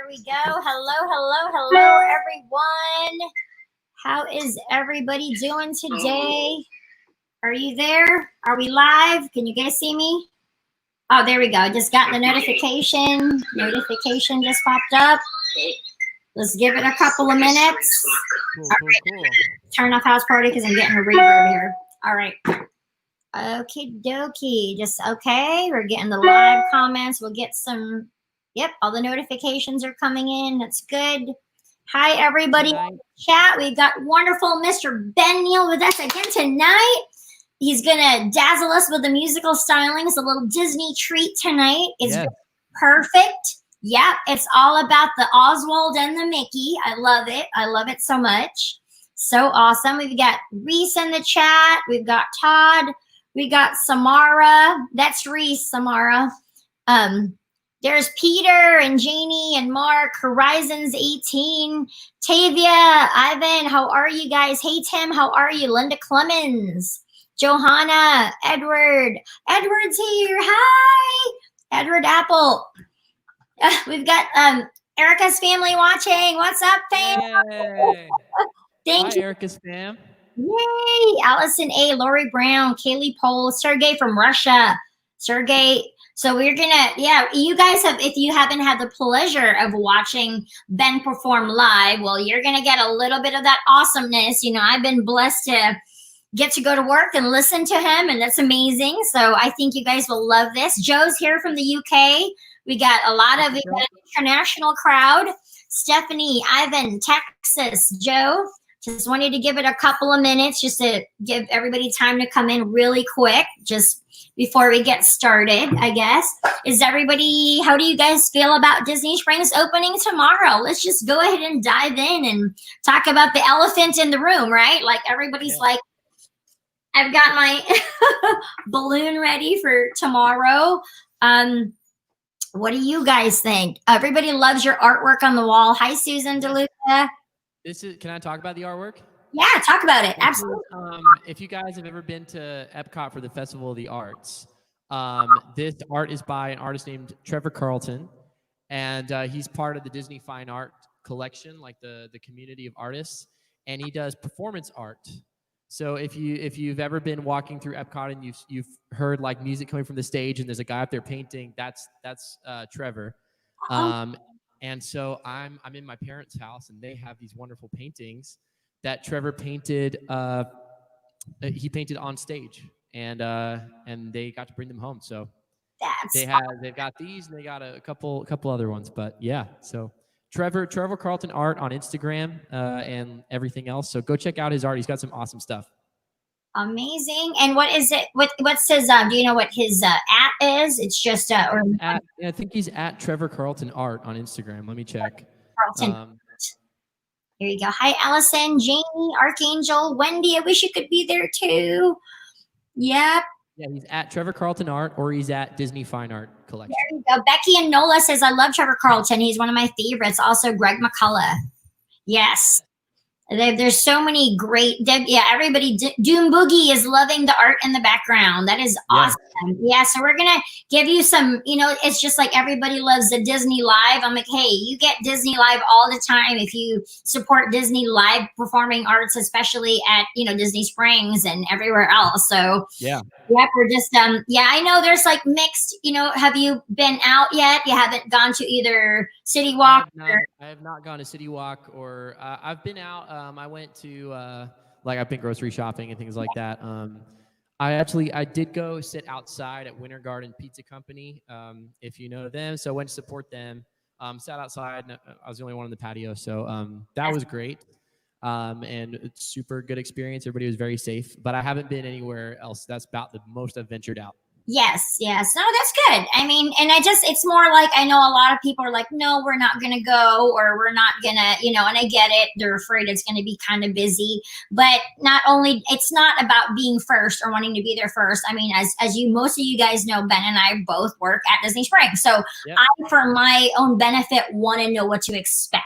There we go. Hello, everyone. How is everybody doing today? Are you there? Are we live? Can you guys see me? Oh, there we go. I just got the notification. Notification just popped up. Let's give it a couple of minutes. Cool. Turn off house party because I'm getting a reverb here. All right. Okie dokie. Just okay. We're getting the live comments. We'll get some. Yep, all the notifications are coming in. That's good. Hi, everybody. Chat. We've got wonderful Mr. Ben Neal with us again tonight. He's going to dazzle us with the musical stylings, a little Disney treat tonight. It's perfect. Yep, it's all about the Oswald and the Mickey. I love it. I love it so much. So awesome. We've got Reese in the chat. We've got Todd. We got Samara. That's Reese, Samara. There's Peter and Janie and Mark. Horizons 18. Tavia, Ivan, how are you guys? Hey, Tim, how are you? Linda Clemens. Johanna, Edward. Edward's here. Hi. Edward Apple. We've got Erica's family watching. What's up, fam? Yay. Thank you. Erica's fam. Yay. Allison A., Lori Brown, Kaylee Pole, Sergey from Russia. Sergey. So we're going to, you guys have, if you haven't had the pleasure of watching Ben perform live, well, you're going to get a little bit of that awesomeness. You know, I've been blessed to get to go to work and listen to him, and that's amazing. So I think you guys will love this. Joe's here from the UK. We got an international crowd. Stephanie, Ivan, Texas, Joe. Just wanted to give it a couple of minutes just to give everybody time to come in really quick, just before we get started, I guess. How do you guys feel about Disney Springs opening tomorrow? Let's just go ahead and dive in and talk about the elephant in the room, right? Like everybody's like, I've got my balloon ready for tomorrow. What do you guys think? Everybody loves your artwork on the wall. Hi, Susan DeLuca. Can I talk about the artwork? Yeah, talk about it. Absolutely. If you guys have ever been to Epcot for the Festival of the Arts, this art is by an artist named Trevor Carlton, and he's part of the Disney Fine Art collection, like the community of artists, and he does performance art. So if you've ever been walking through Epcot and you've heard like music coming from the stage and there's a guy up there painting, that's Trevor. And so I'm in my parents' house and they have these wonderful paintings that Trevor painted. He painted on stage, and they got to bring them home. So they've got these and they got a couple other ones. But yeah, so Trevor Carlton art on Instagram and everything else. So go check out his art. He's got some awesome stuff. Amazing. And what is it? What's his? Do you know what his at is? It's just I think he's at Trevor Carlton art on Instagram. Let me check. Carlton. Here you go. Hi, Allison, Jamie, Archangel, Wendy. I wish you could be there too. Yep. Yeah, he's at Trevor Carlton art, or he's at Disney Fine Art Collection. There you go. Becky and Nola says, I love Trevor Carlton. He's one of my favorites. Also, Greg McCullough. Yes. There's so many great, everybody, Doom Boogie is loving the art in the background. That is awesome. Yeah, so we're going to give you some, it's just like everybody loves the Disney Live. I'm like, hey, you get Disney Live all the time if you support Disney Live performing arts, especially at, Disney Springs and everywhere else. So, we're just, I know there's like mixed, have you been out yet? You haven't gone to either City Walk? I have not gone to City Walk or I've been out. I went to I've been grocery shopping and things like that. I did go sit outside at Winter Garden Pizza Company, if you know them. So I went to support them. Sat outside. And I was the only one on the patio, so that was great. And it's super good experience. Everybody was very safe. But I haven't been anywhere else. That's about the most I've ventured out. Yes. No, that's good. I mean, and it's more like, I know a lot of people are like, no, we're not going to go, or we're not going to, and I get it. They're afraid it's going to be kind of busy, but it's not about being first or wanting to be there first. I mean, as most of you guys know, Ben and I both work at Disney Springs. So I, for my own benefit, want to know what to expect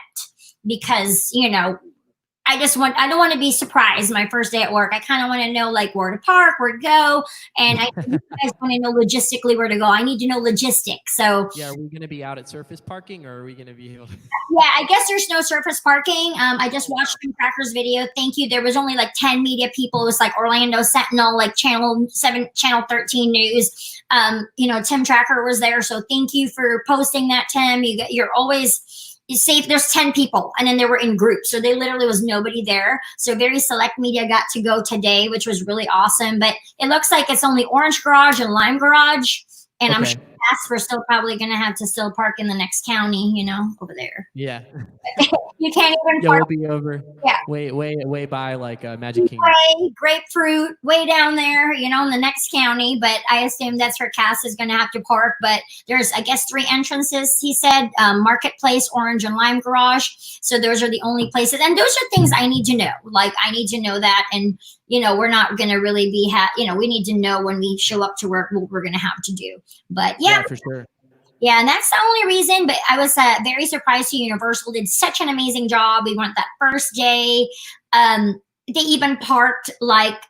because, I don't want to be surprised my first day at work. I kind of want to know like where to park, where to go. And I you guys want to know logistically where to go. I need to know logistics. So yeah, are we going to be out at surface parking, or are we going to be able to? yeah, I guess there's no surface parking. I just watched Tim Cracker's video. Thank you. There was only like 10 media people. It was like Orlando Sentinel, like Channel 7, Channel 13 News. Tim Tracker was there. So thank you for posting that, Tim. You're always safe. There's 10 people, and then they were in groups. So they literally was nobody there. So very select media got to go today, which was really awesome. But it looks like it's only Orange Garage and Lime Garage. And I'm sure we're still probably going to have to still park in the next county, over there. Yeah. You can't even Yeah, park. we'll be over. Yeah. Way by like Magic Kingdom. Grapefruit, way down there, in the next county. But I assume that's where Cass is going to have to park. But there's, I guess, 3 entrances, he said, Marketplace, Orange, and Lime Garage. So those are the only places. And those are things I need to know. Like, I need to know that. And, we're not going to really be, we need to know when we show up to work what we're going to have to do. But yeah, for sure. Yeah, and that's the only reason. But I was very surprised. Universal did such an amazing job. We went that first day. They even parked like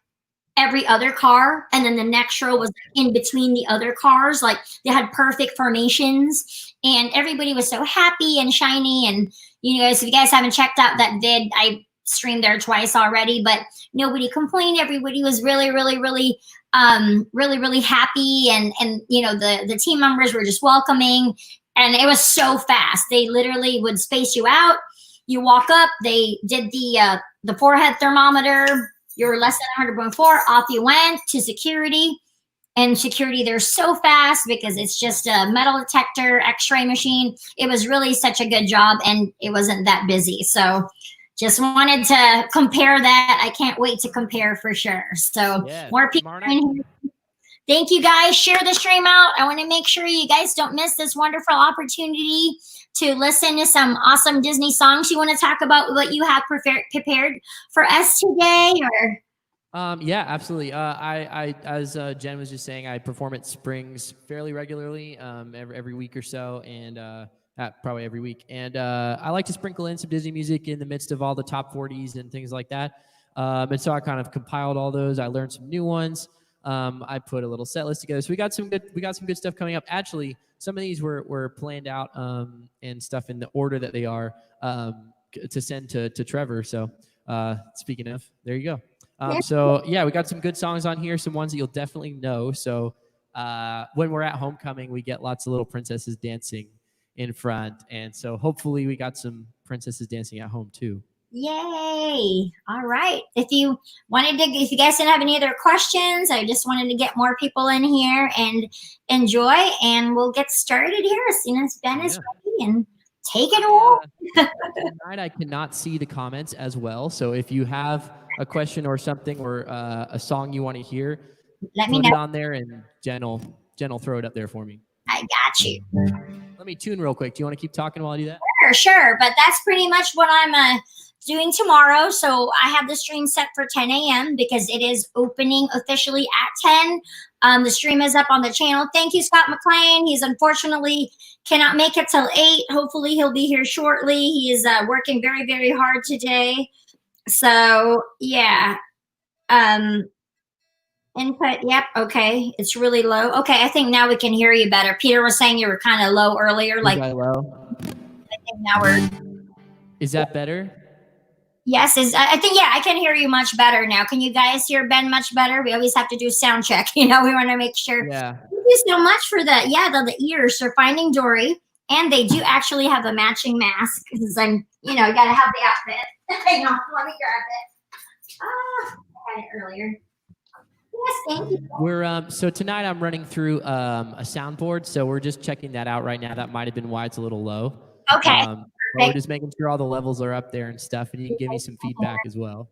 every other car, and then the next row was in between the other cars. Like they had perfect formations, and everybody was so happy and shiny. And if you guys haven't checked out that vid, I streamed there twice already, but nobody complained. Everybody was really, really, really really happy, and the team members were just welcoming, and it was so fast. They literally would space you out. You walk up, they did the forehead thermometer. You're less than 100.4. Off you went to security, and security they're so fast because it's just a metal detector, X-ray machine. It was really such a good job, and it wasn't that busy. So just wanted to compare that. I can't wait to compare for sure. So more people in here. Thank you guys. Share the stream out. I want to make sure you guys don't miss this wonderful opportunity to listen to some awesome Disney songs. You want to talk about what you have prepared for us today, or? Yeah, absolutely. I as Jen was just saying, I perform at Springs fairly regularly, every week or so, and probably every week. And I like to sprinkle in some Disney music in the midst of all the top 40s and things like that. And so I kind of compiled all those. I learned some new ones. I put a little set list together. So we got some good stuff coming up. Actually, some of these were planned out and stuff in the order that they are to send to Trevor. So speaking of, there you go. So yeah, we got some good songs on here, some ones that you'll definitely know. So when we're at homecoming, we get lots of little princesses dancing in front, and so hopefully we got some princesses dancing at home too. Yay! All right. If you guys didn't have any other questions, I just wanted to get more people in here and enjoy, and we'll get started here as soon as Ben is ready, and take it away. Tonight I cannot see the comments as well, so if you have a question or something, or a song you want to hear, let me put know. it on there, and Jen will throw it up there for me. I got you. Let me tune real quick. Do you want to keep talking while I do that? Sure. But that's pretty much what I'm doing tomorrow. So I have the stream set for 10 a.m. because it is opening officially at 10. The stream is up on the channel. Thank you, Scott McLean. He's unfortunately cannot make it till 8. Hopefully he'll be here shortly. He is working very, very hard today. So yeah. Input. Yep. Okay. It's really low. Okay. I think now we can hear you better. Peter was saying you were kind of low earlier. Like low. I think now we're. Is that better? Yes. I think, yeah, I can hear you much better now. Can you guys hear Ben much better? We always have to do sound check. We want to make sure. Yeah. Thank you so much for the ears for Finding Dory. And they do actually have a matching mask because I'm, you got to have the outfit. Hang on. Let me grab it. I had it earlier. Yes, thank you. We're so tonight I'm running through a soundboard, so we're just checking that out right now. That might have been why it's a little low. Okay. We're just making sure all the levels are up there and stuff, and you can give me some feedback as well.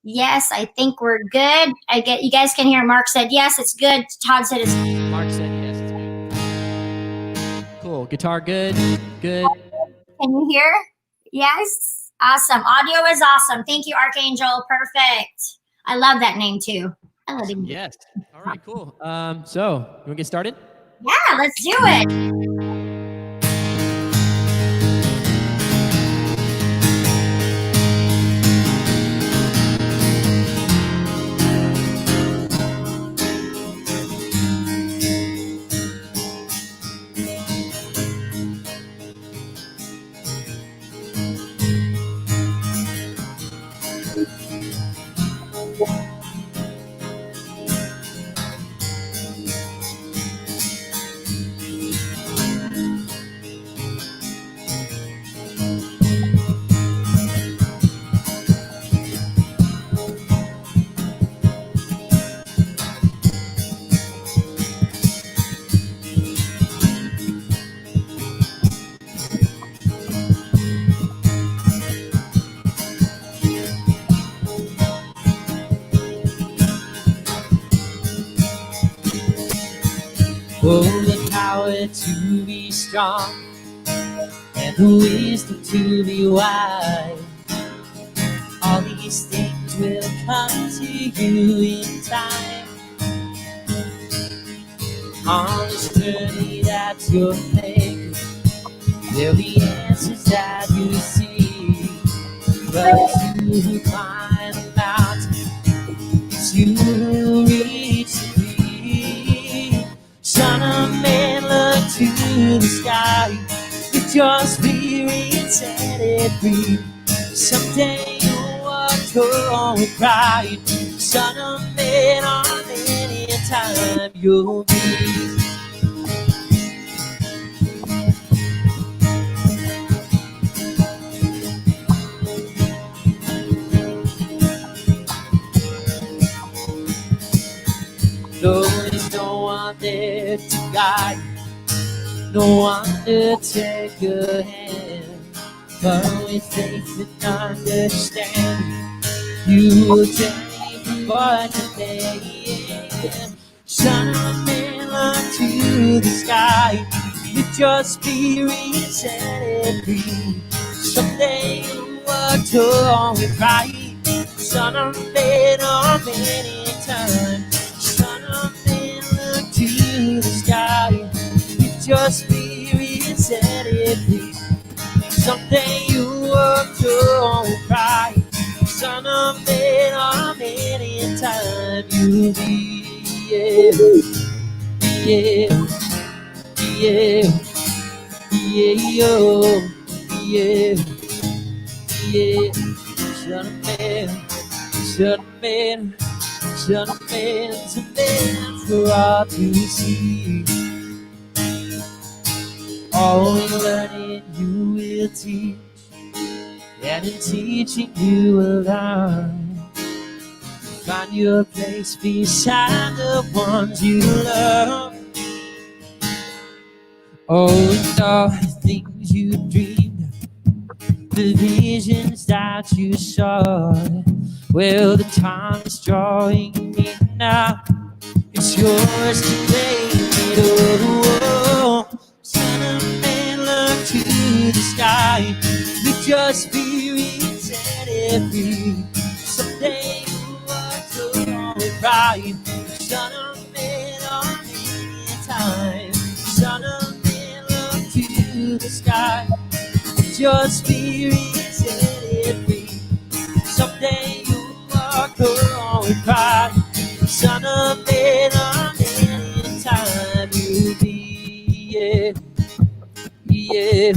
Yes, I think we're good. You guys can hear Mark said yes, it's good. Todd said it's Mark said yes, it's good. Cool. Guitar good. Good. Can you hear? Yes. Awesome. Audio is awesome. Thank you, Archangel. Perfect. I love that name too. I love it. Yes. All right, cool. So you want to get started? Yeah, let's do it. Oh, the power to be strong and the wisdom to be wise. All these things will come to you in time. On this journey that you're making, there'll be answers that you see. But it's you who climb the mountain, it's you who reach the peak. Son of man, look to the sky. With your spirit, set it free. Someday you'll walk home with pride. Son of man, on any time you'll be. No, there's no one there to guide, no one to take your hand. But with faith and understanding, you will journey from boy to man. Son of man, look to the sky. With your spirit, set it free. Someday you'll walk home with pride. Son of man, on many time. Son of man, look to the sky. With your spirit, set it free. Someday you walk home with pride. Son of man, on any time you'll be. Yeah, yeah, yeah, yeah, oh, yeah, yeah. Son of man, son of man, son of man's a man for all to see. All you learning you will teach, and in teaching you will learn. Find your place beside the ones you love. Oh, and all the things you dreamed of, the visions that you saw. Well, the time is drawing near now. It's yours to make it all. Son of man, look to the sky. With your spirit, set it free. Someday you walk along with pride. Son of man, on any time. Son of man, look to the sky. With your spirit, set it free. Someday you walk along with pride. Son of man, on any time you'll be. Yeah, yeah,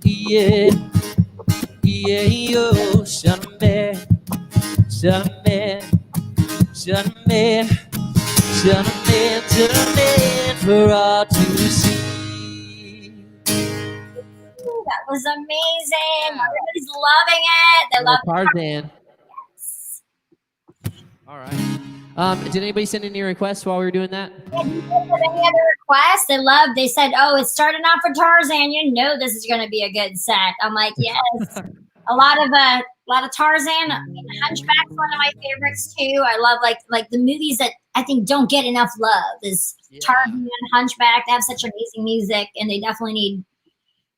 yeah, yeah, oh, son of man, son of man, son of man, son of man, son of man, for all to see. That was amazing. Everybody's loving it. They love Tarzan. All right. Did anybody send any requests while we were doing that? If you have any other requests, they said, oh, it's starting off for Tarzan. You know this is going to be a good set. I'm like, yes. a lot of Tarzan. I mean, Hunchback's one of my favorites too. I love like the movies that I think don't get enough love is Tarzan and Hunchback. They have such amazing music, and they definitely need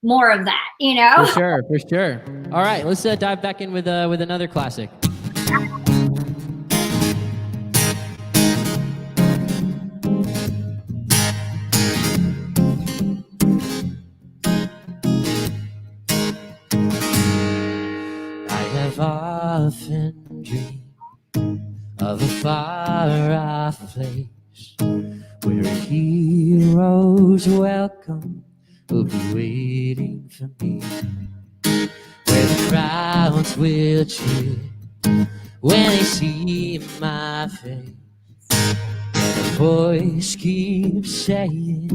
more of that. You know, For sure. All right, let's dive back in with another classic. I've often dreamed of a far-off place where a hero's welcome will be waiting for me, where the crowds will cheer when they see my face, and a voice keeps saying,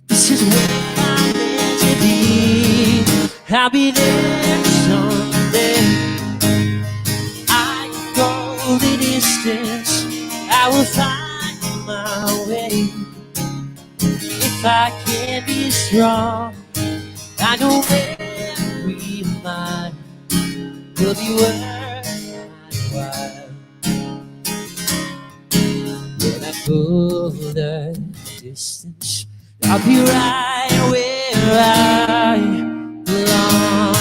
this is where I'm meant to be. I'll be there someday. I can go the distance, I will find my way. If I can't be strong, I know every mile will be worth my while. When I pull the distance. I'll be right where I belong.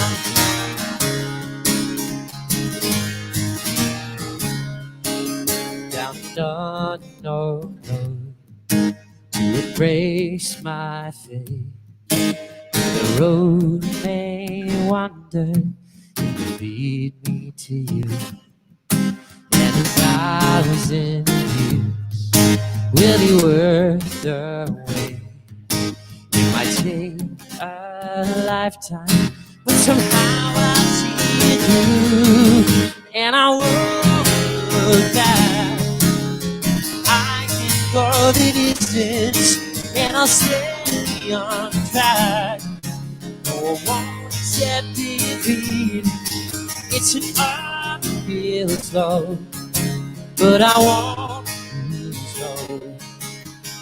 Down the unknown road to embrace my fate. The road may wander, it will lead me to you. And 1,000 years will be worth the wait. It might take a lifetime, but somehow I'll see it through. And I won't look back. I can go the distance, and I'll stay on track. No, I won't accept defeat. It's an uphill slope, but I won't lose hope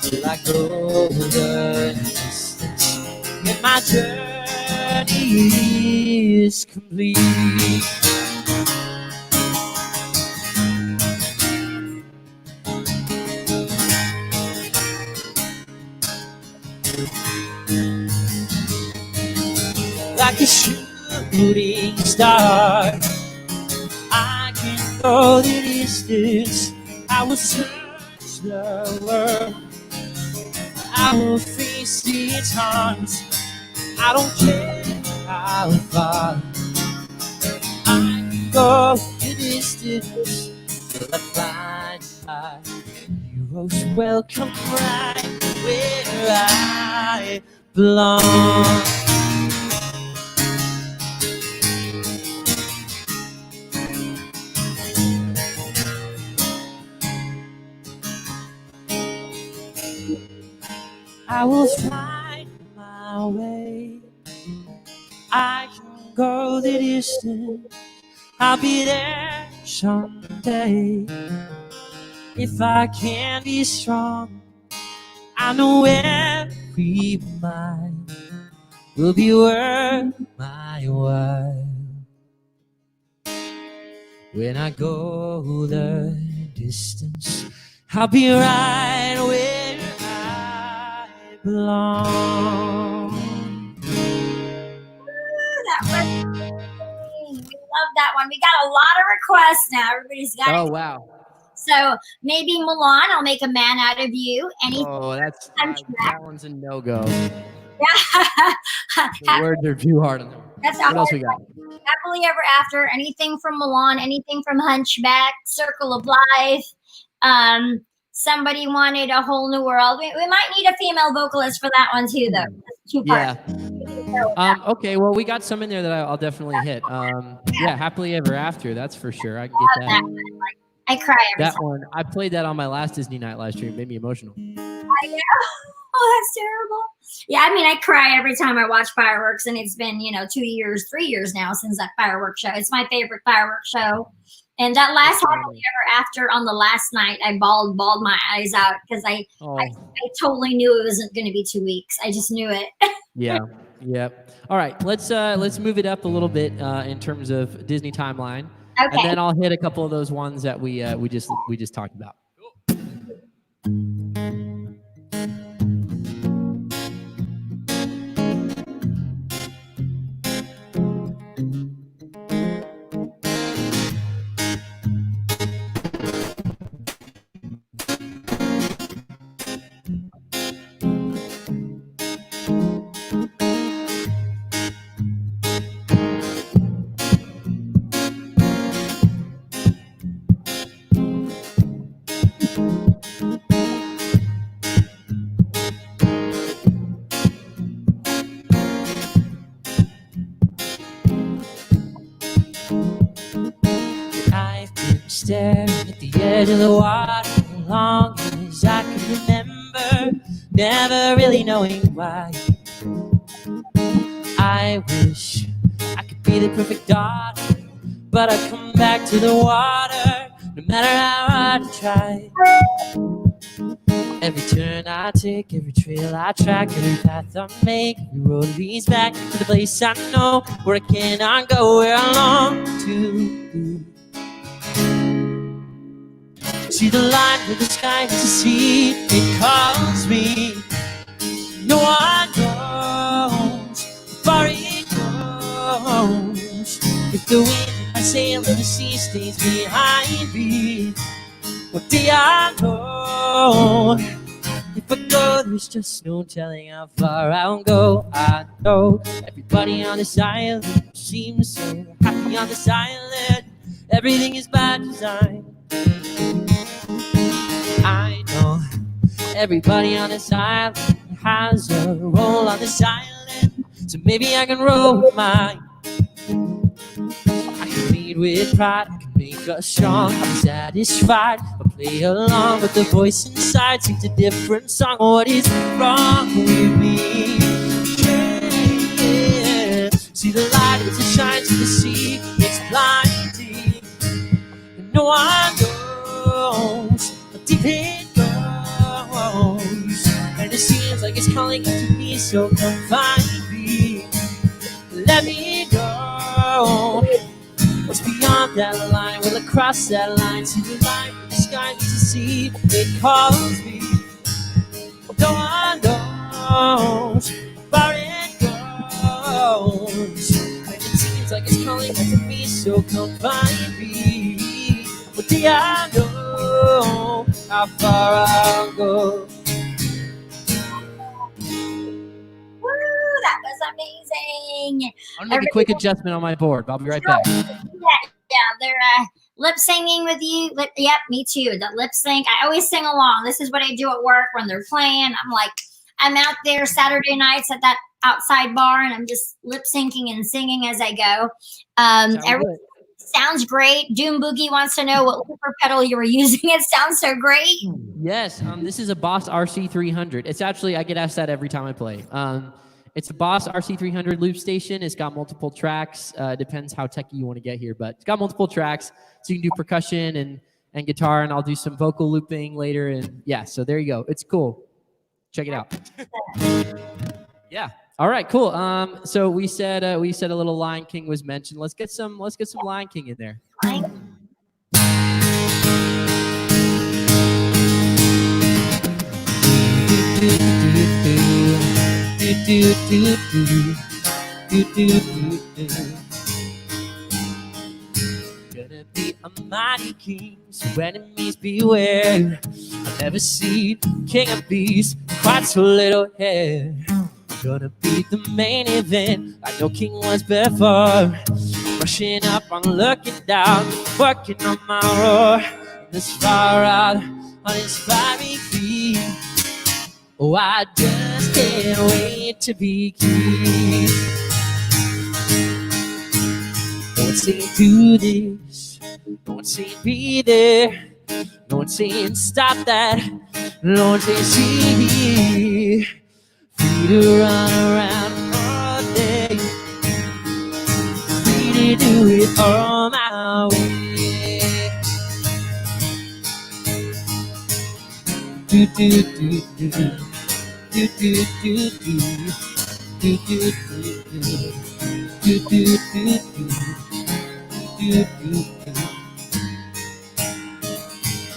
till I go the distance, and my journey is complete. Like a shooting star, I can go the distance. I will search the world. I will face its harms. I don't care how far. I can go the distance till I find my heroes welcome right where I belong. I will find my way. I can go the distance. I'll be there someday. If I can be strong, I know every mile will be worth my while. When I go the distance, I'll be right where I belong. That was, we love that one. We got a lot of requests now. Everybody's got Oh it. wow. So maybe Milan, I'll make a man out of you. Anything? Oh, that's that one's a no-go. Yeah. The words are too hard on them. That's What else we got? Happily Ever After. Anything from Milan? Anything from Hunchback? Circle of Life. Somebody wanted A Whole New World. We might need a female vocalist for that one too, though. Two parts. Yeah. Okay. Well, we got some in there that I'll definitely hit. Yeah. Happily Ever After. That's for sure. I can get that. I cry every That time. one. I played that on my last Disney night live stream. It made me emotional. I know. Oh, that's terrible. Yeah, I mean, I cry every time I watch fireworks, and it's been 2 years, 3 years now since that fireworks show. It's my favorite fireworks show. And that last Happily Ever After on the last night, I bawled my eyes out because I totally knew it wasn't going to be 2 weeks. I just knew it. Yeah. Yep. All right. Let's move it up a little bit in terms of Disney timeline, Okay. and then I'll hit a couple of those ones that we just talked about. Staring at the edge of the water as long as I can remember, never really knowing why. I wish I could be the perfect daughter, but I come back to the water no matter how hard I try. Every turn I take, every trail I track, every path I make, every road leads back to the place I know, where I cannot go, where I long to be. See the line where the sky is a sea, it calls me. The wind I sail and the sea stays behind me. What do I know? If I go, there's just no telling how far I'll go. I know everybody on this island seems so happy on this island. Everything is by design. I know everybody on this island has a role on this island, so maybe I can roll with mine. I can lead with pride, I can make us strong. I'm satisfied, I'll play along, but the voice inside sings a different song. What is wrong with me? Yeah. See the light as it shines in the sea, it's blinding. And no one knows how deep it goes, and it seems like it's calling to me, so come find me. Let me go. What's beyond that line? Will I cross that line? See the line where the sky meets the sea. It calls me. No one knows where it goes, and it seems like it's calling out to me, so come find me. But do I know how far I'll go? That was amazing. I'm gonna make a quick adjustment on my board. I'll be right back. Yeah, they're lip singing with you. Yep, me too. The lip sync. I always sing along. This is what I do at work when they're playing. I'm out there Saturday nights at that outside bar, and I'm just lip syncing and singing as I go. Everything sounds great. Doom Boogie wants to know what looper pedal you were using. It sounds so great. Yes, this is a Boss RC300. It's actually, I get asked that every time I play. It's a Boss RC300 loop station. It's got multiple tracks. Depends how techy you want to get here, but it's got multiple tracks, so you can do percussion and guitar, and I'll do some vocal looping later. And yeah, so there you go. It's cool. Check it out. Yeah. All right. Cool. So we said a little Lion King was mentioned. Let's get some Lion King in there. Gonna be a mighty king, so enemies beware. I've never seen king of beasts, quite so little hair. Gonna be the main event, like no king was before. Rushing up, I'm looking down, working on my roar. This far out, uninspiring feet. Oh, I just can't wait to be king. No one's saying do this, no one's saying be there, no one's saying stop that, no one's saying see. Free to run around all day, free to do it all my way. Do do do do do do do do do do do do.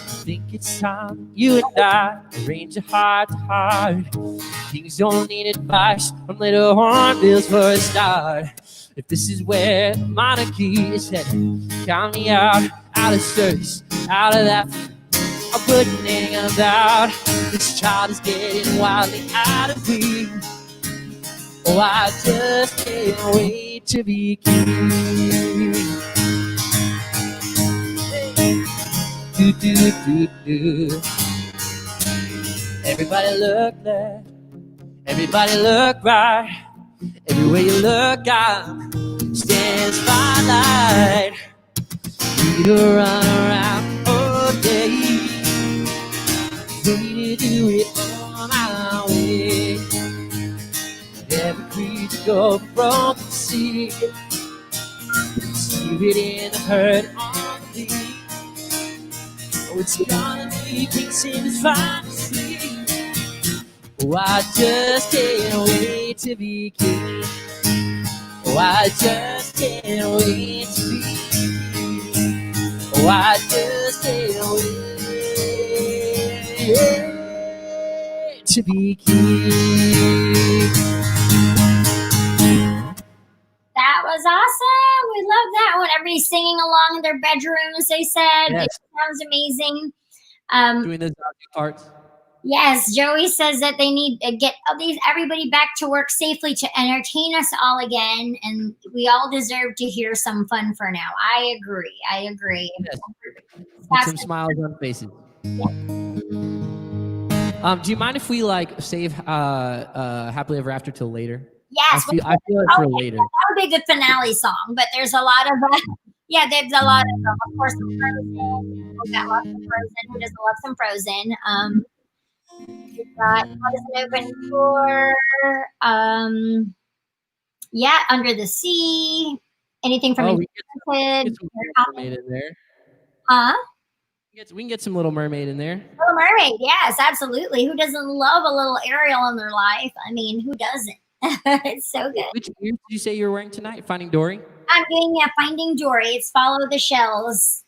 I think it's time you and I arrange a heart to heart. Kings don't need advice from little hornbills for a start. If this is where monarchy is headed, count me out of service, out of that. I'm putting about. This child is getting wildly out of reach. Oh, I just can't wait to be king. Do do do do. Everybody look left, everybody look right. Everywhere you look, I'm standing spotlight. Free to run around all day, free to do it all my way. Every creature go from the sea, see it in the herd on the beat. Oh, it's gonna be King Simba's fantasy. Oh, I just can't wait to be king. Oh, I just can't wait to be king. Oh, I just can't wait to be king. That was awesome we love that one. Everybody's singing along in their bedrooms, they said. Yes. It sounds amazing. Doing the zombie parts. Yes, Joey says that they need to get everybody back to work safely to entertain us all again, and we all deserve to hear some fun for now. I agree. Yes. Put some smiles on faces. Do you mind if we save Happily Ever After till later? Yes, I feel it's for later. That would be a good finale song, but there's a lot of there's a lot of course, Frozen. We've got lots of Frozen. Who doesn't love some Frozen? We've got what is an open door? Under the Sea. Anything from we can get some Little Mermaid in there. Huh? We can get some Little Mermaid in there. Little Mermaid, yes, absolutely. Who doesn't love a little Ariel in their life? I mean, who doesn't? It's so good. Which ears did you say you were wearing tonight? Finding Dory? I'm doing Finding Dory. It's Follow the Shells.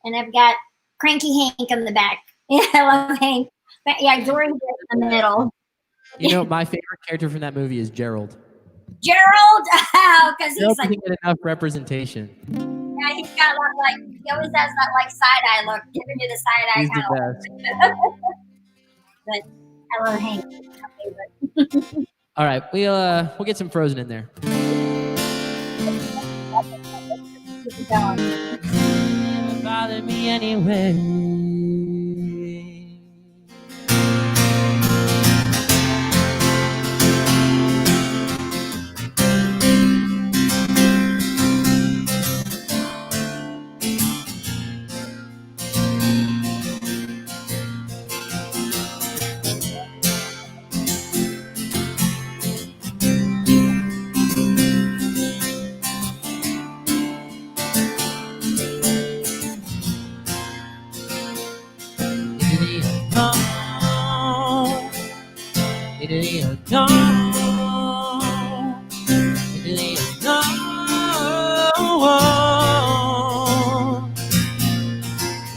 And I've got Cranky Hank in the back. Yeah, I love Hank. But yeah, Dory's in the middle. You know, my favorite character from that movie is Gerald. Gerald? Because he's doesn't get enough representation. Yeah, he's got he always has that side-eye look, giving you the side-eye He's kind the of look. But I love Hank. He's my favorite. All right, we'll get some Frozen in there. Never bother me anyway.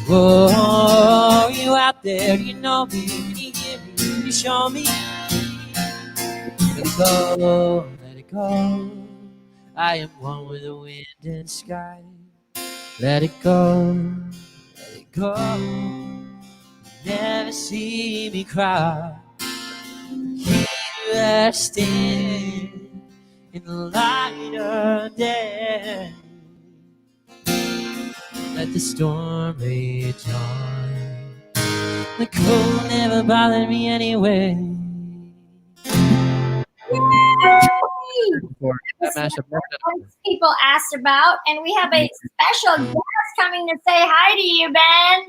Whoa, you out there, you know me, can you hear me, can you show me? Let it go, let it go. I am one with the wind and sky. Let it go, let it go. Never see me cry. Here I stand in the light of day. Let the storm rage on. The cold never bothered me anyway. People asked about, and we have a special guest coming to say hi to you, Ben.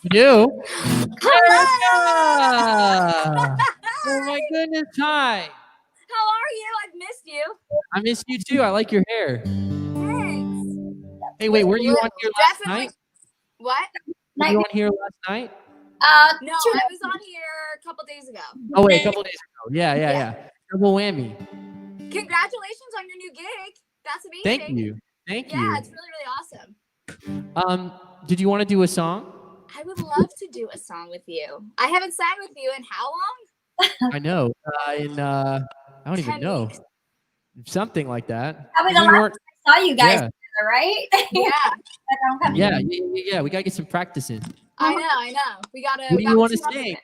You do? Hello! Oh my goodness, hi. How are you? I've missed you. I missed you too. I like your hair. Thanks. Hey, wait, were you on here last night? What? Were you on here last night? No, I was on here a couple days ago. Oh wait, a couple days ago. Yeah. Double whammy. Congratulations on your new gig. That's amazing. Thank you. Yeah, it's really, really awesome. Did you want to do a song? I would love to do a song with you. I haven't sang with you in how long? I know. I don't even know. Weeks. Something like that. That was the last time I saw you guys together, right? Yeah. Yeah. We gotta get some practice in. I know. We gotta. What do you want to sing?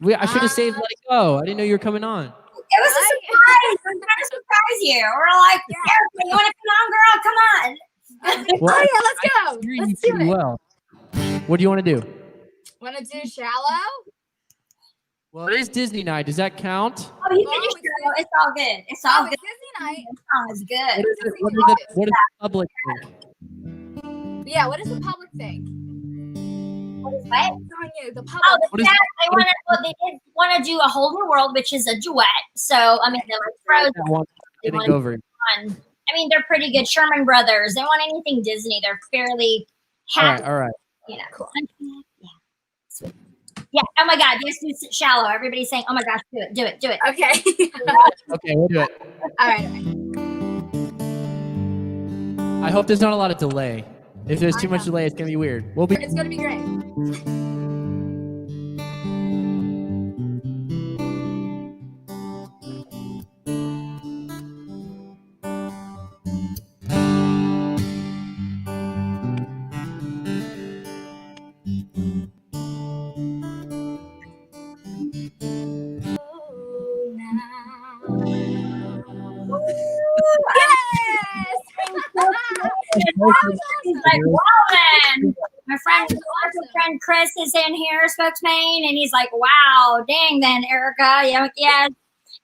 I should have saved Let It Go. I didn't know you were coming on. It was a surprise. We're trying to surprise you. We're like, Erica, you want to come on, girl? Come on. Well, let's go. Let's do it. Well, what do you want to do? Want to do Shallow? Well, it is Disney night. Does that count? Oh, you can just go. It's all good. It's all good. Disney night. The song is good. What does the public think? Yeah, what does the public think? What is that? On you, the public. Oh, they did want to do A Whole New World, which is a duet. So, I mean, they're like Frozen. Getting over it. I mean, they're pretty good. Sherman Brothers. They want anything Disney. They're fairly happy. All right. You know, cool. Yeah. Oh my God. Just do Shallow. Everybody's saying, "Oh my gosh, do it." Okay. Okay, we'll do it. All right. I hope there's not a lot of delay. If there's too much delay, it's gonna be weird. It's gonna be great. He's like, wow, man. My friend, That's our awesome. friend Chris is in here, spokesman, and he's like, wow, dang, then Erica, yeah.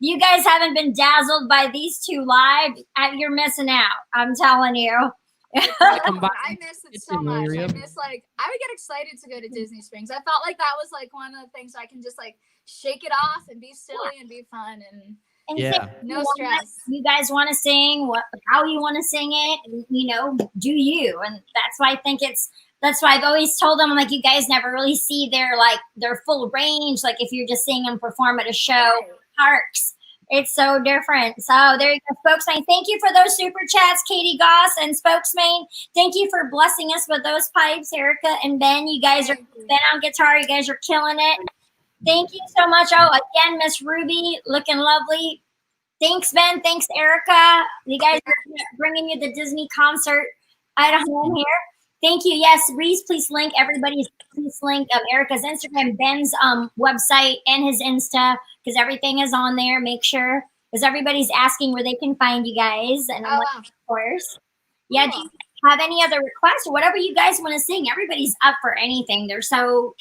You guys haven't been dazzled by these two live, you're missing out. I'm telling you. I miss it so It's much. really I real. miss I would get excited to go to Disney Springs. I felt like that was one of the things I can just shake it off and be silly and be fun and And Yeah. say no you want- stress. You guys want to sing how you want to sing it, do you? And that's why I think that's why I've always told them, I'm like, you guys never really see their full range. Like if you're just seeing them perform at a show, Right. parks, it's so different. So there you go, spokesman. Thank you for those super chats, Katie Goss and spokesman. Thank you for blessing us with those pipes, Erica and Ben. You guys are Ben on guitar. You guys are killing it. Thank you so much. Oh, again, Miss Ruby, looking lovely. Thanks, Ben. Thanks, Erica. You guys are bringing you the Disney concert at home here. Thank you. Yes, Reese, please link everybody's. Please link Erica's Instagram, Ben's website, and his Insta, because everything is on there. Make sure, because everybody's asking where they can find you guys, and I'm Oh, like, wow. of course. Yeah. Do Cool. you have any other requests or whatever you guys want to sing? Everybody's up for anything. They're so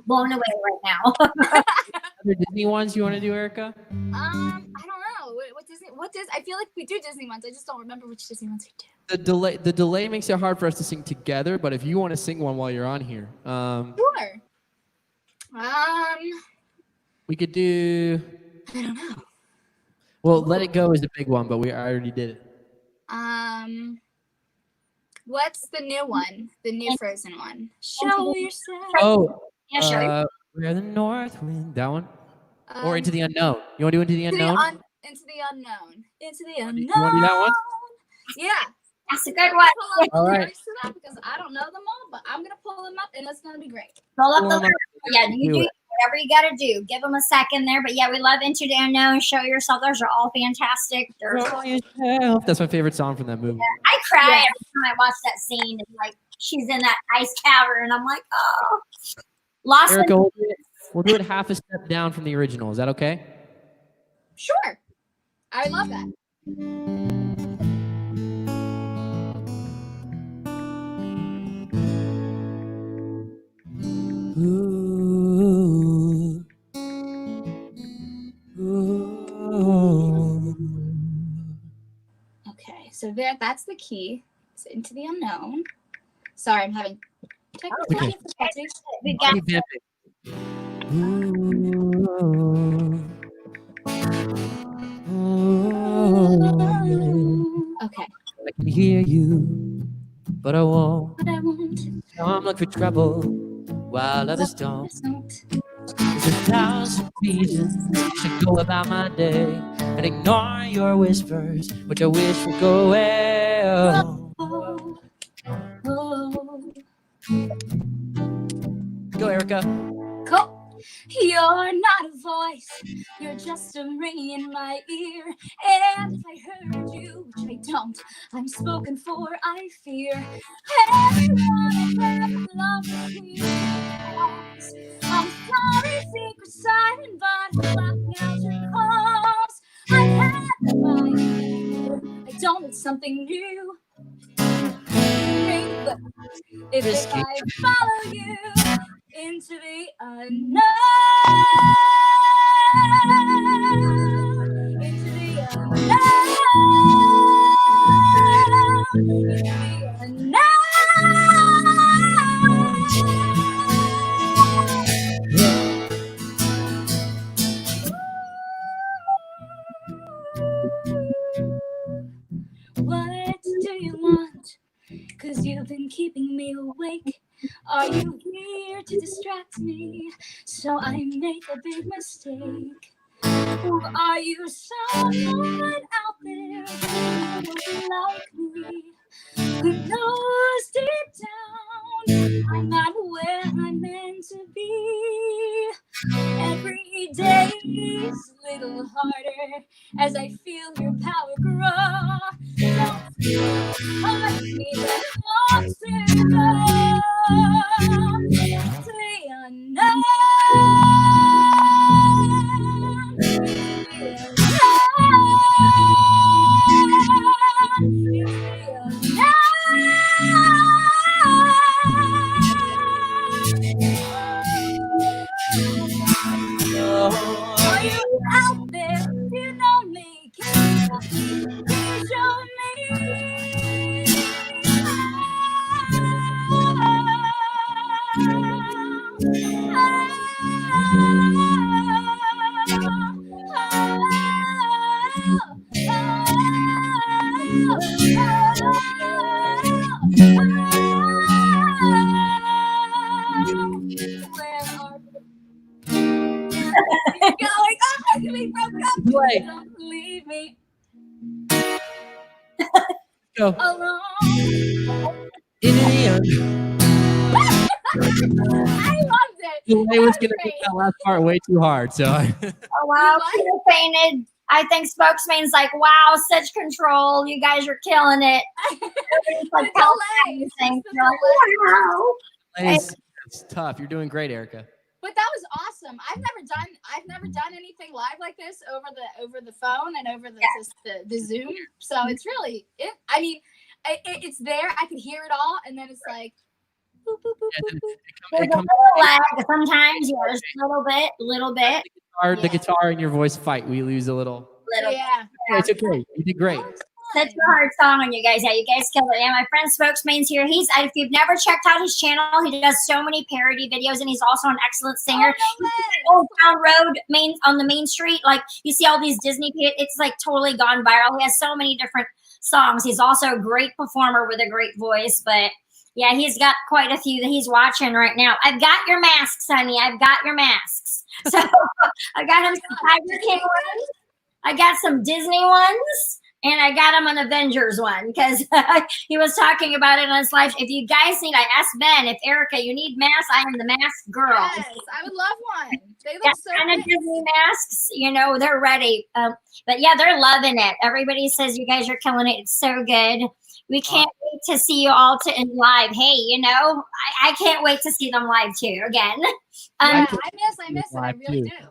blown away right now. Other Disney ones you want to do, Erica? I don't know. What Disney? I feel like we do Disney ones. I just don't remember which Disney ones we do. The delay makes it hard for us to sing together, but if you want to sing one while you're on here, Sure. we could do. I don't know. Well, Let It Go is the big one, but I already did it. What's the new one? The new Frozen one. Show yourself. Oh, Yeah, sure. We're the North Wind. That one, or Um, Into the Unknown. You want to do Into the Into the Unknown? Into the unknown. Into the unknown. You want to do that one? Yeah. That's a good one. Pull up the All right. lyrics to that because I don't know them all, but I'm gonna pull them up and it's gonna be great. Pull up the Well, lyrics. Yeah, you do do it. whatever you got to do. Give them a second there. But yeah, we love Into the Unknown. Show Yourself. Those are all fantastic. Show yourself. That's my favorite song from that movie. I cry Yeah. every time I watch that scene. And like she's in that ice cavern, and I'm like, oh, lost. in- Erica, we'll do it half a step down from the original. Is that okay? Sure. I love that. Ooh. Ooh. Okay, so that's the key. It's Into the unknown. Sorry, I'm having technical Okay. difficulties. We got Revamp it. Ooh. Okay, I can hear you, but I won't. but I won't. Some look for trouble while others don't. Don't. There's 1,000 reasons to go about my day and ignore your whispers, which I wish would go away. Oh. Oh, oh. Go, Erica. Cool. You're not a voice, you're just a ring in my ear. And if I heard you, which I don't, I'm spoken for, I fear. Everyone ever loves me. I'm sorry, secret silent, but blocking out your calls. I had my fear. I don't need something new. If I follow you into the unknown, into the unknown, into the unknown. What do you want? 'Cause you've been keeping me awake. Are you here to distract me so I make a big mistake? Or are you someone out there who won't like me? Who knows deep down I'm not where I'm meant to be? Every day is a little harder as I feel your power grow. Don't part me that wants to go to the unknown. Into the unknown. out there, you know me. Can you show me? Going on, we broke up. Play. Don't leave me Go. alone. In the end, I loved it. the way was gonna Great. make that last part way too hard. So Oh wow, What? Peter fainted. I think spokesman's like, wow, such control. You guys are killing it. Everybody's like, The delay. "Tell me It's the anything." You're like, wow. it's tough. You're doing great, Erica. But that was awesome. I've never done anything live like this over the phone and over the Zoom. So it's really it's there. I could hear it all, and then it's like boop, boop, boop, Yeah, boop, then boop. There's it a comes little lag sometimes, yeah, just a little bit. the Yeah. guitar and your voice fight. We lose a little. Yeah. It's okay. You did great. Such a hard song on you guys. Yeah, you guys killed it. Yeah, my friend Spokesman's here. If you've never checked out his channel, he does so many parody videos, and he's also an excellent singer. Oh, no way. Old Town Road on the main street, like you see all these Disney, it's like totally gone viral. He has so many different songs. He's also a great performer with a great voice, but yeah, he's got quite a few that he's watching right now. I've got your masks, honey. I've got your masks. So I got him some Tiger King ones. I got some Disney ones. And I got him an Avengers one because he was talking about it on his live. If you guys need, I asked Ben, if Erica, you need masks, I am the mask girl. Yes, I would love one. They look Yeah, so kind of good. Disney masks, they're ready. But yeah, they're loving it. Everybody says you guys are killing it. It's so good. We can't wait to see you all in live. Hey, I can't wait to see them live too again. Yeah, I miss it. I Live really too. do.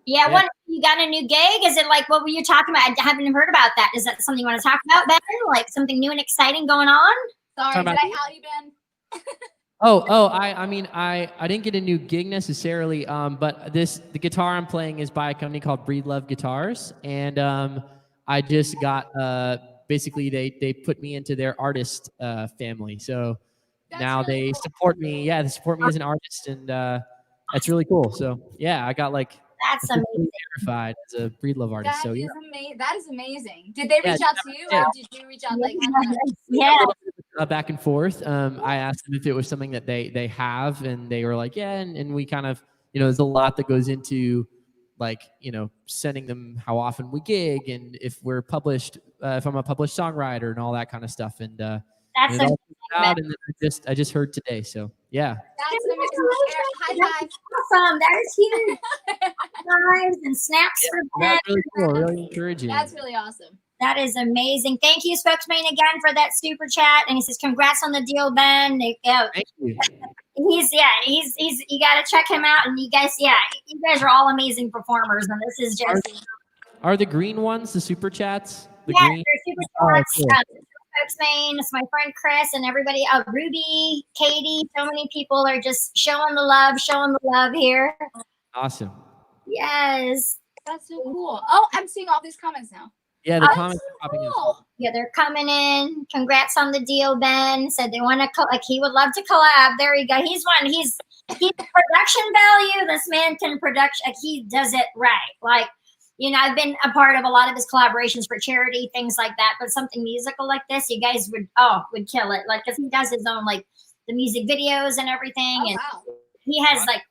Yeah, Yeah. what you got a new gig? Is it like what were you talking about? I haven't heard about that. Is that something you want to talk about, Ben? Like something new and exciting going on? Sorry, Talking did about- I out you, Ben? I didn't get a new gig necessarily, but the guitar I'm playing is by a company called Breed Love Guitars, and I just got basically they put me into their artist family, so That's now really they cool. support me. Yeah, they support me as an artist, and that's really cool. So yeah, I got like That's amazing. verified as a Breed Love artist. That So is yeah. That is amazing. Did they Yeah, reach out to you, or did you reach out? Like, Yeah. Back and forth. I asked them if it was something that they have, and they were like, yeah. And we kind of, there's a lot that goes into like, sending them how often we gig and if we're published, if I'm a published songwriter and all that kind of stuff. And That's it all amazing. came out, and then I just heard today. So yeah. that's an amazing. High five. Awesome. That is huge. Lives and snaps for Ben. That's really cool. Really encouraging. That's really awesome. That is amazing. Thank you, Spokesman, again for that super chat. And he says, "Congrats on the deal, Ben." Thank you. He's you got to check him out. And you guys are all amazing performers. And this is just Are the green ones the super chats? The yeah, green. they're super Oh, chats. cool. Spokesman, it's my friend Chris and everybody. Ruby, Katie, so many people are just showing the love here. Awesome. Yes. That's so cool. Oh, I'm seeing all these comments now. Yeah, the Oh, comments are popping in. Cool. Yeah, they're coming in. Congrats on the deal, Ben. Said they want to he would love to collab. There you go. He's production value. This man can production. He does it right. Like, I've been a part of a lot of his collaborations for charity, things like that. But something musical like this, you guys would kill it. Like, because he does his own like the music videos and everything, Oh, and wow. he has like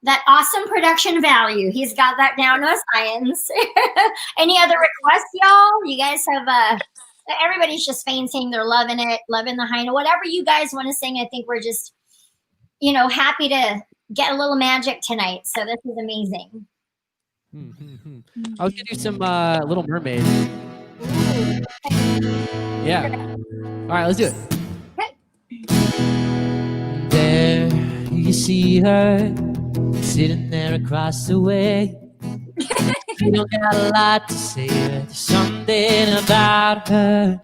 that awesome production value. He's got that down to a science. Any other requests, y'all? You guys have everybody's just saying they're loving it, loving the high note. Whatever you guys want to sing, I think we're just, happy to get a little magic tonight. So this is amazing. I was gonna do some Little Mermaid. Yeah. All right, let's do it. There you see her sitting there across the way. You don't got a lot to say, but there's something about her.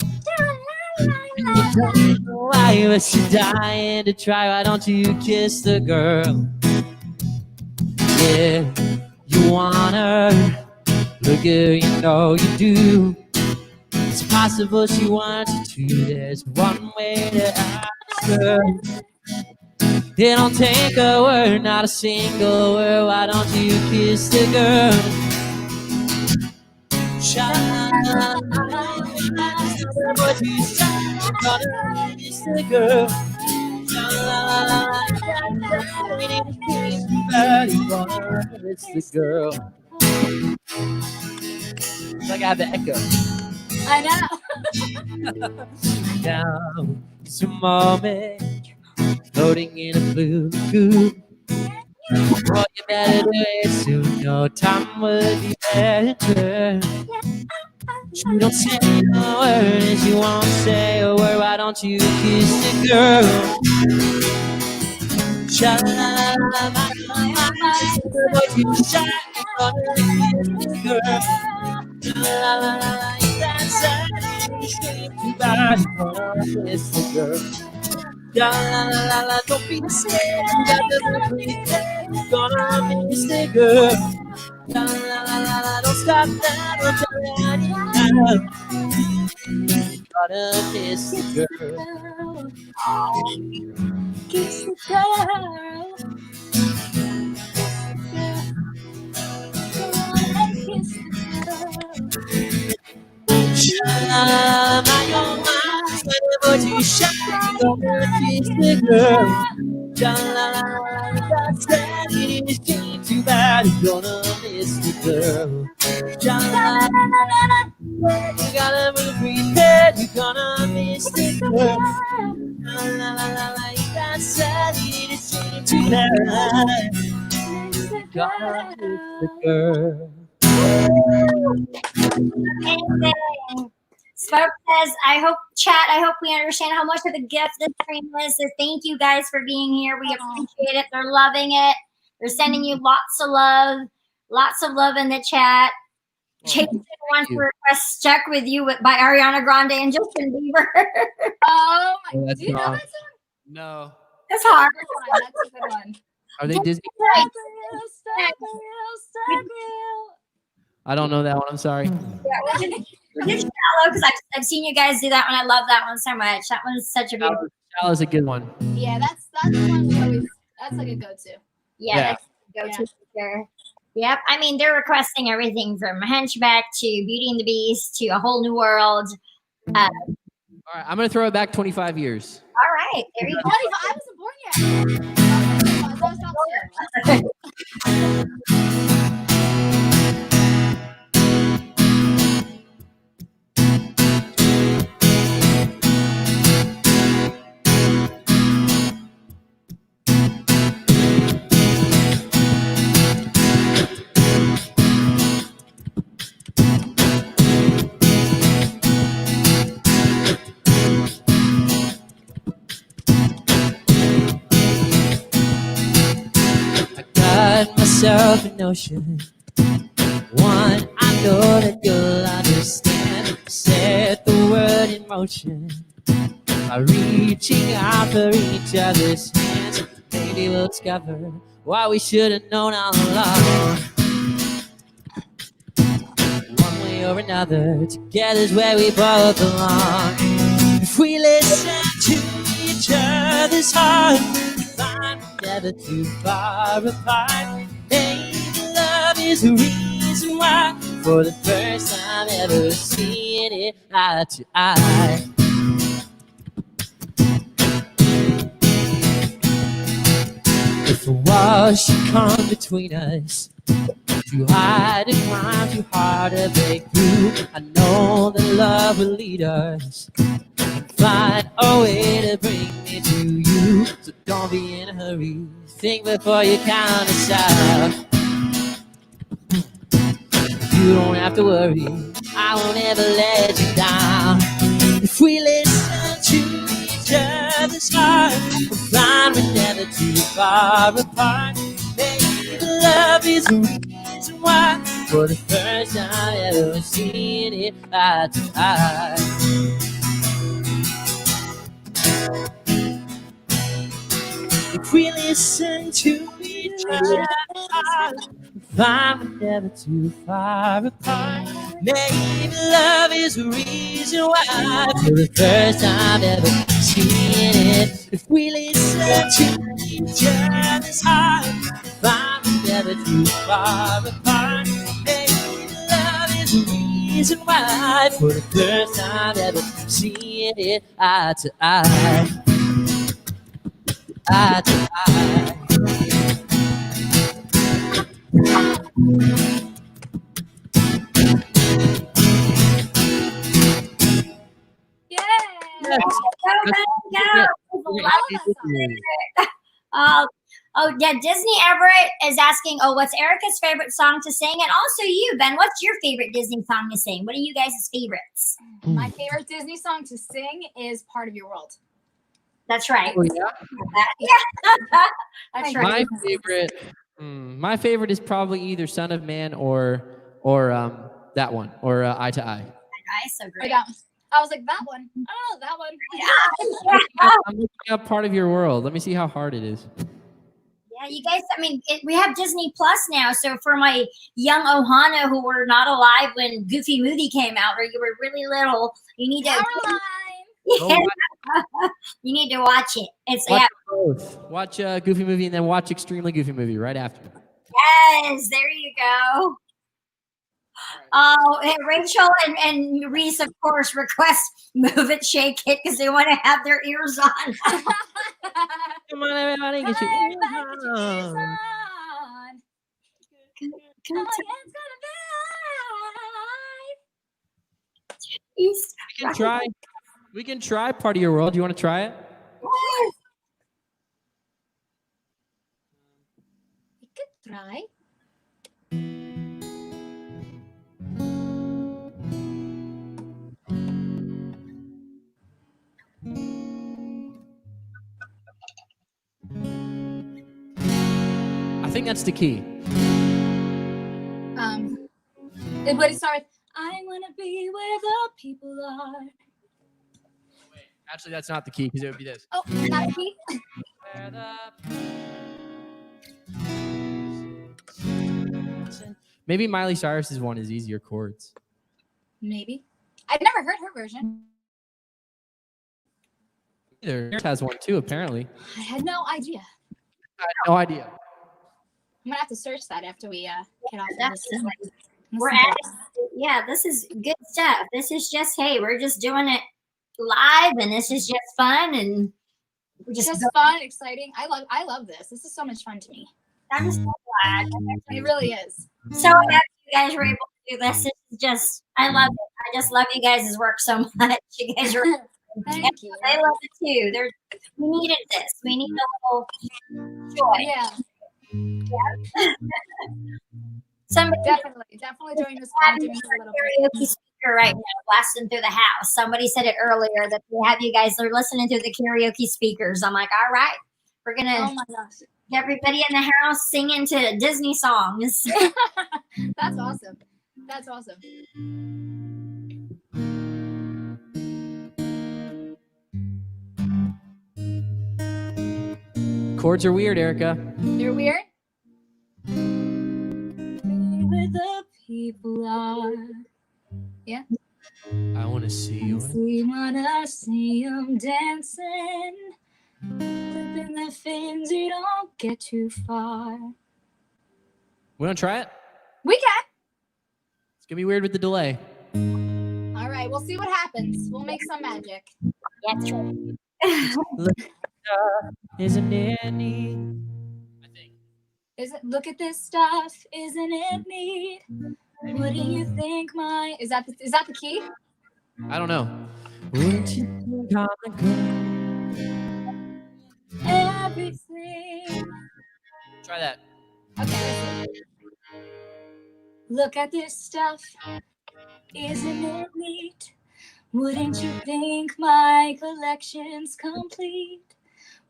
And you don't know why, but you're dying to try. Why don't you kiss the girl? Yeah, you want her. sugar, you know you do. It's possible she wants you to. There's one way to ask her. They don't take a word, not a single word. Why don't you kiss the girl? Sha-la-la-la-la-la, what you say, gonna kiss the girl. Sha-la-la-la-la, you gonna kiss the girl. It's like I have the echo. I know. Now it's a moment floating in a blue lagoon. Oh, you better do it soon. No time would be better. You don't say a word, and you won't say a word. Why don't you kiss the girl? Sha-la-la-la-la, but you shy, gonna kiss the girl. Sha-la-la-la-la, that's it. Too bad, gonna kiss the girl. Sha-la-la-la-la, don't be scared. You got the pretend, gonna miss the girl. Sha-la-la-la-la, don't stop now, don't tell me now. Gotta kiss the girl. Kiss the girl. Kiss the girl. Sha-la-la-la, my own mind, whenever you shine, gonna kiss the girl. Sha-la-la-la, that's that it is too bad, you're gonna miss the girl. Sha-la-la-la, you gotta move prepared, you're gonna miss the girl. Sha-la-la-la, that's that it is too bad, you're gonna miss the girl. Amazing. Spark says, I hope we understand how much of a gift this stream is. So thank you guys for being here. We appreciate it. They're loving it. They're sending you lots of love in the chat. Jason wants to request Check With You by Ariana Grande and Justin Bieber. Oh my! That's Do you know wrong. that song? No. That's hard. That's a good one. Are they Disney? I don't know that one. I'm sorry. Yeah, we're just shallow because I've seen you guys do that one. I love that one so much. That one's such a beautiful. Shallow's a good one. Yeah, that's one we always. That's like a go-to. Yeah, that's a go-to for sure. Yep. I mean, they're requesting everything from Hunchback to Beauty and the Beast to A Whole New World. All right, I'm gonna throw it back 25 years. All right, there you go. I wasn't born yet. That was not true. Myself a notion, one I know that you'll understand. Set the word in motion by reaching out for each other's hands. Maybe we'll discover what we should have known all along. One way or another, together's where we both belong. If we listen to each other's heart, find we're never too far apart. Maybe love is the reason why, for the first time ever seeing it eye to eye. If a wall should come between us, too high to climb, too hard to break through, I know that love will lead us and find a way to bring me to you. So don't be in a hurry, think before you count us out. You don't have to worry, I won't ever let you down. If we listen to each other's heart, we'll find we're never too far apart. Maybe love is the reason why, for the first time ever seeing it eye to eye. If we listen to each other, find we're never too far apart. Maybe love is the reason why, for the first time ever seeing it. If we listen to each other's heart, find we're never too far apart. Maybe love is the reason why, for the first time ever seeing it eye to eye, eye to eye. Yeah. Go, go, go. Love that song. Oh, yeah. Disney Everett is asking, oh, what's Erica's favorite song to sing? And also you, Ben, what's your favorite Disney song to sing? What are you guys' favorites? My favorite Disney song to sing is Part of Your World. That's right. Oh, yeah. That's right. My favorite is probably either Son of Man or that one, or Eye to Eye. So Or great. that one. I was like, that one. Oh, that one. I'm looking up Part of Your World. Let me see how hard it is. Yeah, you guys, I mean, we have Disney Plus now. So for my young Ohana who were not alive when Goofy movie came out, or you were really little, you need to Caroline. you need to watch it. It's Watch both. Watch Goofy movie and then watch Extremely Goofy movie right after. yes, there you go. Oh, and Rachel and Reese, of course, request Move It, Shake It because they want to have their ears on. Come on, everybody, get your ears on. Come Oh, to yeah, it's gonna East. We can try Part of Your World. Do you want to try it? Yes. We could try. I think that's the key. But it starts with, I wanna be where the people are. Actually, that's not the key because it would be this. Oh, not the key? Maybe Miley Cyrus's one is easier chords. Maybe. I've never heard her version. Either has one too, apparently. I had no idea. I had no idea. I'm gonna have to search that after we get off of this. Definitely. We're at yeah, this is good stuff. This is just, hey, we're just doing it live and this is just fun and we're It's just fun, exciting. I love this. This is so much fun to me. I'm so glad. It really is. So happy you guys were able to do this. This is just, I love it. I just love you guys' work so much. You guys are Thank you. I love it too. We needed this. We need a little joy. Yeah, Somebody definitely during this have fun you doing for a little a bit. karaoke speaker right now blasting through the house. Somebody said it earlier that we have you guys are listening to the karaoke speakers. I'm like, all right, we're gonna Oh my gosh. get everybody in the house singing to Disney songs. That's awesome. That's awesome. Chords are weird, Erica. They're weird. Where the people are. Yeah. I want to see you. We wanna see them dancing. Flipping their fins, you don't get too far. We want to try it? We can. It's going to be weird with the delay. All right, we'll see what happens. We'll make some magic. That's true. Isn't it neat? I think. Look at this stuff, isn't it neat? What do you think, is that the key? I don't know. Wouldn't you think I'm a girl? Everything. Try that. Okay. Look at this stuff, isn't it neat? Wouldn't you think my collection's complete?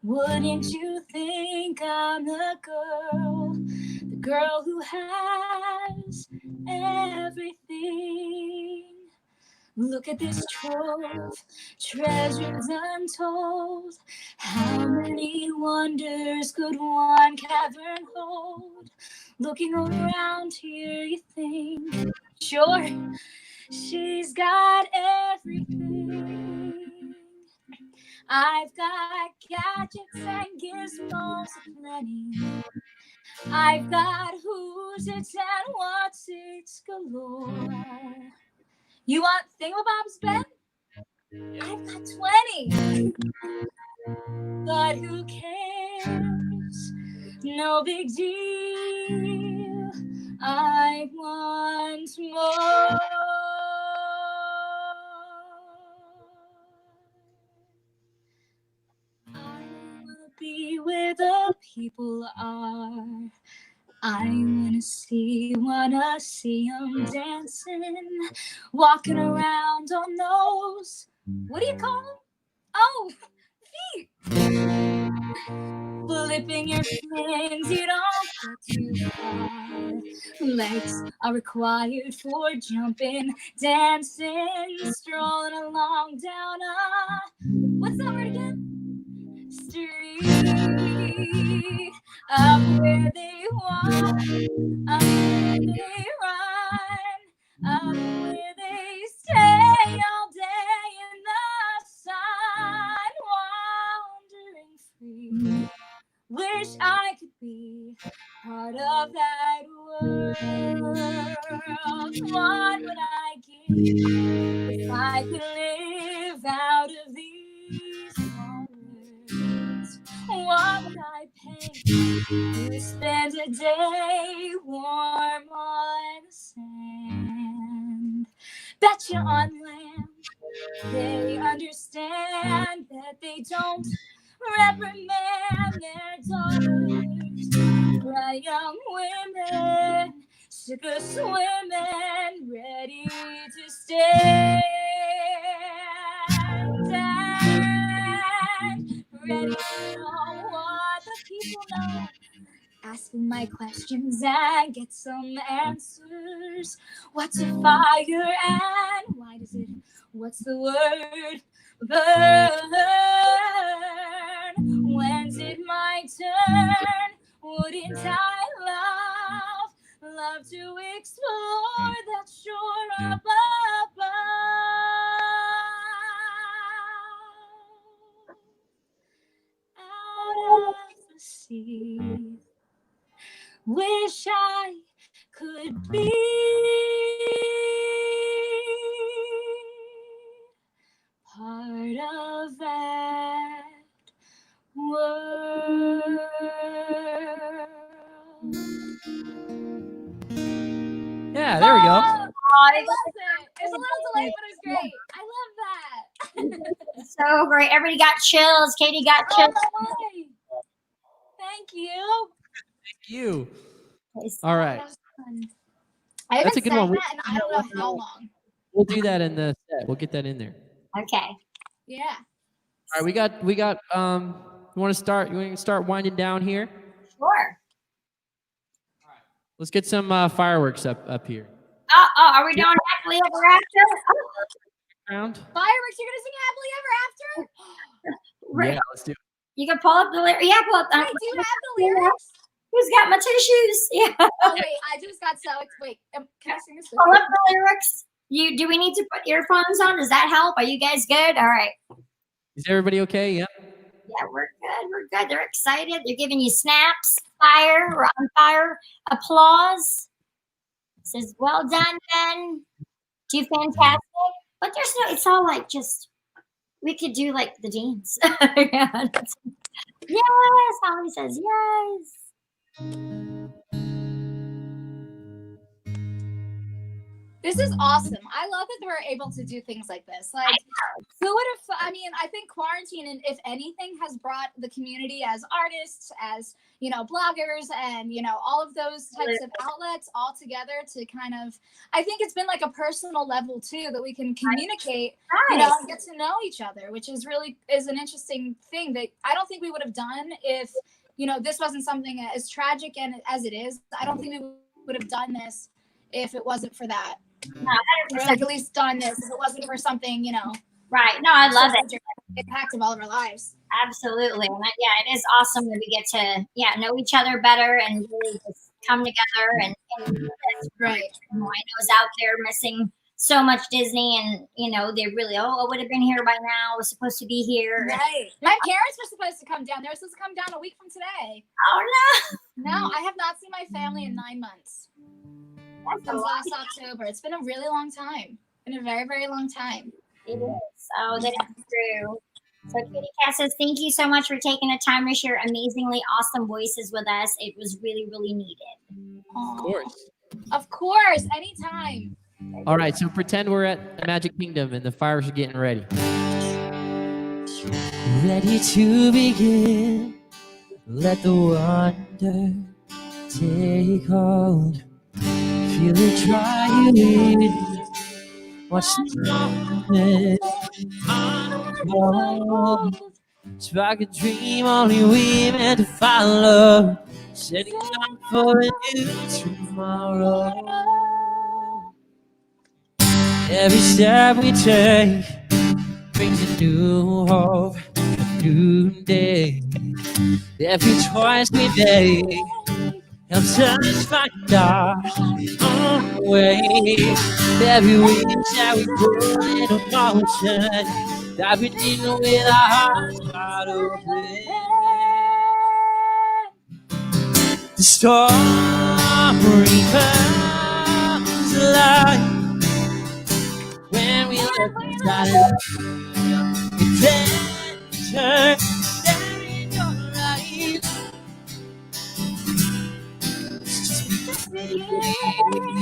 Wouldn't you think I'm the girl who has everything? Look at this trove, treasures untold. How many wonders could one cavern hold? Looking around here, you think, sure, she's got everything. I've got gadgets and gizmos aplenty. I've got who's it's and what's it's galore. You want thingamabobs, Ben? I've got 20. But who cares? No big deal. I want more. I wanna be where the people are. I wanna see them dancing, walking around on those, what do you call them? Oh, feet. Flipping your fins, you don't get too far. Legs are required for jumping, dancing, strolling along down what's that word again? Street. Up where they walk, up where they run, up where they stay all day in the sun, wandering free. Wish I could be part of that world. What would I give if I could live out of these words? What would I pay to spend a day warm on the sand? Bet you on land they understand that they don't reprimand their daughters. Bright young women, sick of swimming, ready to stand and ready to know what the people know. Asking my questions and get some answers. What's a fire and why does it, what's the word, burn? When's it my turn? Wouldn't I love to explore that shore above? Out of the sea. Wish I could be part of that world. Yeah, there we go. I love it. It's a little delayed, but it's great. I love that. So great. Everybody got chills. Katie got chills. Thank you. Thank you. All right. I haven't That's a good sang one. that in I don't know how long. We'll do that in the set. We'll get that in there. Okay. Yeah. All right, we got you want to start winding down here? Sure. Let's get some fireworks up here. Oh, are we doing happily ever after? Round? Fireworks, you're gonna sing happily ever after? Right. Yeah, let's do it. You can pull up the lyrics. Yeah, pull up. Wait, do you have the lyrics? Who's got my tissues? Yeah. Oh wait, I just got so wait. Can I sing this? Pull up the lyrics. Do we need to put earphones on? Does that help? Are you guys good? All right. Is everybody okay? Yep. Yeah, we're good. We're good. They're excited. They're giving you snaps, fire, we're on fire, applause. Says, well done, Ben. Do fantastic. But there's no, it's all like just, we could do like the dance. Yeah. Yes. Holly says, yes. This is awesome. I love that we're able to do things like this. Like, who would have? I mean, I think quarantine, and if anything, has brought the community as artists, as bloggers, and all of those types of outlets all together to kind of. I think it's been like a personal level too that we can communicate, and get to know each other, which is an interesting thing that I don't think we would have done if this wasn't something as tragic and as it is. I don't think we would have done this if it wasn't for that. No, We're like at least done this if it wasn't for something, you know. right. No, I love it. Impact of all of our lives. Absolutely. And yeah, it is awesome that we get to know each other better and really just come together and Right. I know is out there missing so much Disney, and they really I would have been here by now. I was supposed to be here. Right. My parents were supposed to come down. They were supposed to come down a week from today. Oh no. No, I have not seen my family in 9 months. That's a Since lot. last October. It's been a really long time. Been a very, very long time. It is. Oh, that's true. So Kitty Cat says, thank you so much for taking the time to share amazingly awesome voices with us. It was really, really needed. Of course. Of course. Anytime. All right, so pretend we're at the Magic Kingdom and the fires are getting ready. Ready to begin. Let the wonder take hold. Feel it dry in. Watch the unfold. Spark a dream only we meant to follow. Setting up for a new tomorrow. Every step we take brings a new hope, a new day. Every choice we make helps us find our own way. Every wish that we put in motion, diving in with our hearts wide open. The story comes alive when we look inside of adventure there in your eyes.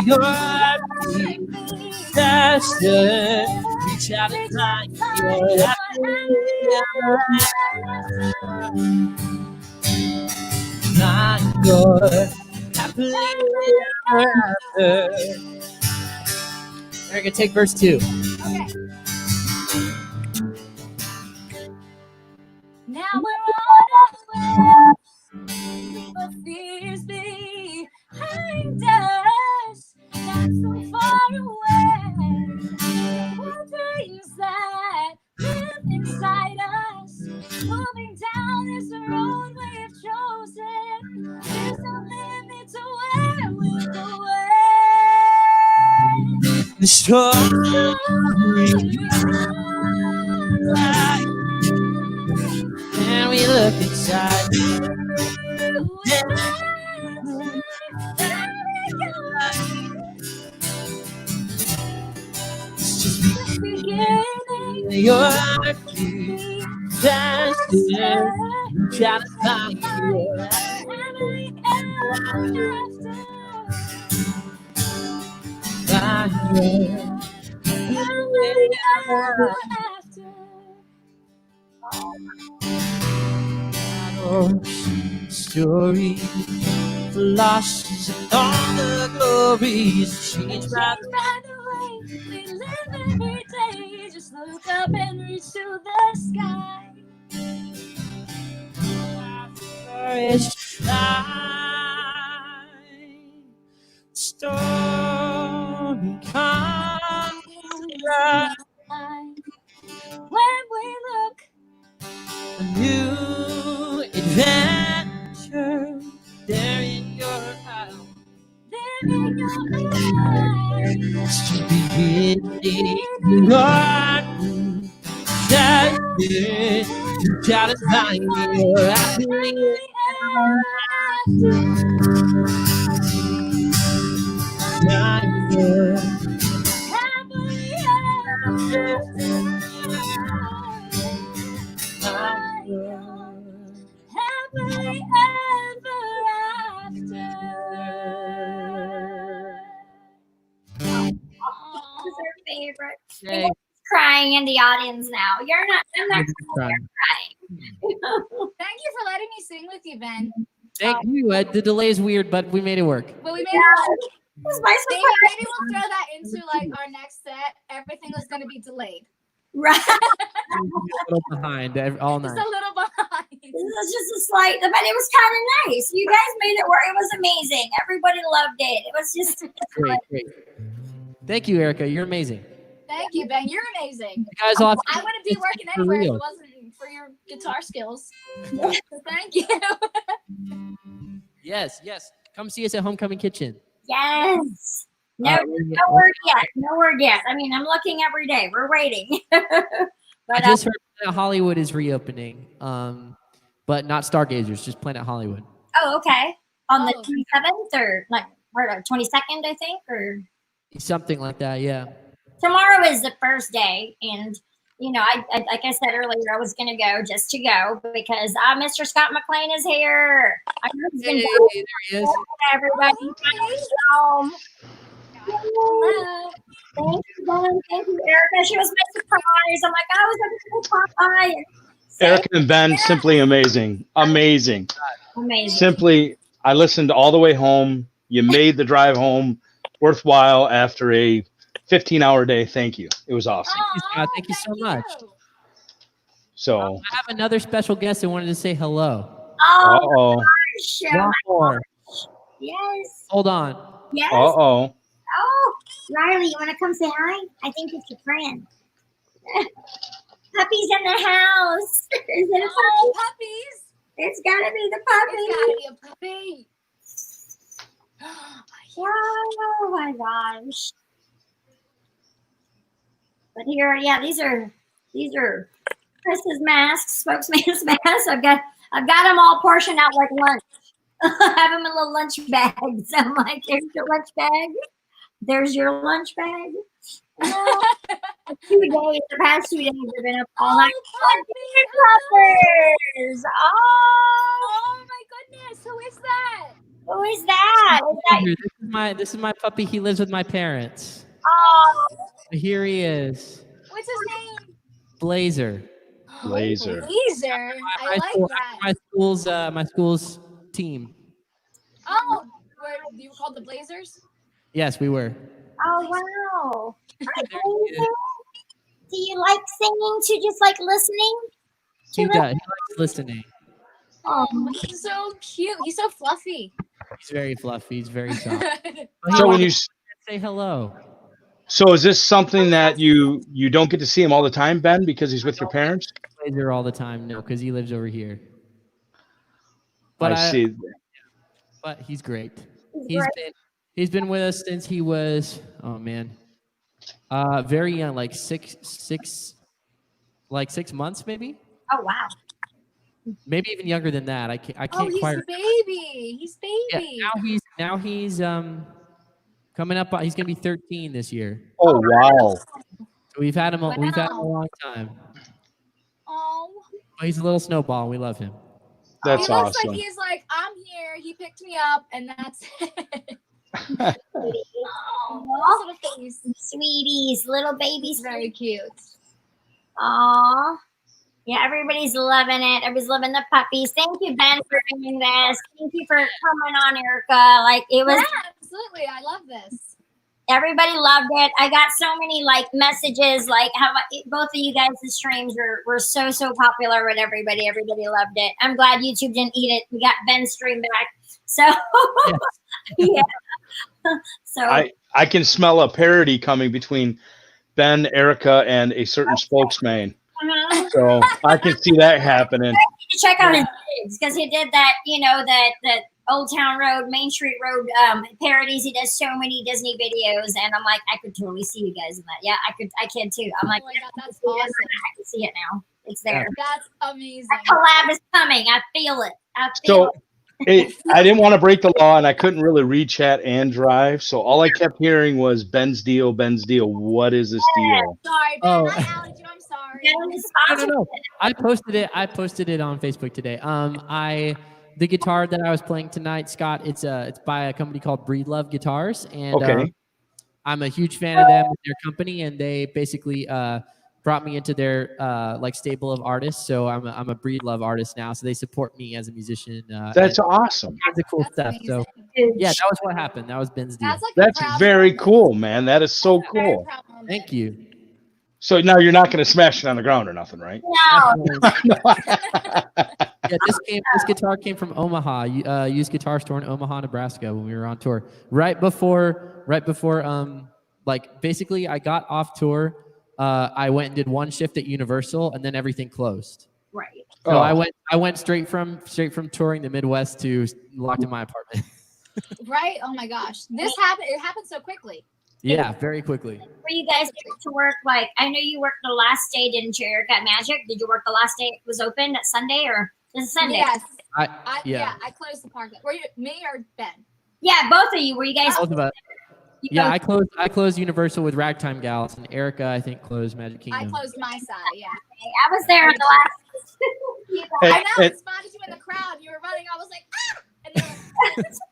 Your faster, reach out and find your find your happily ever after. Erica, take verse 2. Okay. Now we're on our way, but fears behind us, not so far away. What dreams that live inside us, moving down this road we've chosen. There's no limit to where we'll go. The story and we look inside. It's just beginning. Your faster, try to find your story, the losses and all the glories changed by the way we live every day. Just look up and reach to the sky. courage to try. Stormy comes When we look, a new adventure there in your eyes. there in your eyes. To beginning your destiny, try to find your happily Happily ever after. This is our favorite. Yay. Crying in the audience now. You're not. I'm not crying. Thank you for letting me sing with you, Ben. Thank you. The delay is weird, but we made it work. But we made it work. This is my Maybe surprise. we'll throw that into like our next set. Everything was going to be delayed. Right. A little behind all Just night. a little behind. This was just a slight, but it was kind of nice. You guys made it work. It was amazing. Everybody loved it. It was just Great, great. Thank you, Erica. You're amazing. Thank you, Ben. You're amazing. You guys all have I wouldn't be working for anywhere if it real. wasn't for your guitar skills. So thank you. Yes. Come see us at Homecoming Kitchen. Yes. No, we're- no word yet. No word yet. I mean, I'm looking every day. We're waiting. I But just heard Planet Hollywood is reopening, but not Stargazers, just Planet Hollywood. okay. On the Oh. 27th or like 22nd, I think, or Something like that, yeah. tomorrow is the first day, and you know, I like I said earlier, I was gonna go just to go because Mr. Scott McLean is here. I know he's been Hey, down there he is. everybody. Home. Hello. Thank you, Ben. Thank you, Erica. She was my surprise. I'm like, I was going to pop by and say Erica and Ben, simply amazing. Amazing. amazing. Simply, I listened all the way home. You made the drive home worthwhile after a 15-hour day. Thank you. It was awesome. Scott. Thank you so much. So, I have another special guest that wanted to say hello. Oh, uh-oh. gosh. One more. Yes. Hold on. Yes. Uh-oh. Oh, Riley, you want to come say hi? I think it's your friend. Puppy's in the house. Is it a Oh, puppy? puppies. It's got to be the It's puppy. gotta be a puppy. Oh my gosh. But here, yeah, these are Chris's masks, spokesman's masks. I've got them all portioned out like lunch. I have them in little lunch bags. I'm like, here's your lunch bag. There's your lunch bag. Oh, 2 days, the past 2 days, I've been up all night. Puppers. Oh my goodness, who is that? Who is that? Is that This is my puppy. He lives with my parents. oh, Here he is. What's his name? Blazer. Blazer. Blazer. I like that. My school's team. Oh, you were called the Blazers? Yes, we were. oh wow. There he is. Do you like singing to just like listening? He does. He likes listening. Oh, he's so cute. He's so fluffy. He's very fluffy. He's very soft. So when you Say hello. so is this something that you don't get to see him all the time, Ben, because he's with your parents? Blazer all the time. No, because he lives over here. I see. But he's great. He's He's been with us since he was very young, like six months maybe. Oh wow. Maybe even younger than that. I can't Oh, he's quite. baby. He's baby. Yeah, now he's coming up. He's gonna be 13 this year. Oh, wow. So we've had him a Wow. long time. Oh. But he's a little snowball, and we love him. That's He looks awesome. like he's like, I'm here. He picked me up, and that's it. Oh, little face. Sweeties, little babies. He's very cute. Aw. Yeah, everybody's loving it. Everybody's loving the puppies. Thank you, Ben, for doing this. Thank you for coming on, Erica. Like it was Yeah, absolutely. I love this. everybody loved it. I got so many like messages, like how both of you guys' streams were so popular with everybody. Everybody loved it. I'm glad YouTube didn't eat it. We got Ben's stream back. So yeah. So I can smell a parody coming between Ben, Erica, and a certain spokesman. So I can see that happening. to check out his gigs because he did that, you know, that Old Town Road, Main Street Road parodies. He does so many Disney videos, and I'm like, I could totally see you guys in that. Yeah, I can too. I'm like, Oh my God, that's awesome. I can see it now. It's there. That's amazing. That collab is coming. I feel it. I feel So it. I didn't want to break the law, and I couldn't really read chat and drive. So all I kept hearing was Ben's deal, Ben's deal. What is this deal? Sorry, Ben. Oh. I outed you. I'm sorry. Ben is No. sponsored. I posted it on Facebook today. The guitar that I was playing tonight, Scott, it's by a company called Breed Love Guitars, and Okay. I'm a huge fan of them, their company, and they basically brought me into their like stable of artists. So I'm a Breed Love artist now. So they support me as a musician. That's and awesome. tons of cool That's stuff. amazing. So Dude, yeah, that was what happened. That was Ben's deal. That's like a That's proud very moment. cool, man. That is so That's a very cool. proud moment. Thank you. So now you're not going to smash it on the ground or nothing, right? no. Yeah, this guitar came from Omaha, used guitar store in Omaha, Nebraska when we were on tour. Right before Like basically, I got off tour. I went and did one shift at Universal, and then everything closed. Right. So Oh. I went straight from touring the Midwest to locked in my apartment. Right? Oh my gosh. It happened so quickly. Yeah, very quickly. Were you guys able to work, like, I know you worked the last day, didn't you, Eric, at Magic? Did you work the last day it was open, that Sunday, or was it Sunday? Yes. Yeah. I closed the park. Were you me or Ben? Yeah, both of you. Were you guys? Both of us. you Yeah, both- I closed Universal with Ragtime Gals, and Erica, I think, closed Magic Kingdom. I closed my side, yeah. I was there on the last. Hey, I know, I and- spotted you in the crowd. You were running. I was like, ah! And then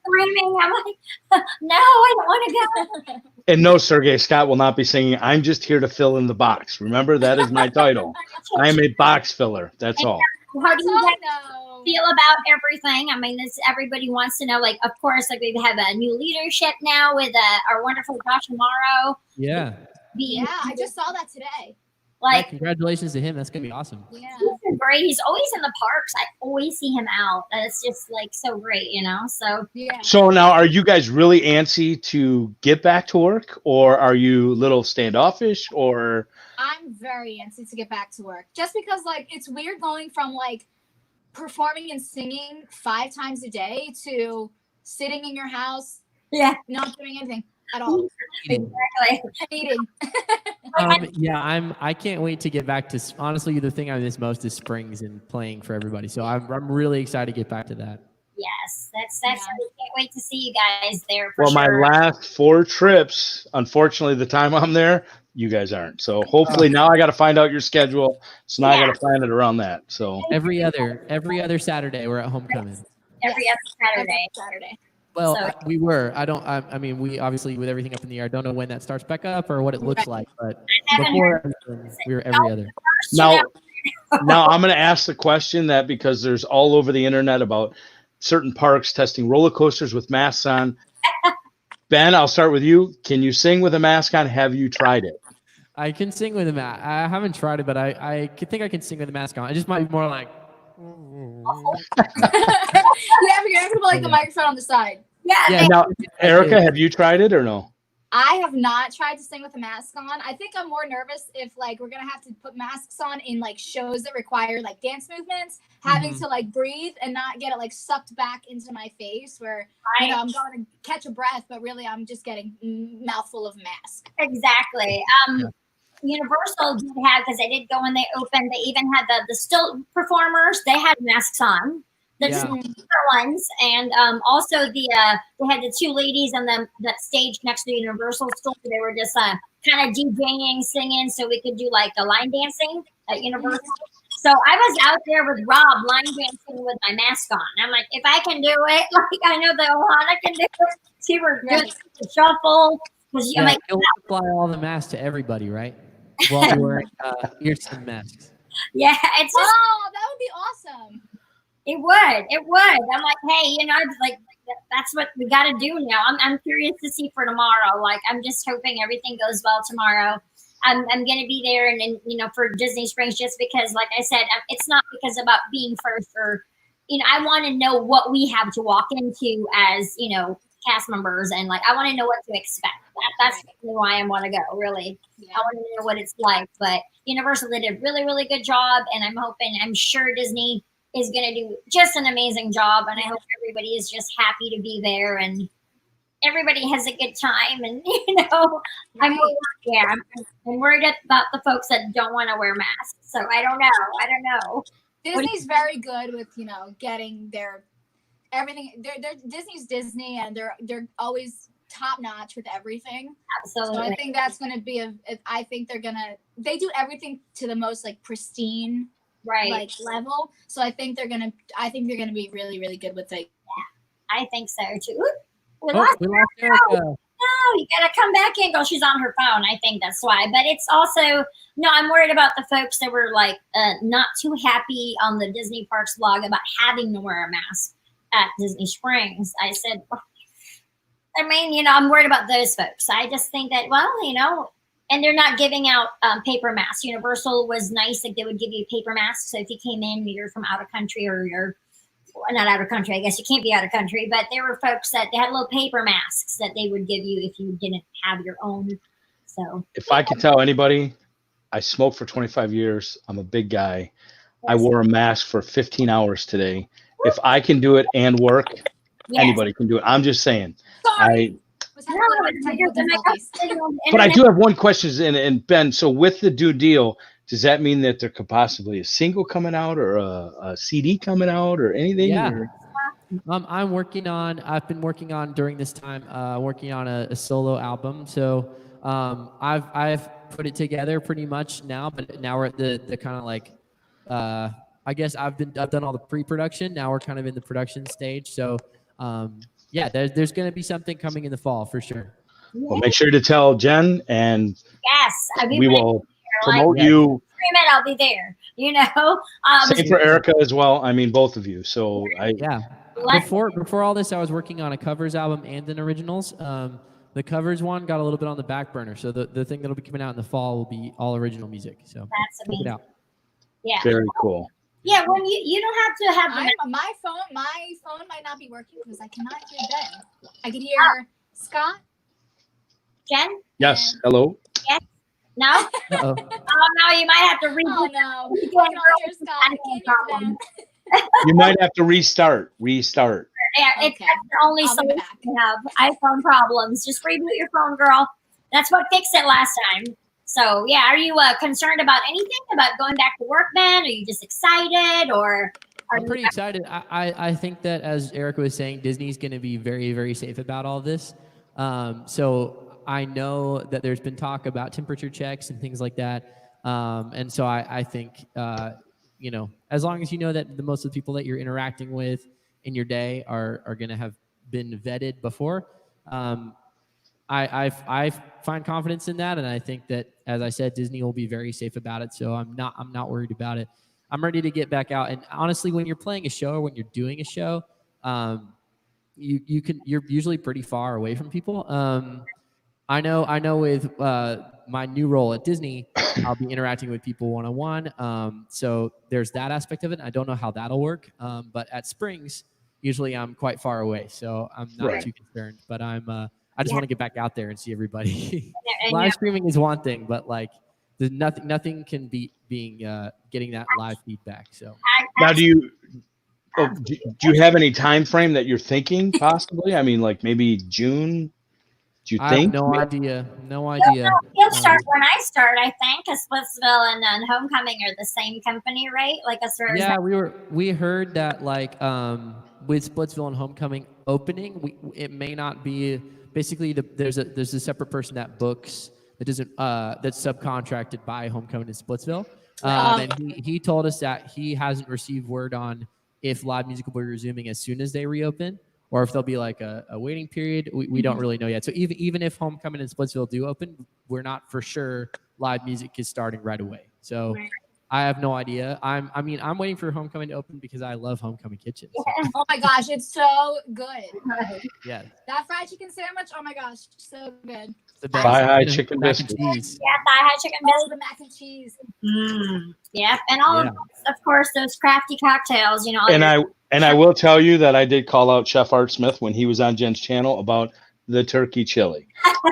Screaming. I'm like, no, I don't want to go. And no, Sergey, Scott will not be singing, I'm just here to fill in the box. Remember, that is my title. I am a box filler. That's all. How do you guys no. feel about everything? I mean, everybody wants to know. Like, of course, like we have a new leadership now with our wonderful Josh Amaro. Yeah. Being, Yeah, I just saw that today. like, Congratulations to him. That's gonna be awesome. Yeah. he's great. He's always in the parks. I always see him out. It's just like so great, you know. So Yeah. So now, are you guys really antsy to get back to work, or are you a little standoffish, or? I'm very antsy to get back to work. Just because like it's weird going from like performing and singing 5 times a day to sitting in your house, yeah, not doing anything at all. exactly. Eating. Yeah, I can't wait to get back to. Honestly, the thing I miss most is springs and playing for everybody. So I'm really excited to get back to that. Yes, that's. Yeah. I can't wait to see you guys there. For Well, my sure. last 4 trips, unfortunately, the time I'm there, you guys aren't. So hopefully now I got to find out your schedule. So now I got to plan it around that. So Every other Saturday, we're at homecoming. every other Saturday. Well, So- we were. I mean, we obviously with everything up in the air, don't know when that starts back up or what it looks like. But I haven't before we were every other. now, now I'm going to ask the question that because there's all over the internet about certain parks testing roller coasters with masks on. Ben, I'll start with you. Can you sing with a mask on? Have you tried it? I can sing with a mask. I haven't tried it, but I think I can sing with a mask on. It just might be more like. You have to put like the microphone on the side. Yeah, Yeah. Now, Erica, have you tried it or no? I have not tried to sing with a mask on. I think I'm more nervous if like we're gonna have to put masks on in like shows that require like dance movements, having to like breathe and not get it like sucked back into my face where you know I'm going to catch a breath, but really I'm just getting mouthful of mask. exactly. Universal did have, because they did go when they opened. They even had the still performers. They had masks on. The Yeah. speaker ones, and also they had the 2 ladies on that stage next to the Universal store. They were just kind of DJing, singing, so we could do like a line dancing at Universal. So I was out there with Rob line dancing with my mask on. I'm like, if I can do it, like I know that Ohana can do it. She was doing the shuffle because Yeah, I'm like, you'll supply all the masks to everybody, right? While you're wearing ear-skin masks. yeah, it's just. Oh, that would be awesome. It would. I'm like, hey, you know, it's like that's what we got to do now. I'm curious to see for tomorrow. Like, I'm just hoping everything goes well tomorrow. I'm going to be there and you know, for Disney Springs, just because, like I said, it's not because about being first or, you know, I want to know what we have to walk into as, you know, cast members, and like I want to know what to expect. That's really why I want to go. Really, Yeah. I want to know what it's like. But Universal did a really, really good job, and I'm sure Disney is going to do just an amazing job, and I hope everybody is just happy to be there and everybody has a good time. And you know, I'm worried about the folks that don't want to wear masks. So I don't know. Disney's very good with, you know, getting their everything. They're Disney's Disney, and they're always top notch with everything. Absolutely. So I think that's going to be I think they do everything to the most like pristine Right. like level. So I think they're gonna be really, really good with it. I think so too. Ooh, we Oh, lost we her. lost Erica. No, you gotta come back in. Go. She's on her phone. I think that's why. But it's also no. I'm worried about the folks that were like not too happy on the Disney Parks blog about having to wear a mask at Disney Springs. I said, I mean, you know, I'm worried about those folks. I just think that, well, you know, and they're not giving out paper masks. Universal was nice; like they would give you paper masks. So if you came in, you're from out of country or you're not out of country. I guess you can't be out of country, but there were folks that they had little paper masks that they would give you if you didn't have your own So If I could tell anybody, I smoked for 25 years. I'm a big guy. I wore a mask for 15 hours today. If I can do it and work, yes. anybody can do it. I'm just saying. Sorry. Was No, having a little it's technical because I got difficulties. signal on the But I internet. do have one question, and Ben. So with the Due Deal, does that mean that there could possibly a single coming out or a CD coming out or anything? Yeah. Or- I've been working on during this time, working on a solo album. So I've put it together pretty much now, but now we're at the kind of like, I guess I've done all the pre-production. Now we're kind of in the production stage. So yeah, there's going to be something coming in the fall for sure. Well, make sure to tell Jen, and Yes, we will like, promote Yes. you. stream it, I'll be there. You know, Same for Erica as well. I mean, both of you. So Yeah. Before all this, I was working on a covers album and an originals. The covers one got a little bit on the back burner. So the thing that'll be coming out in the fall will be all original music. So that's check it amazing. out. Yeah, very cool. yeah. When you don't have to have the My phone might not be working because I cannot hear Ben. I can hear Scott. Jen. Yes. Hello. No. Uh-oh. Oh no, you might have to Oh reboot. no, I can only hear Scott. I can't hear Ben. You might have to restart. Yeah, it's Okay. that's the only I'll be solution back. to have iPhone problems. Just reboot your phone, girl. That's what fixed it last time. So yeah, are you concerned about anything about going back to work, Ben? Are you just excited, or are I'm pretty excited. I think that, as Erica was saying, Disney's going to be very, very safe about all this. So I know that there's been talk about temperature checks and things like that. And so I think, you know, as long as you know that most of the people that you're interacting with in your day are going to have been vetted before, I find confidence in that. And I think that, as I said, Disney will be very safe about it. So I'm not worried about it. I'm ready to get back out. And honestly, when you're playing a show or when you're doing a show, you're usually pretty far away from people. I know with my new role at Disney, I'll be interacting with people one-on-one. So there's that aspect of it. I don't know how that'll work. But at Springs, usually I'm quite far away, so I'm not too concerned. But I just want to get back out there and see everybody. and Live streaming is one thing, but like there's nothing can beat getting that live feedback. So Now, do you have any time frame that you're thinking possibly? I mean, like maybe June. Do you I think? have no idea. No idea. He'll start when I start, I think, because Splitsville and Homecoming are the same company, right? Like as far as Yeah, we heard that like with Splitsville and Homecoming opening, it may not be basically there's a separate person that books that doesn't that's subcontracted by Homecoming and Splitsville. And he told us that he hasn't received word on if live music will be resuming as soon as they reopen, or if there'll be like a waiting period. We don't really know yet. So even if Homecoming and Splitsville do open, we're not for sure live music is starting right away. So I have no idea. I'm waiting for Homecoming to open because I love Homecoming Kitchen. So, Oh my gosh, it's so good. yeah. That fried chicken sandwich, oh my gosh, so good. It's the best. Thigh-high And chicken mac and biscuit. cheese. yeah, thigh-high chicken Oh, biscuit. the mac and cheese. Yep, and all of course those crafty cocktails. You know, And I will tell you that I did call out Chef Art Smith when he was on Jen's channel about the turkey chili.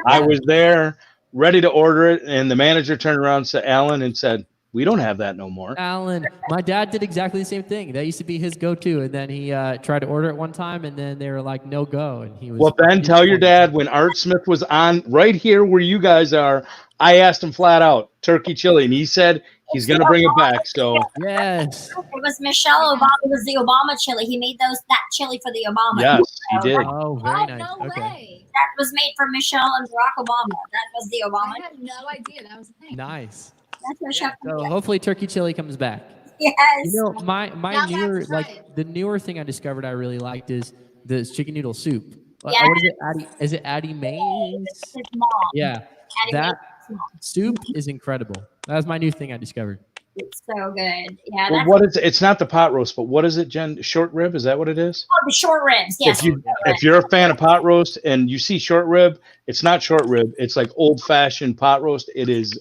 I was there ready to order it, and the manager turned around to Alan and said, "We don't have that no more." Alan, my dad did exactly the same thing. That used to be his go-to, and then he tried to order it one time, and then they were like, "No go," and he was. Well, Ben, tell your dad when Art Smith was on right here where you guys are, I asked him flat out, turkey chili, and he said he's going to bring it back. So Yes. it was Michelle Obama. It was the Obama chili. He made that chili for the Obama. yes, he did. Oh, very Oh, nice. no Okay. way. That was made for Michelle and Barack Obama. That was the Obama. I had no idea that was a thing. Nice. That's what Chef. So hopefully turkey chili comes back. Yes. You know, my Now I have to newer try like it. the newer thing I discovered I really liked is the chicken noodle soup. Yes. What is it? Is it Addie Mae's? His mom. Yeah. Addie That Mae's mom. soup is incredible. That was my new thing I discovered. It's so good. Yeah. Well, That's what is it? It's not the pot roast, but what is it, Jen? Short rib? Is that what it is? the short ribs. Yes. If you're a fan of pot roast and you see short rib, it's not short rib. It's like old fashioned pot roast. It is.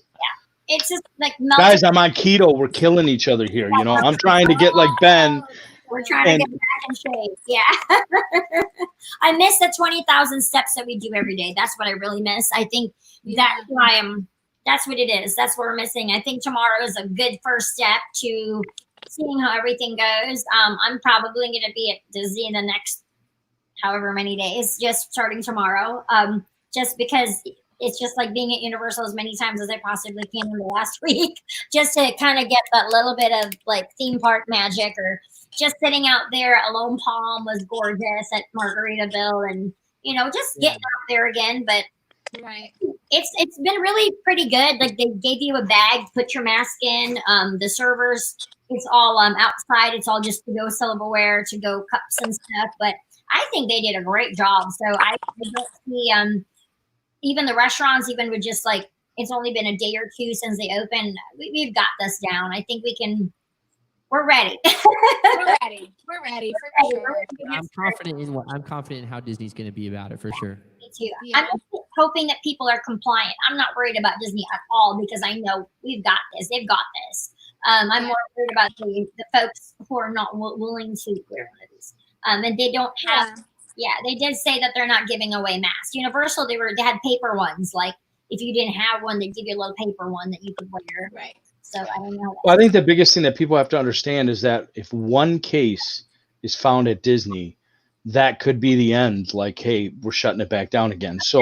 It's just like melted. Guys, I'm on keto. We're killing each other here. You know, I'm trying to get like Ben. We're trying to get back in shape. Yeah. I miss the 20,000 steps that we do every day. That's what I really miss. I think that's why that's what it is. That's what we're missing. I think tomorrow is a good first step to seeing how everything goes. I'm probably going to be at Disney in the next however many days, just starting tomorrow. Just because it's just like being at Universal as many times as I possibly can in the last week, just to kind of get that little bit of like theme park magic, or just sitting out there at Lone Palm was gorgeous at Margaritaville, and just getting out there again. But it's been really pretty good. Like they gave you a bag, put your mask in. The servers, it's all outside. It's all just to go silverware, to go cups and stuff. But I think they did a great job. So I don't see even the restaurants, even with just like, it's only been a day or two since they opened. We've got this down. I think we're ready. We're ready for sure. I'm confident in how Disney's going to be about it for sure. Me too. Yeah. I'm hoping that people are compliant. I'm not worried about Disney at all because I know we've got this. They've got this. I'm more worried about the folks who are not willing to wear one of these. And they don't have. Yeah, they did say that they're not giving away masks. Universal, they had paper ones. Like if you didn't have one, they'd give you a little paper one that you could wear. Right. So I don't know. Well, I think the biggest thing that people have to understand is that if one case is found at Disney, that could be the end. Like, hey, we're shutting it back down again. So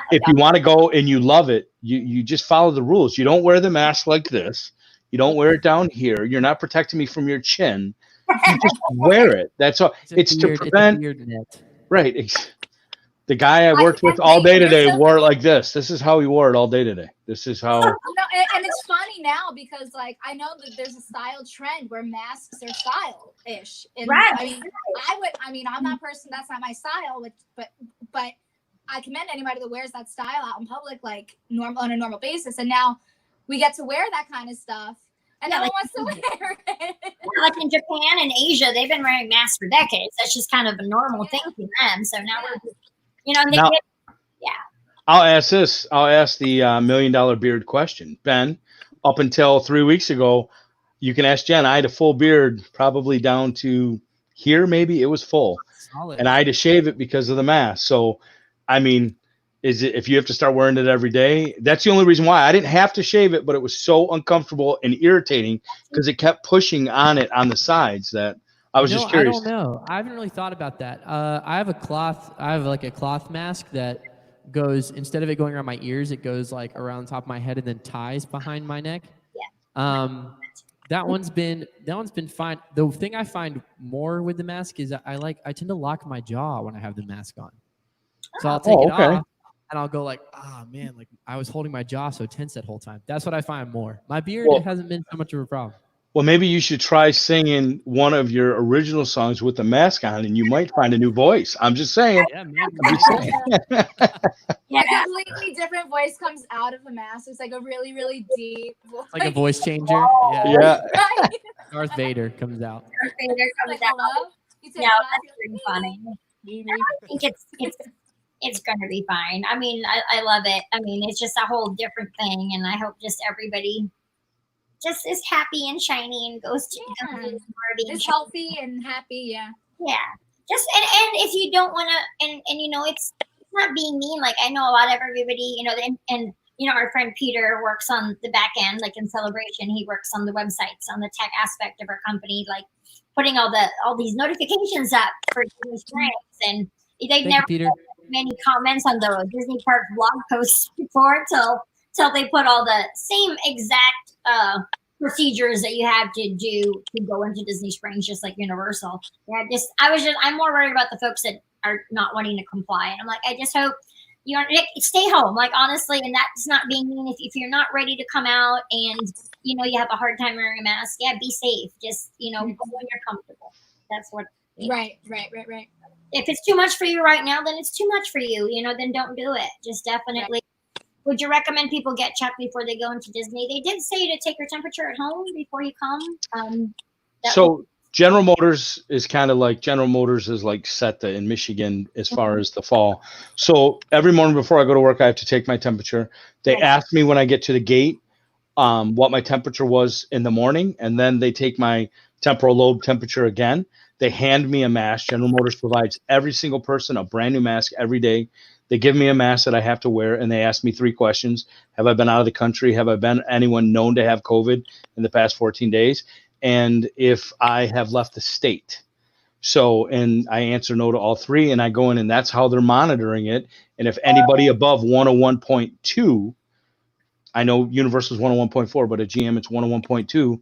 if you want to go and you love it, you just follow the rules. You don't wear the mask like this. You don't wear it down here. You're not protecting me from your chin. You just wear it. That's all. It's to prevent. Right. The guy I worked with all day today wore it like this. This is how he wore it all day today. This is how. No, and it's funny now because like I know that there's a style trend where masks are style-ish. And, right. I mean, I'm that person. That's not my style. But I commend anybody that wears that style out in public, like on a normal basis. And now we get to wear that kind of stuff. And no one wants to wear it. Like in Japan and Asia, they've been wearing masks for decades. That's just kind of a normal thing to them. So now we're, I'll ask this. I'll ask the $1 million beard question. Ben, up until 3 weeks ago, you can ask Jen. I had a full beard, probably down to here. Maybe it was full, and I had to shave it because of the mask. So, I mean. Is it if you have to start wearing it every day? That's the only reason why. I didn't have to shave it, but it was so uncomfortable and irritating because it kept pushing on it on the sides that I was just curious. I don't know. I haven't really thought about that. I have a cloth mask that goes, instead of it going around my ears, it goes like around the top of my head and then ties behind my neck. Yeah. That one's been fine. The thing I find more with the mask is I tend to lock my jaw when I have the mask on. So I'll take it off. And I'll go like, man, like I was holding my jaw so tense that whole time. That's what I find more. My beard hasn't been so much of a problem. Well, maybe you should try singing one of your original songs with the mask on, and you might find a new voice. I'm just saying. Yeah, maybe. Yeah, a completely different voice comes out of the mask. It's like a really, really deep voice. Like a voice changer. Yeah. Darth Vader comes out. Darth Vader comes out. Hello? No, that's pretty funny. I think it's going to be fine. I mean, I love it. I mean, it's just a whole different thing, and I hope just everybody just is happy and shiny and goes to being healthy and happy. Yeah. Just and if you don't want to, and it's not being mean. Like I know a lot of everybody, and our friend Peter works on the back end, like in Celebration. He works on the websites, on the tech aspect of our company, like putting all these notifications up for Disney Springs, and they've never had many comments on the Disney Park blog posts before till they put all the same exact procedures that you have to do to go into Disney Springs, just like Universal. Yeah, I'm more worried about the folks that are not wanting to comply, and I'm like, I just hope you stay home. Like honestly, and that's not being mean. If you're not ready to come out and you have a hard time wearing a mask, be safe. Just go when you're comfortable. That's what. Right. If it's too much for you right now, then it's too much for you. Then don't do it. Just definitely. Right. Would you recommend people get checked before they go into Disney? They did say to take your temperature at home before you come. General Motors is set in Michigan as far as the fall. So every morning before I go to work, I have to take my temperature. They ask me when I get to the gate what my temperature was in the morning, and then they take my temporal lobe temperature again. They hand me a mask. General Motors provides every single person a brand new mask every day. They give me a mask that I have to wear, and they ask me 3 questions. Have I been out of the country? Have I been anyone known to have COVID in the past 14 days? And if I have left the state. So, and I answer no to all 3, and I go in, and that's how they're monitoring it. And if anybody above 101.2, I know Universal's 101.4, but at GM it's 101.2,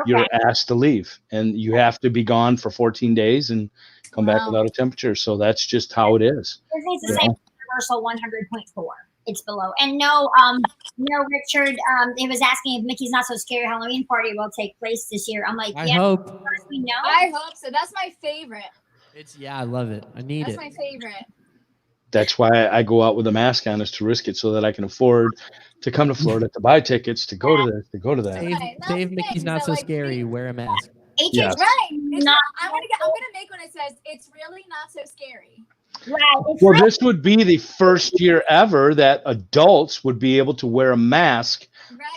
you're asked to leave, and you have to be gone for 14 days and come back without a temperature. So that's just how it is. It's the same Universal 100.4. It's below. And no, Richard, he was asking if Mickey's Not So Scary Halloween party will take place this year. I'm like, I hope. We know. I hope so. That's my favorite. I love it. I need That's it. my favorite. That's why I go out with a mask on, is to risk it so that I can afford to come to Florida to buy tickets, to go to this, to go to that. Save Mickey's Not So Scary. Wear a mask. Yes. Right. I'm gonna make one that says it's really not so scary. Right. Well, this would be the first year ever that adults would be able to wear a mask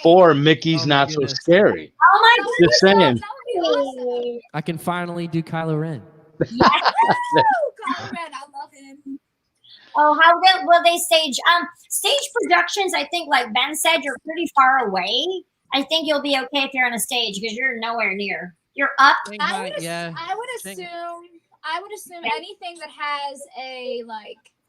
for Mickey's Not So Scary. Oh my goodness. Just saying. Awesome. I can finally do Kylo Ren. Yes. Kylo Ren, I love him. Oh, how will they stage? Stage productions, I think, like Ben said, you're pretty far away. I think you'll be okay if you're on a stage because you're nowhere near. You're up. I would assume anything that has a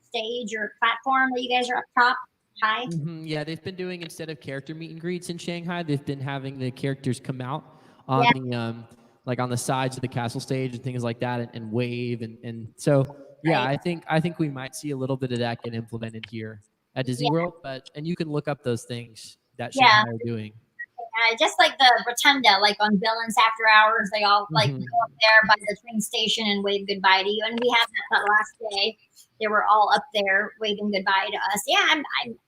stage or platform where you guys are up top, high. Mm-hmm. Yeah, they've been doing, instead of character meet and greets in Shanghai, they've been having the characters come out on the like on the sides of the castle stage and things like that, and wave and so yeah, I think we might see a little bit of that get implemented here at Disney World, and you can look up those things that Shanghai are doing. Just like the Rotunda, like on Villains After Hours, they all go up there by the train station and wave goodbye to you. And we had that last day. They were all up there waving goodbye to us. Yeah, I'm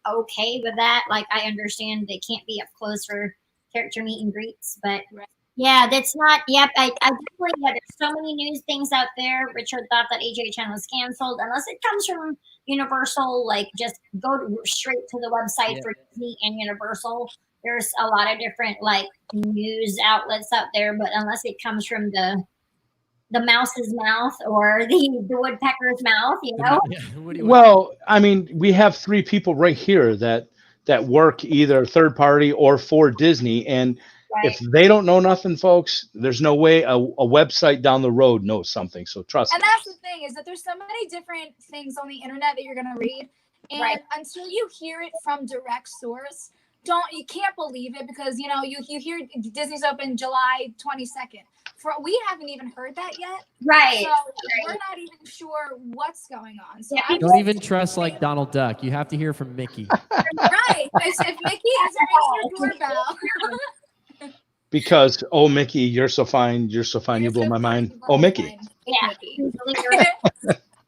okay with that. Like, I understand they can't be up close for character meet and greets, but yeah, that's not. Yep, I definitely. Yeah, there's so many news things out there. Richard thought that HHN was canceled, unless it comes from Universal. Like, just go straight to the website for Disney and Universal. There's a lot of different news outlets out there, but unless it comes from the mouse's mouth or the woodpecker's mouth, you know. Well, I mean, we have 3 people right here that work either third party or for Disney, and if they don't know nothing, folks, there's no way a website down the road knows something. So trust me. And that's the thing, is that there's so many different things on the internet that you're going to read, and until you hear it from direct source, you can't believe it, because you hear Disney's open July 22nd. We haven't even heard that yet. Right. So we're not even sure what's going on. So don't even trust Donald Duck. You have to hear from Mickey. Right. If Mickey is ringing your doorbell. Because, oh, Mickey, you're so fine. You're so fine. You blow my mind. Oh, Mickey. Yeah.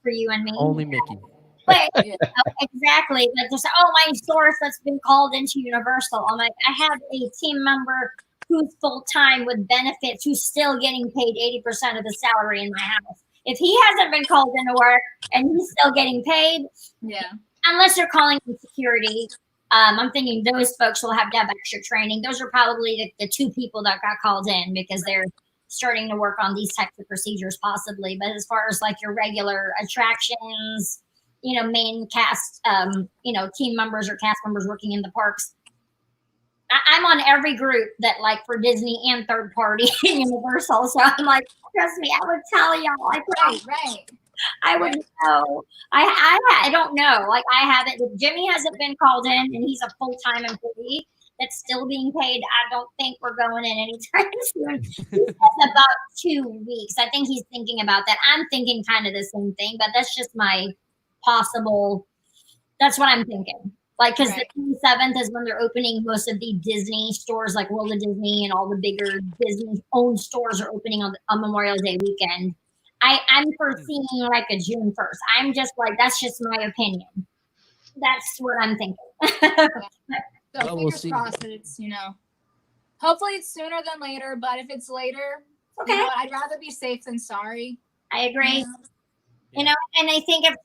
For you and me. Only Mickey. But exactly. Like, just my source that's been called into Universal. I'm like, I have a team member who's full time with benefits, who's still getting paid 80% of the salary in my house. If he hasn't been called into work and he's still getting paid, unless they're calling in security, I'm thinking those folks will have to have extra training. Those are probably the 2 people that got called in because they're starting to work on these types of procedures, possibly. But as far as your regular attractions, main cast, team members or cast members working in the parks, I'm on every group that for Disney and third party Universal. So I'm like, trust me, I would tell y'all. I would know. I don't know. I haven't. Jimmy hasn't been called in, and he's a full-time employee that's still being paid. I don't think we're going in anytime soon. He says about 2 weeks. I think he's thinking about that. I'm thinking kind of the same thing, but that's just my possible. That's what I'm thinking. Because the 27th is when they're opening most of the Disney stores, like World of Disney, and all the bigger Disney-owned stores are opening on Memorial Day weekend. I'm foreseeing a June 1st. I'm just that's just my opinion. That's what I'm thinking. So fingers crossed that it's, hopefully it's sooner than later, but if it's later, I'd rather be safe than sorry. I agree. And I think if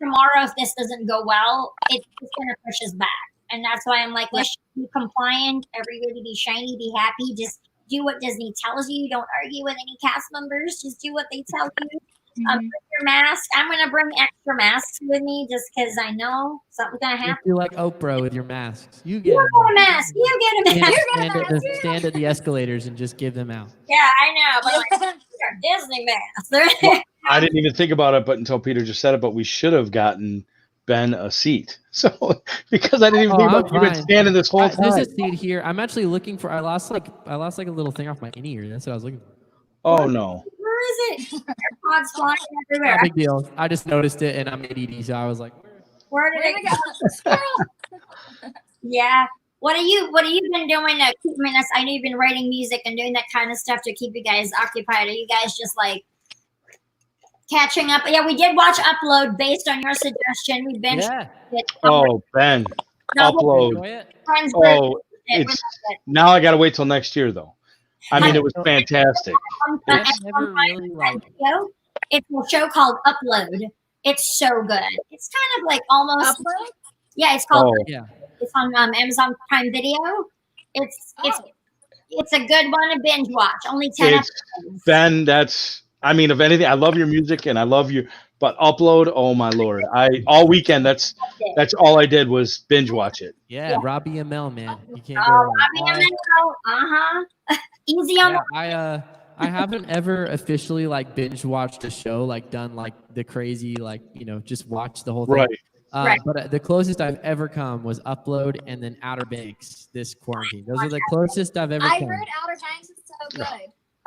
this doesn't go well, it's going to push us back. And that's why I'm like, let's be compliant, everybody be shiny, be happy, just do what Disney tells you. Don't argue with any cast members. Just do what they tell you. Bring your mask. I'm gonna bring extra masks with me just because I know something's gonna happen. You like Oprah with your masks. You get You get a mask. You get a mask. stand at the escalators and just give them out. Yeah, I know. But like, they're Disney masks. Well, I didn't even think about it, but until Peter just said it. But we should have gotten Ben a seat. So because I didn't even think about you've been standing this whole time. There's a seat here. I'm actually looking for. I lost like a little thing off my in ear. That's what I was looking for. Oh no. Where is it? AirPods flying everywhere. Not a big deal. I just noticed it, and I'm ADD, so I was like, Where did it go? Yeah. What have you been doing to keep us? I know you've been writing music and doing that kind of stuff to keep you guys occupied. Are you guys just like catching up? Yeah, we did watch Upload based on your suggestion. We binged it. Oh, Ben. Upload. Oh, it's now I gotta wait till next year though. I mean, it was fantastic. It's a show called Upload. It's so good. It's kind of like almost. Upload? Yeah, it's called. Oh. Yeah. It's on Amazon Prime Video. It's a good one to binge watch. Only 10 episodes. Ben, I mean, if anything, I love your music and I love you, but Upload, oh my Lord. All weekend that's all I did was binge watch it. Yeah, Robbie ML, man. You can't go wrong. Robbie ML. Easy on I haven't ever officially like binge watched a show, like done like the crazy, like, just watch the whole thing. Right. But the closest I've ever come was Upload and then Outer Banks this quarantine. Those are the closest I've ever come. I heard Outer Banks is so good.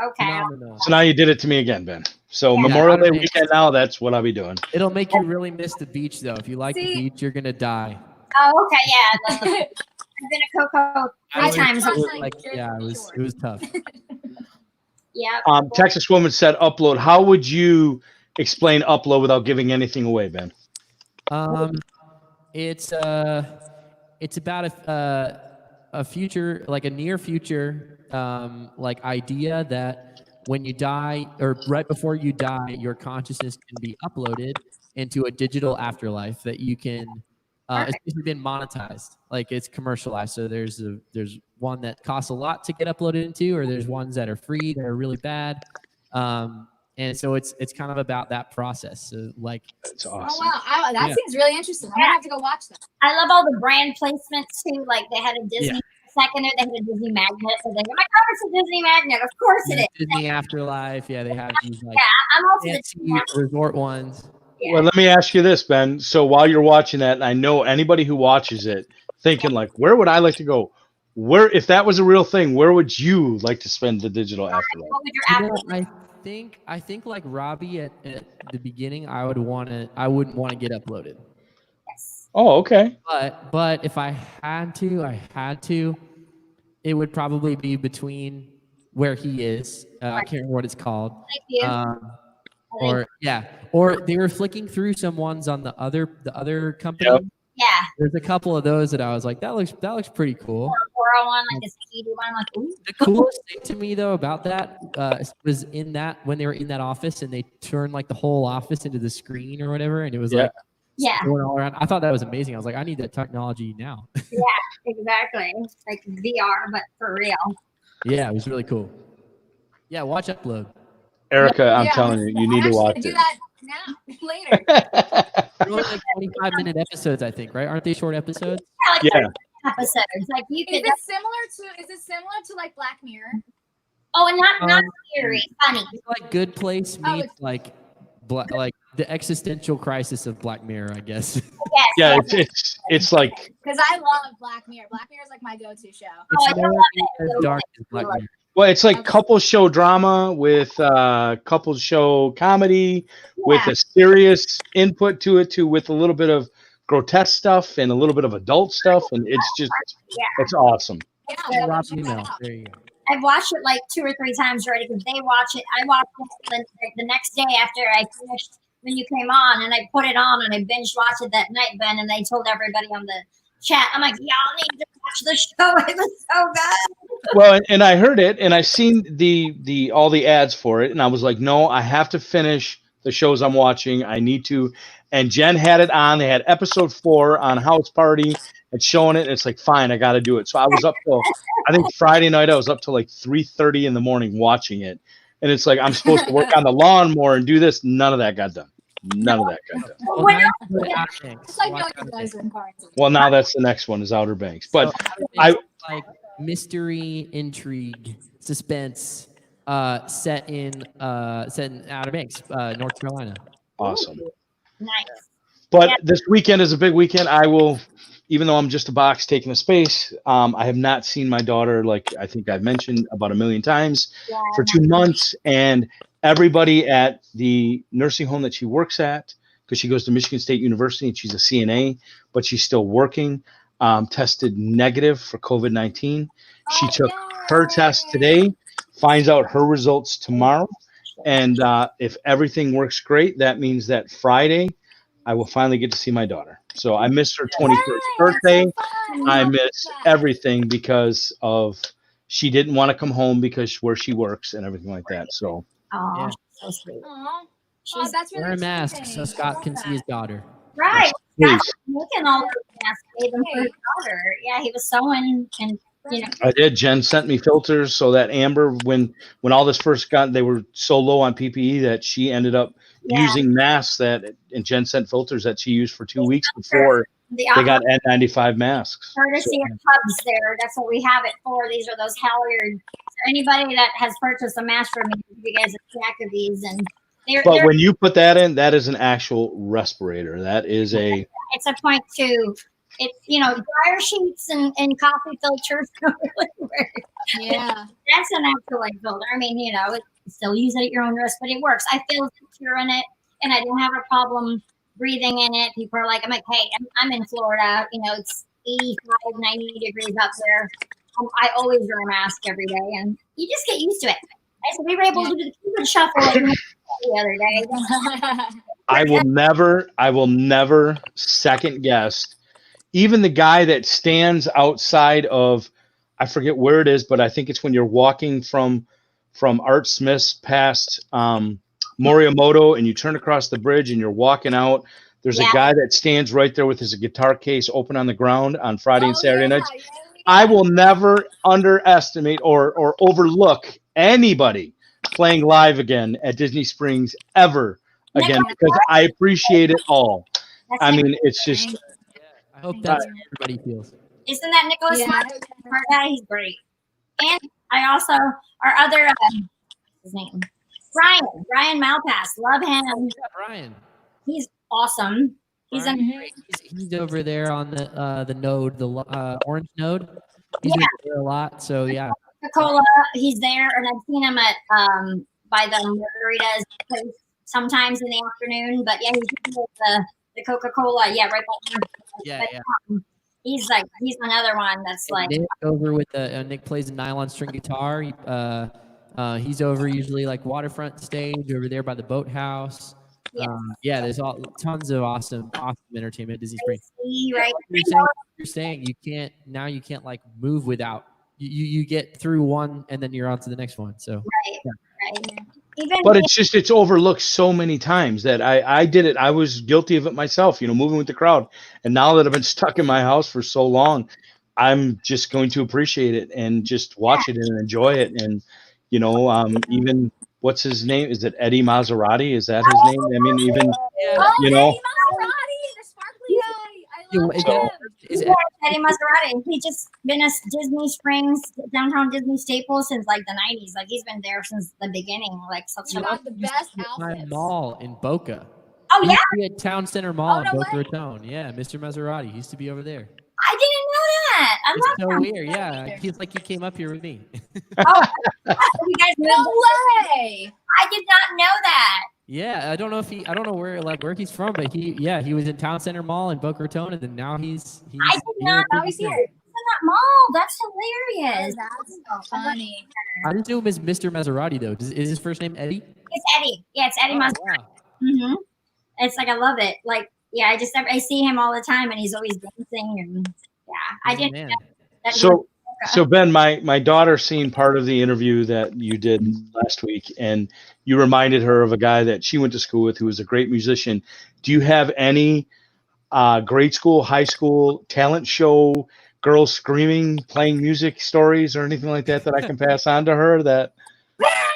Okay. Phenomenal. So now you did it to me again, Ben. So Memorial Day weekend now, that's what I'll be doing. It'll make you really miss the beach, though. If you like the beach, you're going to die. Oh, okay, yeah. I've been a Coco 3 times. It was tough. Yeah. Texas Woman said Upload. How would you explain Upload without giving anything away, Ben? It's about a future, like a near future, like idea that when you die or right before you die, your consciousness can be uploaded into a digital afterlife that you can. It's been monetized, like it's commercialized. So there's one that costs a lot to get uploaded into, or there's ones that are free that are really bad. And so it's kind of about that process. So like, that's awesome. Oh wow, that seems really interesting. I'm gonna have to go watch that. I love all the brand placements too. Like they had a Disney second there, they had a Disney magnet. So they, oh my God, it's a Disney magnet. Of course it is. Disney Afterlife. Yeah, they have these like I'm also the resort ones. Yeah. Well, let me ask you this, Ben. So while you're watching that, and I know anybody who watches it thinking like, where would I like to go? Where, if that was a real thing, where would you like to spend the digital afterlife? What would your afterlife? I think like Robbie at the beginning, I wouldn't want to get uploaded. Yes. Oh, okay. But if I had to, it would probably be between where he is. I can't remember what it's called. Thank you. Or they were flicking through some ones on the other company. Yep. Yeah. There's a couple of those that I was like, that looks pretty cool. 401, like a speedy one, like ooh. The coolest thing to me though about that was in that when they were in that office and they turned like the whole office into the screen or whatever, and it was like going all around. I thought that was amazing. I was like, I need that technology now. Yeah, exactly. Like VR, but for real. Yeah, it was really cool. Yeah, watch Upload. Erica, I'm telling you, you need to watch it. Do that now, later. They're only like 25-minute episodes, I think, right? Aren't they short episodes? Yeah, like episodes. Like you could. Is it similar to like Black Mirror? Oh, and not scary, funny. It's like Good Place meets like the existential crisis of Black Mirror, I guess. Yes. Yeah, it's like because I love Black Mirror. Black Mirror is like my go-to show. I love it. As dark as Black Mirror. well, it's like couple show drama with couple show comedy with a serious input to it too, with a little bit of grotesque stuff and a little bit of adult stuff, and it's just it's awesome. Yeah, There you go. I've watched it like 2 or 3 times already because they watch it. I watched it the next day after I finished when you came on, and I put it on and I binge watched it that night, Ben, and I told everybody on the chat, I'm like, y'all need to watch the show. It was so good. Well, and I heard it, and I seen the all the ads for it, and I was like, no, I have to finish the shows I'm watching. I need to. And Jen had it on. They had episode 4 on House Party and showing it. And it's like, fine, I got to do it. So I was up till I think Friday night I was up till like 3:30 in the morning watching it. And it's like, I'm supposed to work on the lawnmower and do this. None of that got done. None of that got done. Well, When now you put Outer Banks. It's like Watch knowing Outer you guys Banks. are in cars. Well, now that's the next one is Outer Banks. But So Outer I- Banks is like mystery, intrigue, suspense, set in Outer Banks, North Carolina. awesome. Nice. But Yeah. this weekend is a big weekend. I will, even though I'm just a box taking a space, I have not seen my daughter, like I think I've mentioned about 1 million times, Yeah. for 2 months. And everybody at the nursing home that she works at, because she goes to Michigan State University and she's a CNA, but she's still working, tested negative for COVID-19. She took her test today, finds out her results tomorrow. And if everything works great, that means that Friday, I will finally get to see my daughter. So I missed her 21st birthday. I miss everything because of she didn't want to come home because where she works and everything like that. So Oh, Yeah. so sweet. Aw. She's That's really Wear a mask so exciting. Scott I can love see his that. daughter. right. please. That's making all those masks, made them for his daughter. Yeah, he was sewing, and you know, I did. Jen sent me filters so that Amber, when all this first got, they were so low on PPE that she ended up yeah. using masks and Jen sent filters that she used for 2 weeks before The they got N95 masks. courtesy of Hubs there. That's what we have it for. These are those halyard. So anybody that has purchased a mask from me, you guys a stack of these, and But when you put that in, that is an actual respirator. That is a it's a 0.2. It's dryer sheets and coffee filters don't really work. Yeah. That's an actual filter. I mean, still use it at your own risk, but it works. I feel secure in it, and I don't have a problem breathing in it. People are like, I'm like, hey, I'm in Florida. It's 85, 90 degrees up there. I always wear a mask every day, and you just get used to it. So we were able to do the Cupid shuffle the other day. I will never second guess. Even the guy that stands outside of, I forget where it is, but I think it's when you're walking from Art Smith's past Morimoto and you turn across the bridge and you're walking out. There's a guy that stands right there with his guitar case open on the ground on Friday and Saturday nights. I will never underestimate or overlook anybody playing live again at Disney Springs ever again because I appreciate it all. I mean, it's just. I hope that's what everybody feels. Isn't that Nicholas? Yeah. Guy? He's great. And I also, our other, his name, Brian Malpass. Love him. Brian. He's awesome. He's He's over there on the node, the orange node. He's over there a lot. So yeah. Coca-Cola. He's there, and I've seen him at by the margaritas place sometimes in the afternoon. But yeah, he's with the Coca-Cola. Yeah, right by him. Yeah. He's another one that's like Nick over with the Nick plays a nylon string guitar. He's over usually like waterfront stage over there by the boathouse. There's tons of awesome entertainment at Disney Springs. right. You're saying you can't like move without you get through one and then you're on to the next one. So Right. But it's overlooked so many times that I did it. I was guilty of it myself, moving with the crowd. And now that I've been stuck in my house for so long, I'm just going to appreciate it and just watch it and enjoy it. And, even what's his name? Is it Eddie Maserati? Is that his name? I mean, even, Eddie Maserati, the sparkly guy. I love him. Eddie Maserati. He's just been a Disney Springs, downtown Disney staple since like the 90s. Like he's been there since the beginning. Like such a got the best my outfits. mall in Boca. Oh yeah, He used to be at Town Center Mall in no Boca way. Raton. Yeah, Mr. Maserati. He used to be over there. I didn't know that. I It's love so him. weird. Yeah, he's like he came up here with me. Oh, you guys No know? way. I did not know that. Yeah, I don't know where he's from, but he was in Town Center Mall in Boca Raton, and then now he's I did not know he's he's here. in that mall. That's hilarious. That's so funny. I just knew him as Mr. Maserati though. Is his first name Eddie? It's Eddie. Yeah, it's Eddie Oh, Maserati. wow. Mm-hmm. It's like I love it. Like I see him all the time, and he's always dancing. And I didn't. Man. know that he So was- Ben, my daughter seen part of the interview that you did last week, and you reminded her of a guy that she went to school with who was a great musician. Do you have any grade school, high school talent show girls screaming, playing music stories or anything like that I can pass on to her? That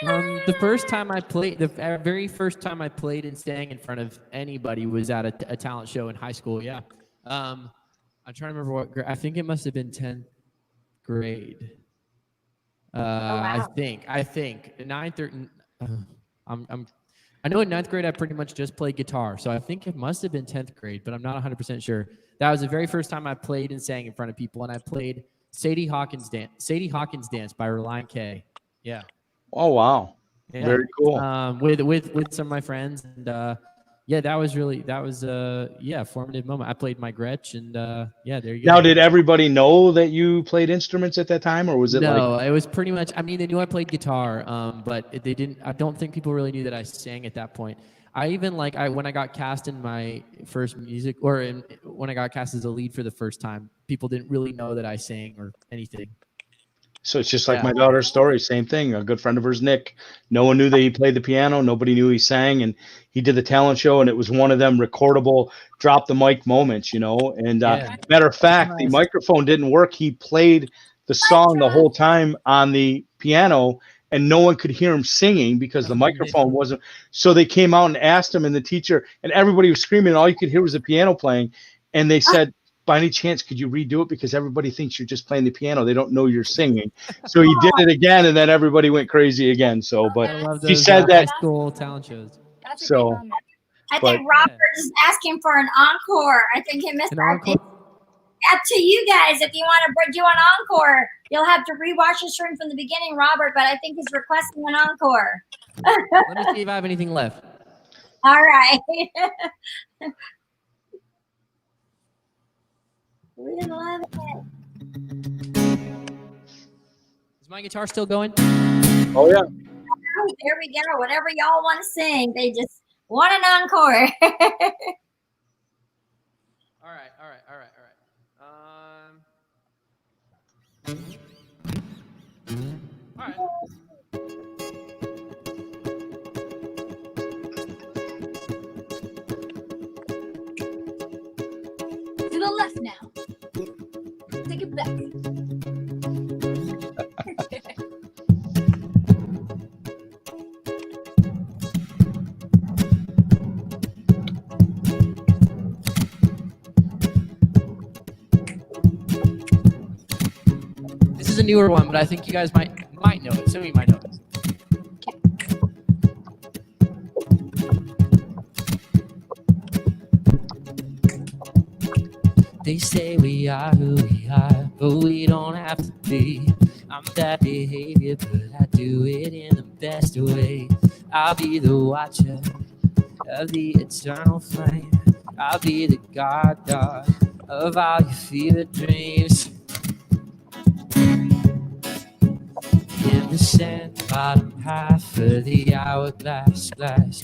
The first time I played, the very first time I played and sang in front of anybody was at a talent show in high school. Yeah. I'm trying to remember what grade. I think it must have been 10th grade. wow. I think ninth or I know in ninth grade I pretty much just played guitar, so I think it must have been 10th grade, but I'm not 100% sure. That was the very first time I played and sang in front of people, and I played Sadie Hawkins Dance by Reliant K. Yeah. oh wow, Yeah. very cool. With some of my friends, and yeah, that was a formative moment. I played my Gretsch, and yeah, there you go. Now, did everybody know that you played instruments at that time, or was it No, it was pretty much. I mean, they knew I played guitar, but they didn't. I don't think people really knew that I sang at that point. I even when I got cast in my first music, when I got cast as a lead for the first time, people didn't really know that I sang or anything. So it's just like my daughter's story, same thing. A good friend of hers, Nick, no one knew that he played the piano. Nobody knew he sang, and he did the talent show, and it was one of them recordable drop the mic moments, you know. And matter of fact, the microphone didn't work. He played the song the whole time on the piano, and no one could hear him singing because the microphone wasn't. So they came out and asked him, and the teacher and everybody was screaming, and all you could hear was the piano playing. And they said, by any chance, could you redo it? Because everybody thinks you're just playing the piano. They don't know you're singing. So he did it again, and then everybody went crazy again. So, but he said that high school talent shows. That's So- a great moment. I think Robert is asking for an encore. I think he missed An that. encore? Up to you guys. If you want to do an encore, you'll have to rewatch the stream from the beginning, Robert. But I think he's requesting an encore. Let me see if I have anything left. All right. We love it. Is my guitar still going? oh yeah, Oh, there we go. Whatever y'all want to sing, they just want an encore. All right. All right. To the left now. Take it back. This is a newer one, but I think you guys might know it. Some of you might know it. They say we are who we are, but we don't have to be. I'm that behavior, but I do it in the best way. I'll be the watcher of the eternal flame. I'll be the guard dog of all your fevered dreams. In the sand, bottom half of the hourglass, glass.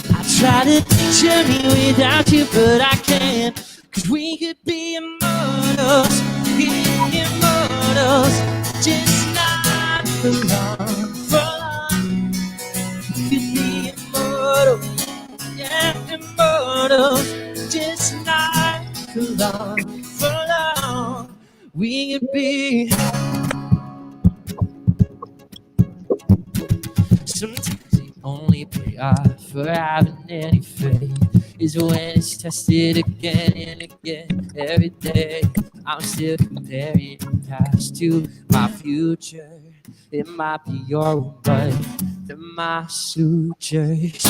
I try to picture me without you, but I can't. 'Cause we could be immortals, just not for long, We could be immortals, yeah, immortals, just not for long, We could be. Sometimes the only payoff for having any faith is when it's tested again and again every day. I'm still comparing past to my future. It might be your own, but they're my sutures.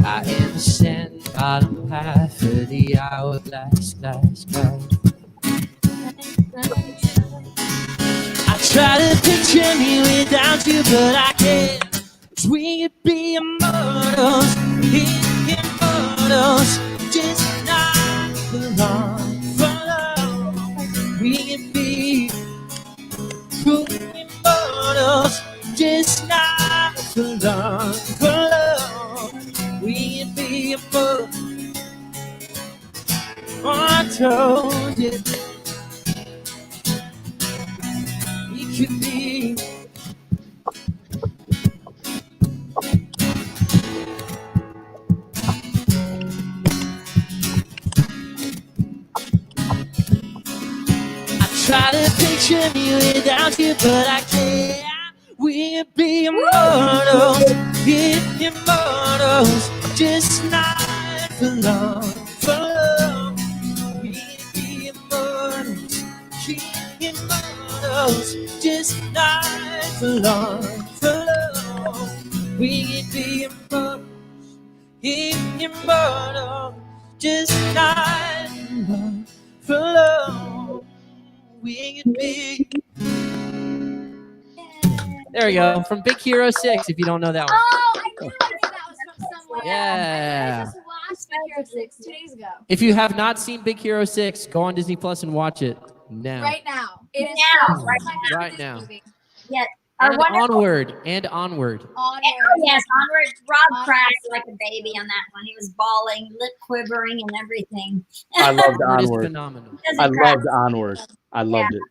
I am the sand bottom half of the hourglass, glass. I try to picture me without you, but I can't. 'Cause we could be immortals, just not for long, We could be true immortals, just not for long, We could be immortals. I told you. Could be. try to picture me without you, but I can't. We'll be immortals, immortals, just not for long, for long. We'll be immortals, immortals, just not for long, for long. We'll be immortals, immortals, just not for long. We'll be. There we go. From Big Hero 6, if you don't know that one. Oh, I knew that was from somewhere. Yeah. I just watched Big Hero 6 2 days ago. If you have not seen Big Hero 6, go on Disney Plus and watch it now. Right now. It is Now, so right my favorite Right Disney now. movie. Yeah. Our And wonderful. onward. And onward. Onward. Yes, Onward. Rob Onward. cried like a baby on that one. He was bawling, lip quivering, and everything. I loved Onward is Onward. phenomenal. Doesn't I cry. loved Onward. I loved it.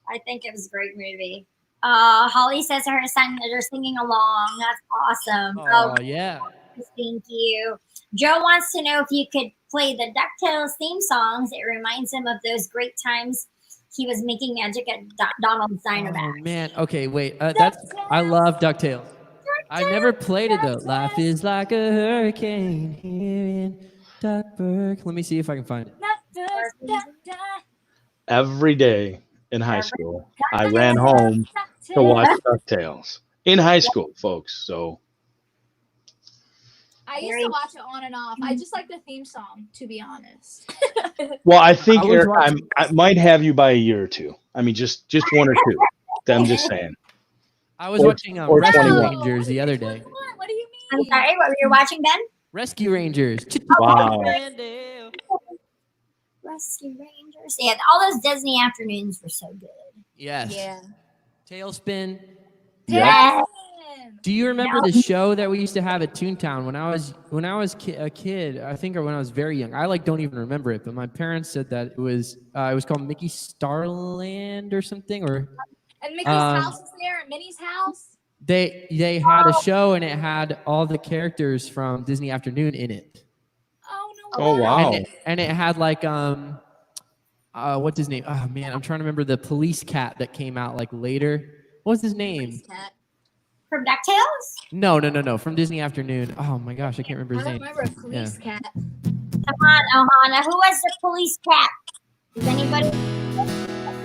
I think it was a great movie. Holly says her son they're singing along. That's awesome. Oh, yeah. Thank you. Joe wants to know if you could play the DuckTales theme songs. It reminds him of those great times he was making magic at Donald's Diner Oh, Back. man. Okay, wait. I love DuckTales. I've never played it, though. Life is like a hurricane here in Duckburg. Let me see if I can find it. Every day in high school, I ran home to watch DuckTales. In high school, folks. So I used to watch it on and off. I just like the theme song, to be honest. well, I think I was Eric, watching- I might have you by a year or two. I mean, just 1 or 2. I'm just saying. I was Or- watching or Rescue 21. Rangers the other day. What do you I'm mean? sorry, what were you watching, Ben? Rescue Rangers. Wow. Rescue Rangers. Yeah, all those Disney afternoons were so good. Yes. Yeah. Tailspin. Yeah. Do you remember the show that we used to have at Toontown when I was a kid? I think, or when I was very young. I don't even remember it, but my parents said that it was called Mickey Starland or something. Or And Mickey's house is there, and Minnie's house. they had a show and it had all the characters from Disney Afternoon in it. Oh no! Oh, way. wow. And it had like what's his name? Oh man, I'm trying to remember the police cat that came out like later. What's his name? Cat. From DuckTales? No. From Disney Afternoon. Oh my gosh, I can't remember I his don't name. remember a police cat. Come on, Ohana. Who was the police cat? Does anybody?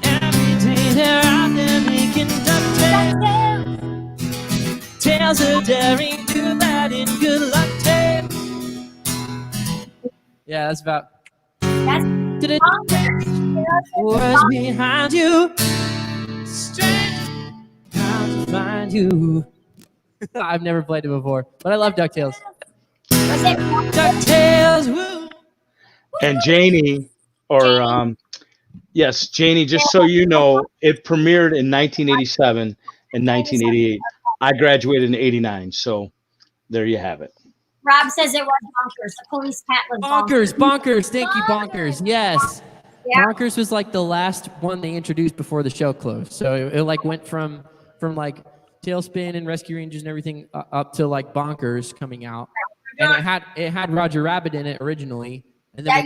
Every day they're out there making DuckTales. Tales of daring, good, bad, and good luck tales. Yeah, that's about. That's What's behind you? Strange how to find you. I've never played it before, but I love DuckTales. was it DuckTales, woo. And Janie, or yes, Janie, just so you know, it premiered in 1987 and 1988. I graduated in 89, so there you have it. Rob says it was Bonkers. The police cat was Bonkers. Bonkers. Thank you, Bonkers. Yes. Yeah. Bonkers was like the last one they introduced before the show closed. So it like went from like Tailspin and Rescue Rangers and everything up to like Bonkers coming out. And it had Roger Rabbit in it originally. And then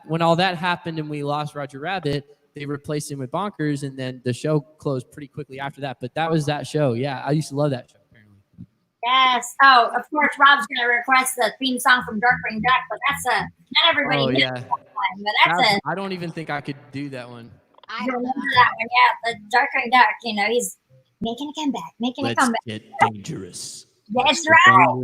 when all that happened and we lost Roger Rabbit, they replaced him with Bonkers, and then the show closed pretty quickly after that. But that was that show. Yeah, I used to love that show. Apparently. Yes. Oh, of course, Rob's going to request the theme song from Darkwing Duck, but that's not everybody Oh knows yeah. that one, but that's I don't even think I could do that one. I you don't know. remember that one, yeah. The Darkwing Duck, he's making a comeback, making a Let's comeback. get dangerous. That's right.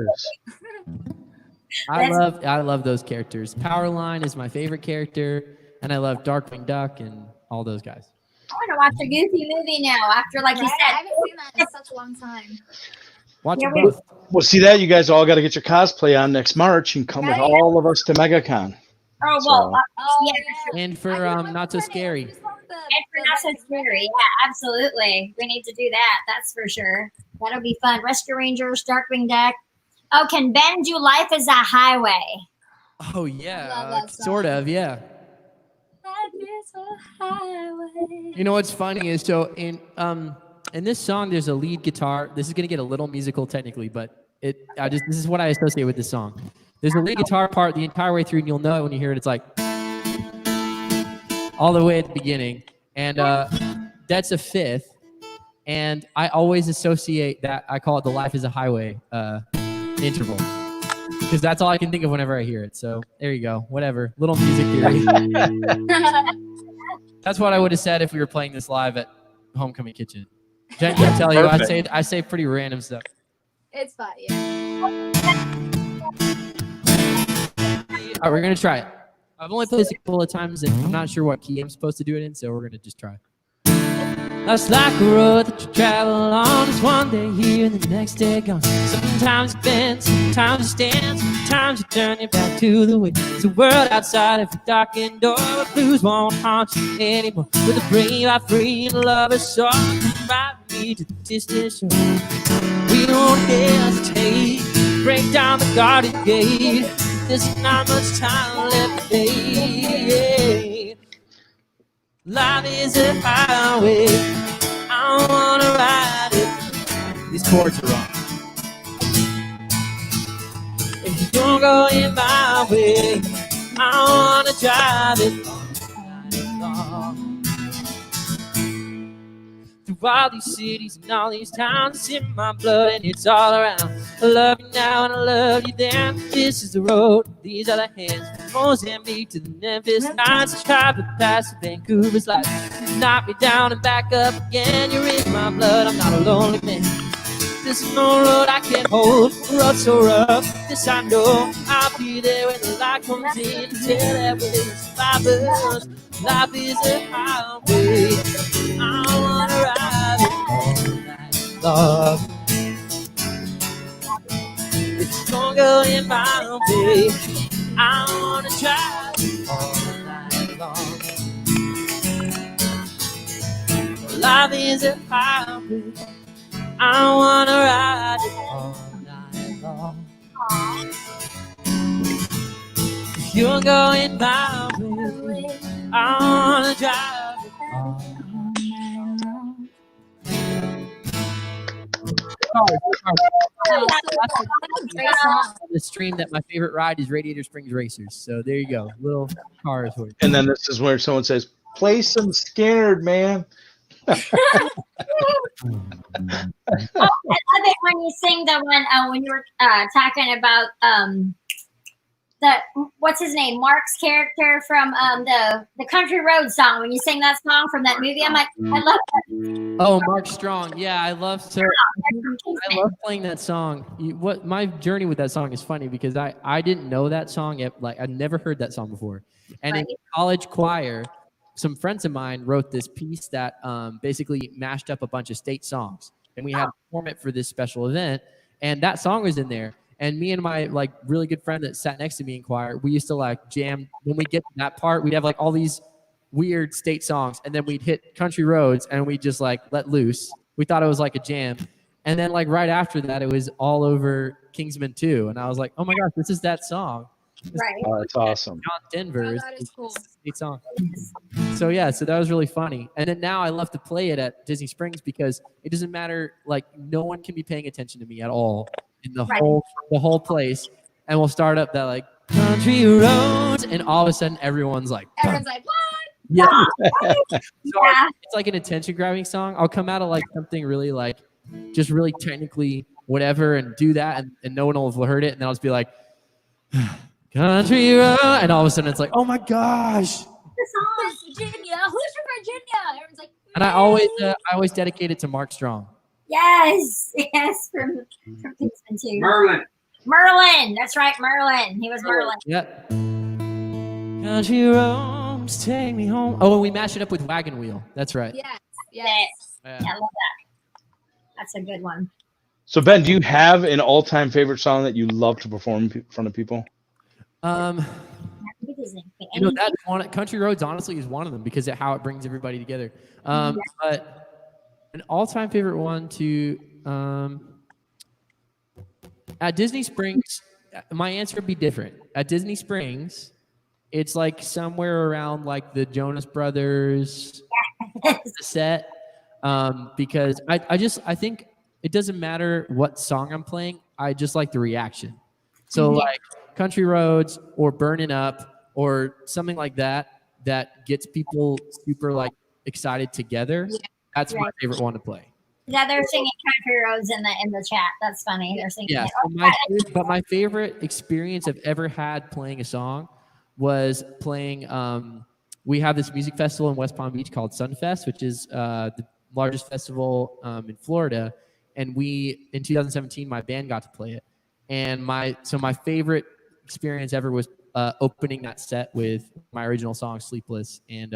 I love those characters. Powerline is my favorite character, and I love Darkwing Duck and all those guys. I want to watch a Goofy movie now after, like you Right? I said. haven't seen that in such a long time. Watch Yeah, them both. Well, see that you guys all got to get your cosplay on next March and come with Right. all of us to MegaCon. Oh, well, So- Oh Yeah, yeah. And for I can look Not So for it. Scary. I just want the- and for the Not So Rescue Scary, Rangers. yeah, absolutely. We need to do that. That's for sure. That'll be fun. Rescue Rangers, Darkwing Duck. Oh, can Ben do Life is a Highway? Oh I love yeah, that song. sort of. Yeah. Life is a highway. You know what's funny is so in this song there's a lead guitar. This is gonna get a little musical technically, but This is what I associate with this song. There's a lead guitar part the entire way through, and you'll know it when you hear it. It's like all the way at the beginning, and that's a fifth. And I always associate that. I call it the "Life is a Highway" interval, because that's all I can think of whenever I hear it. So there you go. Whatever. Little music theory. That's what I would have said if we were playing this live at Homecoming Kitchen. Jen can tell you, I say pretty random stuff. It's fine. Yeah. All right, we're gonna try it. I've only played this a couple of times, and I'm not sure what key I'm supposed to do it in, so we're gonna just try. That's like a road that you travel on. It's one day here and the next day gone. Sometimes you bend, sometimes you stand, sometimes you turn your back to the wind. It's a world outside of your darkened door, but blues won't haunt you anymore. With a brave, I free and love is song. Ride me to the distant shore. We won't hesitate, break down the garden gate. There's not much time left today. Life is a highway, I wanna ride it. These chords are wrong. If you don't go in my way, I wanna drive it all night long. Through all these cities and all these towns, it's in my blood and it's all around. I love you now and I love you then. This is the road, these are the hands. From Mozambique to the Memphis nights, travel past Vancouver's life. Knock me down and back up again. You're in my blood, I'm not a lonely man. This is no road I can't hold, a road so rough, this I know. I'll be there when the light comes in to tell that we're survivors. Life is a highway, I wanna ride it all night long. It's gonna go in my way, I wanna drive it all night long. Life is a highway, I wanna ride it all night long. You're going my way, I wanna drive it all night long. Great song. On the stream that my favorite ride is Radiator Springs Racers. So there you go, little cars. And then this is where someone says, "Play some Scared, man." Oh, I love it when you sing the one when you were talking about the what's his name, Mark's character from the Country Road song. When you sing that song from that movie, I'm like, I love that. Oh, Mark Strong. Yeah, I love playing that song. What my journey with that song is funny because I didn't know that song. I'd nenever heard that song before. And in college choir, some friends of mine wrote this piece that basically mashed up a bunch of state songs, and we had to perform it for this special event. And that song was in there. And me and my really good friend that sat next to me in choir, we used to jam. When we get to that part, we'd have all these weird state songs, and then we'd hit Country Roads, and we'd just let loose. We thought it was like a jam. And then right after that, it was All Over Kingsman 2. And I was like, oh my gosh, this is that song. Right. Oh, that's awesome. John Denver Oh, is that is cool. state song. So yeah, so that was really funny. And then now I love to play it at Disney Springs because it doesn't matter. No one can be paying attention to me at all in the whole place. And we'll start up that Country Roads, and all of a sudden everyone's like, Everyone's like, what? yeah. So it's like an attention grabbing song. I'll come out of something really just really technically whatever and do that, and no one will have heard it, and then I'll just be like, Country Road, and all of a sudden it's like, oh my gosh. Who's Virginia? Who's from Virginia? Everyone's like, And I always dedicate it to Mark Strong. Yes, from Kingsman 2. Merlin, that's right, Merlin. He was Merlin. Yep. Country roads take me home. Oh, and we mash it up with Wagon Wheel. That's right. yes. Yeah, Yeah. I love that. That's a good one. So Ben, do you have an all-time favorite song that you love to perform in front of people? That's one. Country Roads honestly is one of them because of how it brings everybody together. But an all-time favorite one to at Disney Springs, my answer would be different. At Disney Springs, it's somewhere around the Jonas Brothers set, because I think it doesn't matter what song I'm playing. I just like the reaction. So like Country Roads or Burning Up or something like that gets people super like excited together. Yeah, That's my right. favorite one to play. Yeah, they're singing Country Roads in the chat. That's funny. They're singing Yeah. it. So my favorite experience I've ever had playing a song was playing. We have this music festival in West Palm Beach called Sunfest, which is the largest festival in Florida. And in 2017, my band got to play it. And my favorite experience ever was opening that set with my original song "Sleepless," and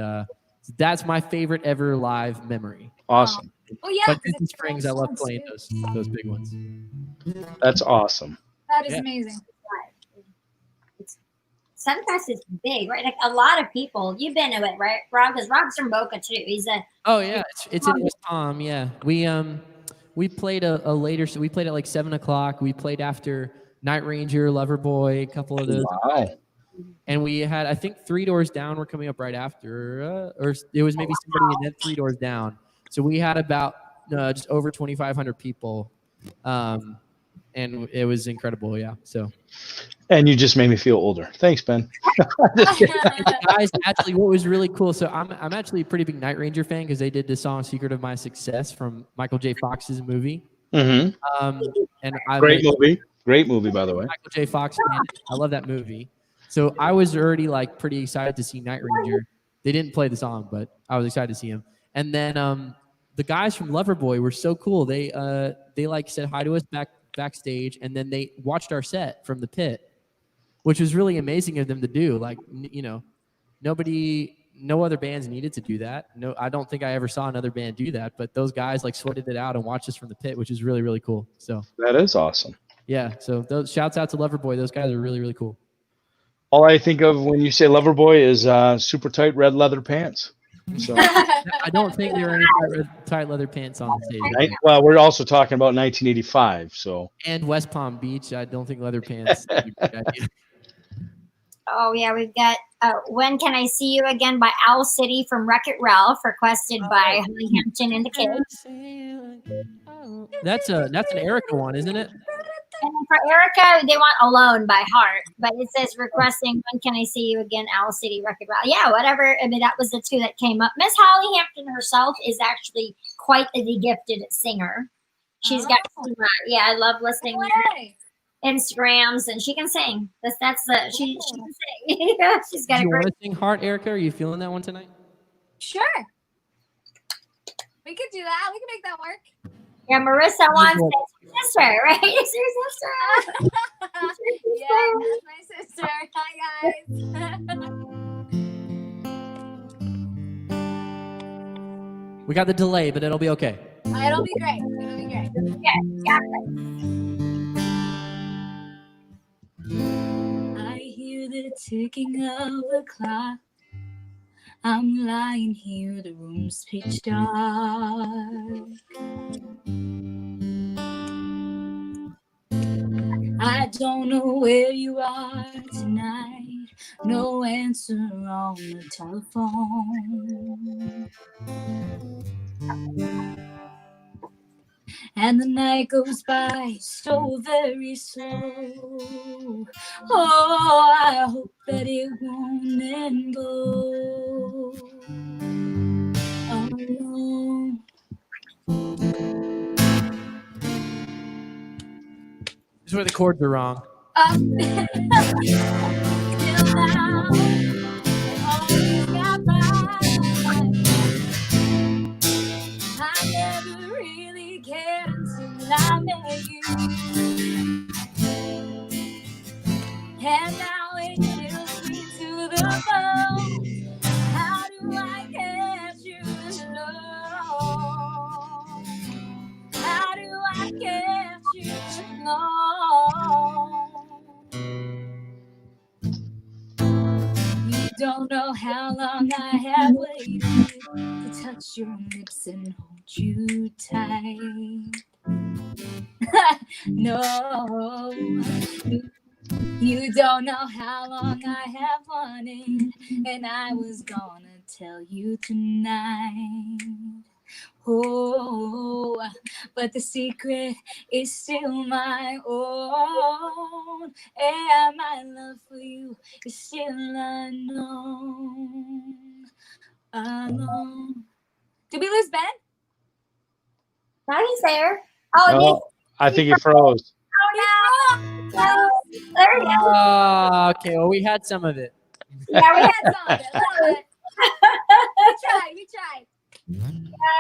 that's my favorite ever live memory. Awesome. Oh yeah. But 'cause Disney it's Springs, I love songs, playing too. those big ones. That's awesome. That is Yeah. amazing. Sunfest is big, right? Like a lot of people. You've been to it, right, Rob? Because Rob's from Boca too. He's a Oh yeah, it's in West Palm. Yeah, we played a later. So we played at like 7:00. We played after Night Ranger, Loverboy, a couple of those. Wow. And we had, I think, Three Doors Down were coming up right after, or it was maybe somebody and then Three Doors Down. So we had about just over 2,500 people, and it was incredible. Yeah. So. And you just made me feel older. Thanks, Ben. Guys, actually, what was really cool. So I'm actually a pretty big Night Ranger fan because they did the song "Secret of My Success" from Michael J. Fox's movie. Mm-hmm. And I'm Great movie. Great movie, by the way. Michael J. Fox fan. I love that movie. So I was already like pretty excited to see Night Ranger. They didn't play the song, but I was excited to see him. And then the guys from Loverboy were so cool. They like said hi to us backstage, and then they watched our set from the pit, which was really amazing of them to do. Like, no other bands needed to do that. No, I don't think I ever saw another band do that, but those guys like sweated it out and watched us from the pit, which is really, really cool. So That is awesome. yeah. So those shouts out to Loverboy. Those guys are really, really cool. All I think of when you say Loverboy is super tight red leather pants. So, I don't think there are any tight leather pants on the stage. well, we're also talking about 1985. So, And West Palm Beach, I don't think leather pants. Is a good idea. Oh yeah, we've got "When Can I See You Again" by Owl City from Wreck-It Ralph, requested by Holly Hampton and the Kids. That's an Erica one, isn't it? And then for Erica, they want "Alone" by Heart, but it says requesting "When Can I See You Again" Owl City, Wreck-It Ralph. Yeah, whatever. I mean, that was the two that came up. Miss Holly Hampton herself is actually quite the gifted singer. She's got some, I love listening to her Instagrams, and she can sing. She can sing. She's got Do a you great. want to sing Heart, Erica? Are you feeling that one tonight? Sure. We could do that. We can make that work. Yeah, Marissa wants it. Sister, right? It's your sister. Yeah, that's my sister. Hi, guys. We got the delay, but it'll be okay. It'll be great. It'll be great. Yeah. I hear the ticking of the clock. I'm lying here, the room's pitch dark. I don't know where you are tonight. No answer on the telephone. And the night goes by so very slow. Oh, I hope that it won't end go alone. This is where the chords are wrong. Till now, always got by. I never really cared until I met you. And now it chills me to the bone. How do I get you alone? How do I get you alone? You don't know how long I have waited to touch your lips and hold you tight. No, you don't know how long I have wanted, and I was gonna tell you tonight. Oh, but the secret is still my own. And my love for you is still unknown. Alone. Did we lose Ben? Now he's there. Oh, No, I think he froze. no. No. There he goes. Okay, well, we had some of it. Yeah, we We had had some of it. A little bit. We tried.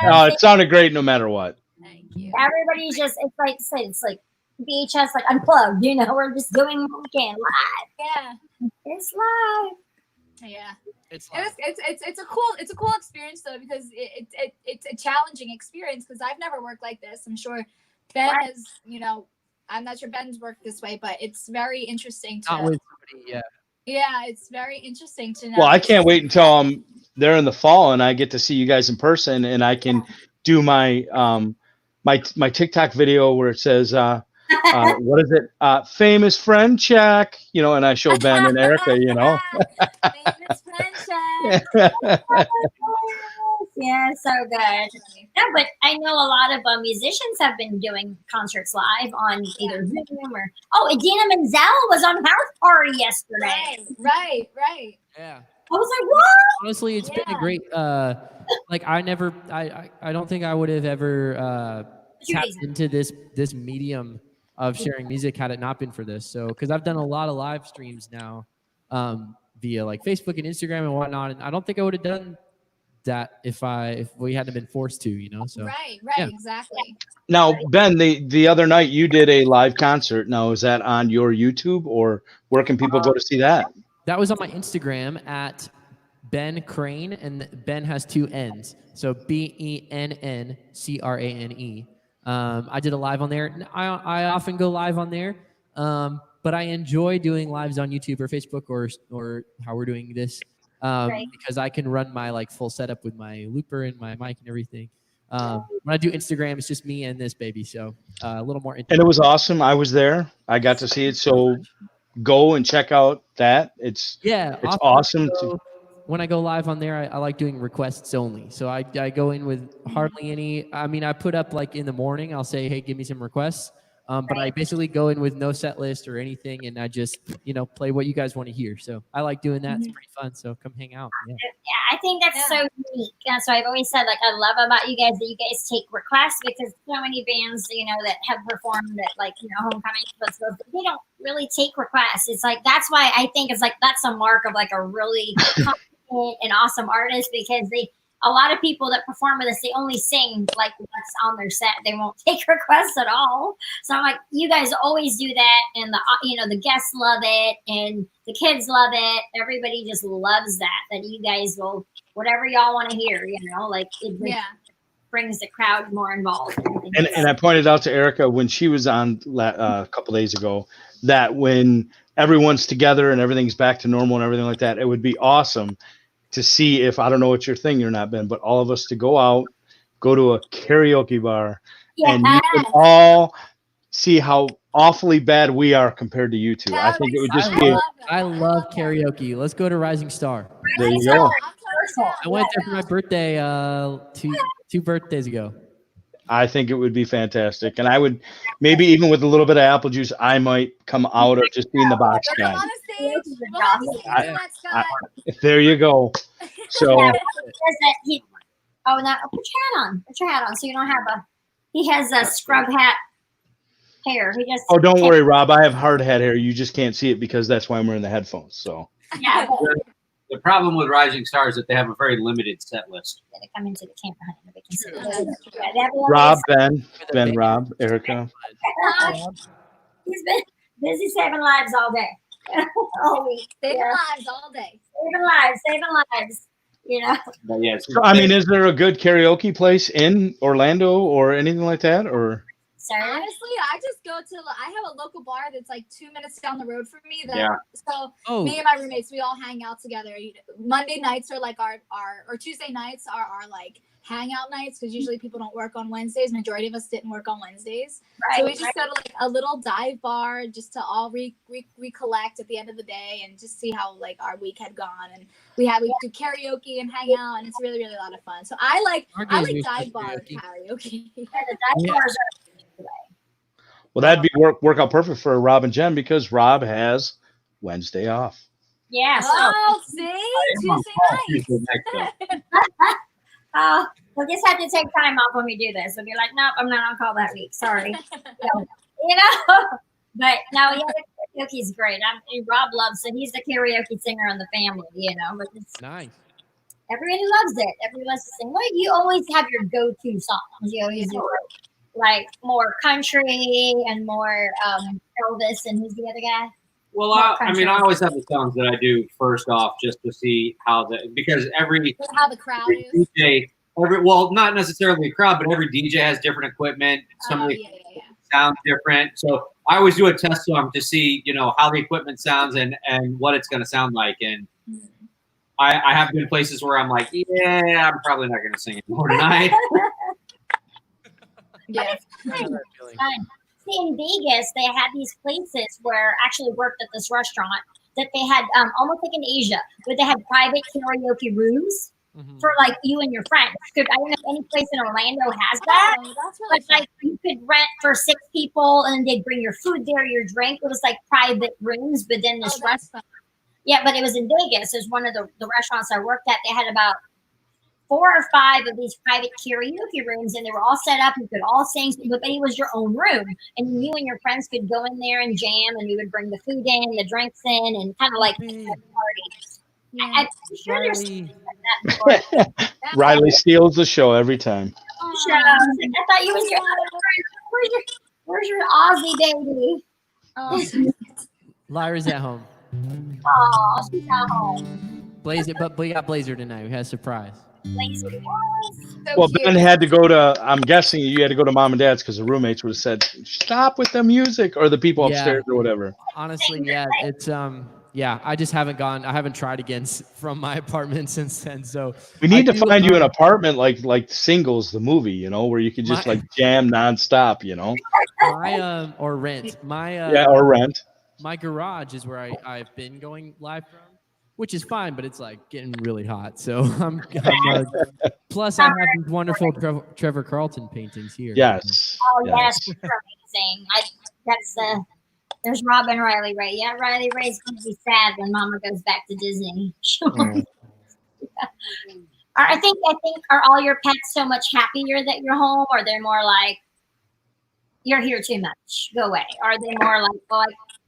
No, it sounded great no matter what. Thank you. everybody's just it's like VHS like unplugged, you know, we're just doing what we can live. Yeah. It's live. Yeah. It's It's a cool experience though, because it's a challenging experience because I've never worked like this. I'm sure Ben Right. has, I'm not sure Ben's worked this way, but it's very interesting to not with somebody, yeah. yeah, it's very interesting to know. Well, I can't wait until I'm there in the fall and I get to see you guys in person and I can do my my TikTok video where it says what is it? Famous friend check, and I show Ben and Erica, Famous friendship. Yeah, so good. No, but I know a lot of musicians have been doing concerts live on either Zoom or Idina Menzel was on House Party yesterday. Right. Yeah. I was like, what? Honestly, it's been Yeah. a great like I don't think I would have ever tapped into this medium of sharing music had it not been for this. So because I've done a lot of live streams now via like Facebook and Instagram and whatnot, and I don't think I would have done that if we hadn't been forced to, so Right, yeah. exactly. Now, Ben, the other night you did a live concert. Now, is that on your YouTube or where can people go to see that? That was on my Instagram at Ben Crane, and Ben has two N's, so BENNCRANE. I did a live on there. I often go live on there, but I enjoy doing lives on YouTube or Facebook or how we're doing this because I can run my like full setup with my looper and my mic and everything. When I do Instagram, it's just me and this baby, so a little more. And it was awesome. I was there. I got to see it. So go and check out that. It's awesome. When I go live on there, I like doing requests only. So I go in with hardly any. I mean, I put up like in the morning, I'll say, hey, give me some requests. But I basically go in with no set list or anything, and I just, play what you guys want to hear. So I like doing that. It's pretty fun. So come hang out. Yeah, I think that's so unique. That's why I've always said, like, I love about you guys that you guys take requests because so many bands, that have performed at like, homecoming festivals, they don't really take requests. It's like, that's why I think it's like, that's a mark of like a really competent and awesome artist because a lot of people that perform with us, they only sing like what's on their set. They won't take requests at all. So I'm like, you guys always do that, and the guests love it, and the kids love it. Everybody just loves that you guys will whatever y'all want to hear. Like it brings the crowd more involved. And I pointed out to Erica when she was on a couple days ago that when everyone's together and everything's back to normal and everything like that, it would be awesome to see if, I don't know what your thing or not, Ben, but all of us to go out, go to a karaoke bar, and you can all see how awfully bad we are compared to you two. I think it would just be. I love karaoke. Let's go to Rising Star. There you go. I went there for my birthday two birthdays ago. I think it would be fantastic, and I would maybe even with a little bit of apple juice, I might come out of just being the box guy. There you go. So now put your hat on. Put your hat on so you don't have he has a scrub hat hair. He just don't worry, Rob. I have hard hat hair. You just can't see it because that's why I'm wearing the headphones. So yeah. The problem with Rising Star is that they have a very limited set list. They come into the camera, honey. They can see Rob, Ben, Rob, Erica. He's been busy saving lives all day. All week. Saving lives all day. Saving lives. But yeah, So, I mean, is there a good karaoke place in Orlando or anything like that? Or honestly, I just go to. I have a local bar that's like 2 minutes down the road from me. So me and my roommates, we all hang out together. Monday nights are like our or Tuesday nights are our like hangout nights because usually people don't work on Wednesdays. Majority of us didn't work on Wednesdays. Right. So we just go to like a little dive bar just to all recollect at the end of the day and just see how like our week had gone. And we do karaoke and hang out, and it's really, really a lot of fun. So I like dive bar karaoke. The dive bars are Well, that'd be work out perfect for Rob and Jen because Rob has Wednesday off. yeah. So Oh, see? Tuesday night. we'll just have to take time off when we do this. We'll be like, nope, I'm not on call that week. Sorry. So, you know, but no, yeah, the karaoke's great. Rob loves it. He's the karaoke singer in the family, you know, but it's Nice. everybody loves it. Everybody loves to sing. Well, you always have your go-to songs. You always do like more country and more Elvis, and who's the other guy? Well, I always have the songs that I do first off just to see how because How the crowd is. DJ, not necessarily a crowd, but every DJ has different equipment. Some of the sounds different. So I always do a test song to see, you know, how the equipment sounds and what it's going to sound like. And I have been places where I'm like, yeah, I'm probably not going to sing anymore tonight. Yeah. Fun. See, in Vegas, they had these places where I actually worked at this restaurant that they had almost like in Asia, where they had private karaoke rooms for like you and your friends. I don't know if any place in Orlando has that. Oh, that's really But like you could rent for 6 people and they'd bring your food there, your drink. It was like private rooms, but then this restaurant. Yeah, but it was in Vegas. It was one of the restaurants I worked at. They had about 4 or 5 of these private karaoke rooms, and they were all set up. You could all sing, but it was your own room, and you and your friends could go in there and jam, and you would bring the food in, the drinks in, and kind of like a party. Yeah. I'm sure there's something like that before. Riley steals the show every time. I thought you was where's your Aussie baby? Oh. Lyra's at home. Oh, she's at home. Blazer, but we got Blazer tonight. We had a surprise. Lazy. So Well, cute. Ben had to go to, I'm guessing you had to go to mom and dad's because the roommates would have said, stop with the music, or the people upstairs or whatever. Honestly, yeah, it's yeah, I just haven't gone. I haven't tried again from my apartment since then. So We need I to do, find you an apartment like Singles, the movie, you know, where you could just My- like jam nonstop, you know? my or rent my Yeah, or rent. my garage is where I've been going live from, which is fine, but it's like getting really hot. So plus I have these wonderful Trevor Carlton paintings here. Yes. Oh yes, they're amazing. There's Robin Riley Ray. Yeah, Riley Ray's gonna be sad when Mama goes back to Disney. I think are all your pets so much happier that you're home, or they're more like you're here too much, go away? Are they more like, well,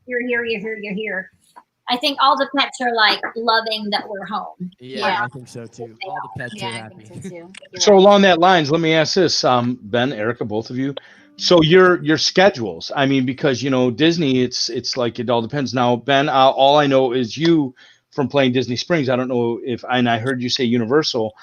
you're here? I think all the pets are like loving that we're home. Yeah, I think so too. All the pets are I happy. think so too. So along that lines, let me ask this, Ben, Erica, both of you. So your schedules, I mean, because, you know, Disney, it's like it all depends. Now, Ben, all I know is you from playing Disney Springs. I don't know and I heard you say Universal.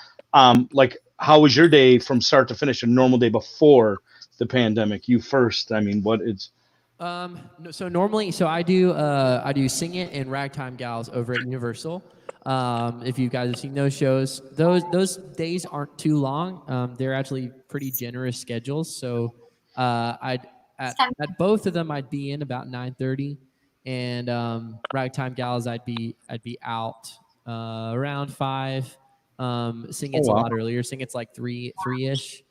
Like, how was your day from start to finish, a normal day before the pandemic? You first, I mean, what it's. So normally, I do Sing It and Ragtime Gals over at Universal. If you guys have seen those shows, those days aren't too long. They're actually pretty generous schedules. So at both of them I'd be in about 9:30, and Ragtime Gals I'd be out around 5. Sing It's a lot earlier. Sing It's like 3-ish.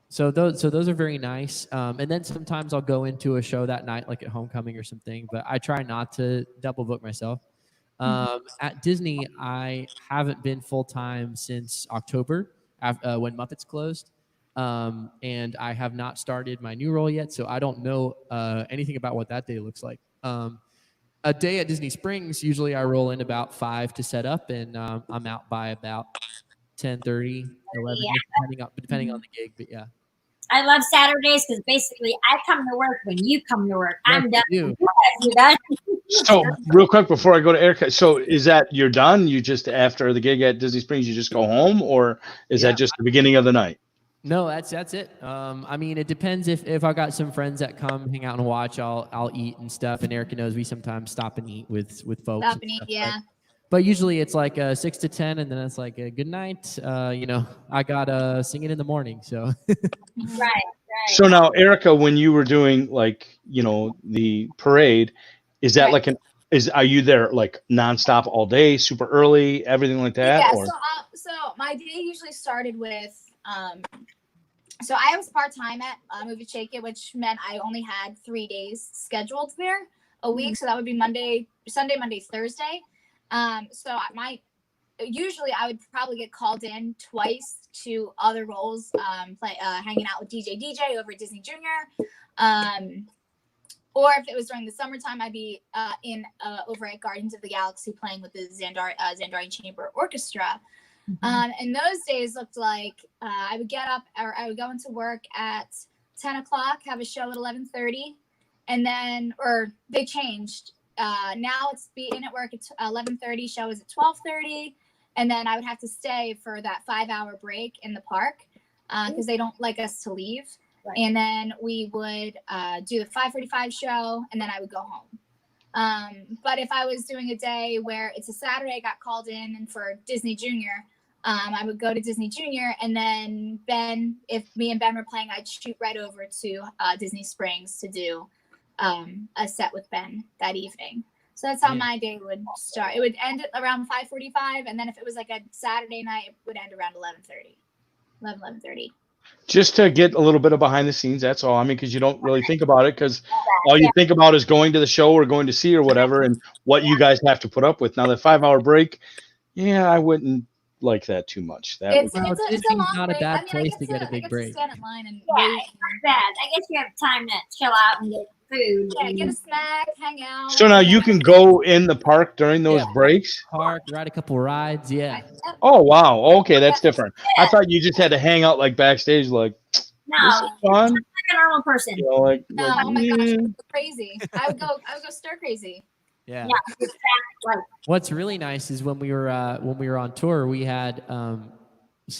So those are very nice. And then sometimes I'll go into a show that night, like at Homecoming or something, but I try not to double book myself. At Disney, I haven't been full-time since October when Muppets closed. And I have not started my new role yet, so I don't know anything about what that day looks like. A day at Disney Springs, usually I roll in about 5 to set up, and I'm out by about 10:30, 11, depending on the gig, but yeah. I love Saturdays because basically I come to work when you come to work. I'm done. You. You done? So real quick before I go to Erica, so is that you're done? You just, after the gig at Disney Springs, you just go home, or is that just the beginning of the night? No, that's it. I mean, it depends if I got some friends that come hang out and watch, I'll eat and stuff. And Erica knows we sometimes stop and eat with folks. Stop and eat, yeah. But usually it's like 6 to 10, and then it's like a good night. I got singing in the morning. So Right. So now, Erica, when you were doing the parade, is that Right. are you there like nonstop all day, super early, everything like that? Yeah. Or So my day usually started with so I was part time at Movie Shake It, which meant I only had 3 days scheduled there a week. So that would be Sunday, Monday, Thursday. So usually I would probably get called in twice to other roles, hanging out with DJ over at Disney Junior. Or if it was during the summertime, I'd be over at Guardians of the Galaxy playing with the Xandarian Chamber Orchestra. And those days looked like I would get up, or I would go into work at 10 o'clock, have a show at 11:30, and then, or they changed. Now it's be in at work at 11:30, show is at 12:30, and then I would have to stay for that 5-hour break in the park because they don't like us to leave. Right. And then we would do the 5:45 show, and then I would go home. But if I was doing a day where it's a Saturday, I got called in and for Disney Junior, I would go to Disney Junior, and then if me and Ben were playing, I'd shoot right over to Disney Springs to do a set with Ben that evening. So that's how my day would start. It would end at around 5:45, and then if it was like a Saturday night, it would end around 11:30. Just to get a little bit of behind the scenes, that's all. I mean, because you don't really think about it, because all you think about is going to the show or going to see or whatever, and what you guys have to put up with. Now, the 5-hour break, I wouldn't like that too much. It's a long not break. a bad place to get a big break. Stand in line and Yeah, it's not bad. I guess you have time to chill out and get food. Yeah, get a snack, hang out. So now you can go in the park during those breaks? Park, ride a couple rides, yeah. Oh, wow. Okay, that's different. I thought you just had to hang out like backstage, like, No, this is fun. like a normal person. You know, No, oh my gosh, it was crazy. I would go stir crazy. Yeah. Right. What's really nice is when we were on tour, we had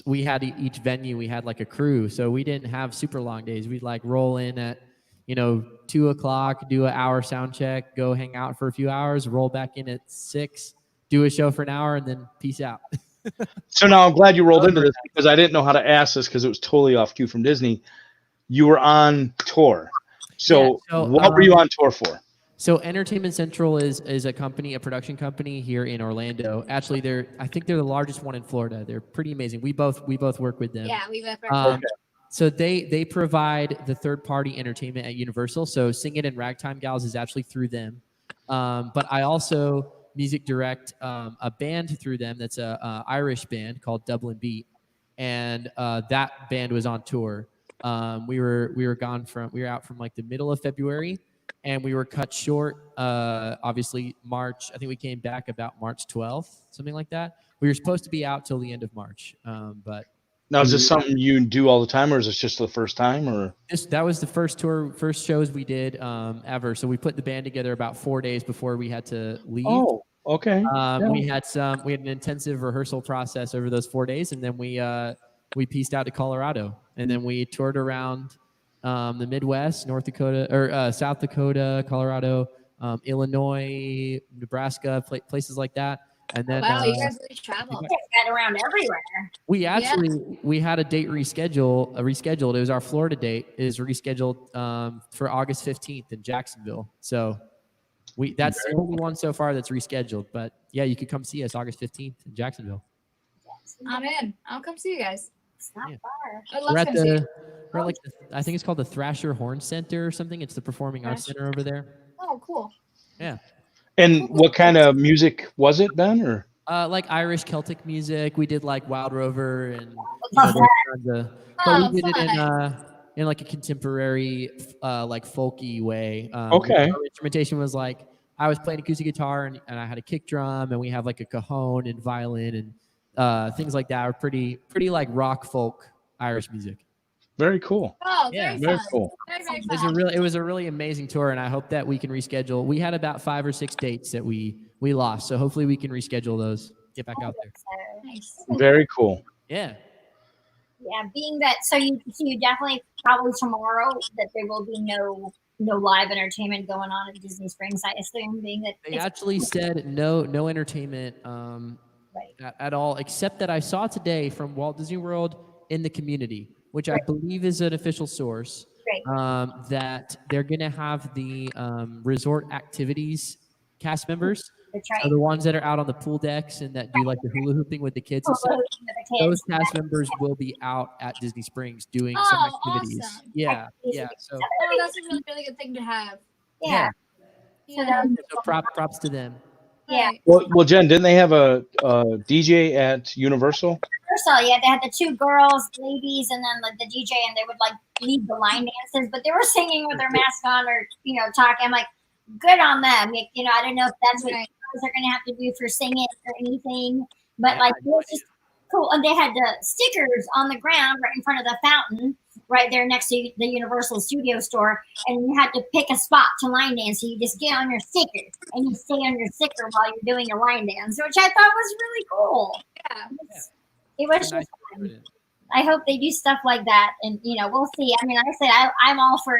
each venue, we had like a crew, so we didn't have super long days. We'd like roll in at 2 o'clock, do an hour sound check, go hang out for a few hours, roll back in at 6, do a show for an hour, and then peace out. So now I'm glad you rolled into this, because I didn't know how to ask this because it was totally off cue from Disney. You were on tour. So what were you on tour for? So Entertainment Central is a production company here in Orlando. Actually, I think they're the largest one in Florida. They're pretty amazing. We both work with them. Yeah, we both work. So they provide the third-party entertainment at Universal. So Sing It and Ragtime Gals is actually through them. But I also music direct a band through them that's a Irish band called Dublin Beat, and that band was on tour. We were out from like the middle of February, and we were cut short. Obviously March. I think we came back about March 12th, something like that. We were supposed to be out till the end of March, but. Now, is this something you do all the time, or is this just the first time? Or that was the first shows we did ever. So we put the band together about 4 days before we had to leave. Oh, okay. We had an intensive rehearsal process over those 4 days, and then we pieced out to Colorado, and then we toured around the Midwest, North Dakota or South Dakota, Colorado, Illinois, Nebraska, places like that. And then, wow, you guys really traveled. You guys got around everywhere. We had a date rescheduled. It was our Florida date is rescheduled for August 15th in Jacksonville. So that's the only one so far that's rescheduled. But yeah, you could come see us August 15th in Jacksonville. I'm in. I'll come see you guys. It's not far. I'd love to come see you. We're like I think it's called the Thrasher Horn Center or something. It's the Performing Arts Center over there. Oh, cool. Yeah. And what kind of music was it, Ben? Or like Irish Celtic music. We did like Wild Rover and those kinds of. But we did it in like a contemporary, like folky way. Okay. Our instrumentation was like I was playing acoustic guitar and I had a kick drum, and we have like a cajon and violin and things like that. Are pretty like rock folk Irish music. Very cool. Oh, yeah, very cool. Very, very fun. It was a really amazing tour, and I hope that we can reschedule. We had about 5 or 6 dates that we lost, so hopefully we can reschedule those. Get back out there. Nice. Very cool. Yeah. Yeah, being that, so you definitely probably tomorrow that there will be no no live entertainment going on at Disney Springs. I assume being that They it's actually said no entertainment right. at all, except that I saw today from Walt Disney World in the community, which I believe is an official source, Right. that they're going to have the resort activities cast members. That's So right. the ones that are out on the pool decks and that do like the hula hooping with the kids and Hula stuff, hooping with the those kids. cast members will be out at Disney Springs doing some Oh, activities. awesome. Yeah, yeah. So Oh, that's a really, really good thing to have. Yeah. Yeah. so props to them. Yeah. Right. Well, Jen, didn't they have a DJ at Universal? Universal, yeah, they had the two girls, ladies, and then like the DJ, and they would like lead the line dances, but they were singing with their mask on or talking. I'm like, good on them. I don't know if that's what Right. girls are gonna have to do for singing or anything, but like it was just cool. And they had the stickers on the ground right in front of the fountain, right there next to the Universal Studio store, and you had to pick a spot to line dance. So you just get on your sticker and you stay on your sticker while you're doing a line dance, which I thought was really cool. Yeah. It was It's a nice just fun. experience. I hope they do stuff like that, and we'll see. I mean, like I said, I'm all for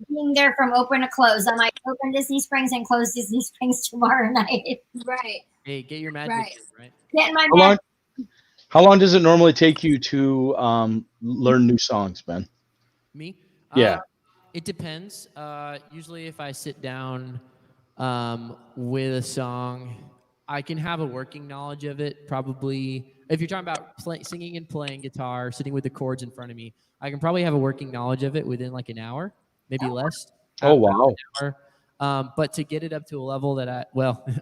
being there from open to close. I might open Disney Springs and close Disney Springs tomorrow night. Right. Hey, get your magic, Right. right? Getting my How long does it normally take you to learn new songs, Ben? Me? Yeah. It depends. Usually, if I sit down with a song, I can have a working knowledge of it. Probably, if you're talking about singing and playing guitar, sitting with the chords in front of me, I can probably have a working knowledge of it within like an hour, maybe less. Oh, wow. An hour. But to get it up to a level that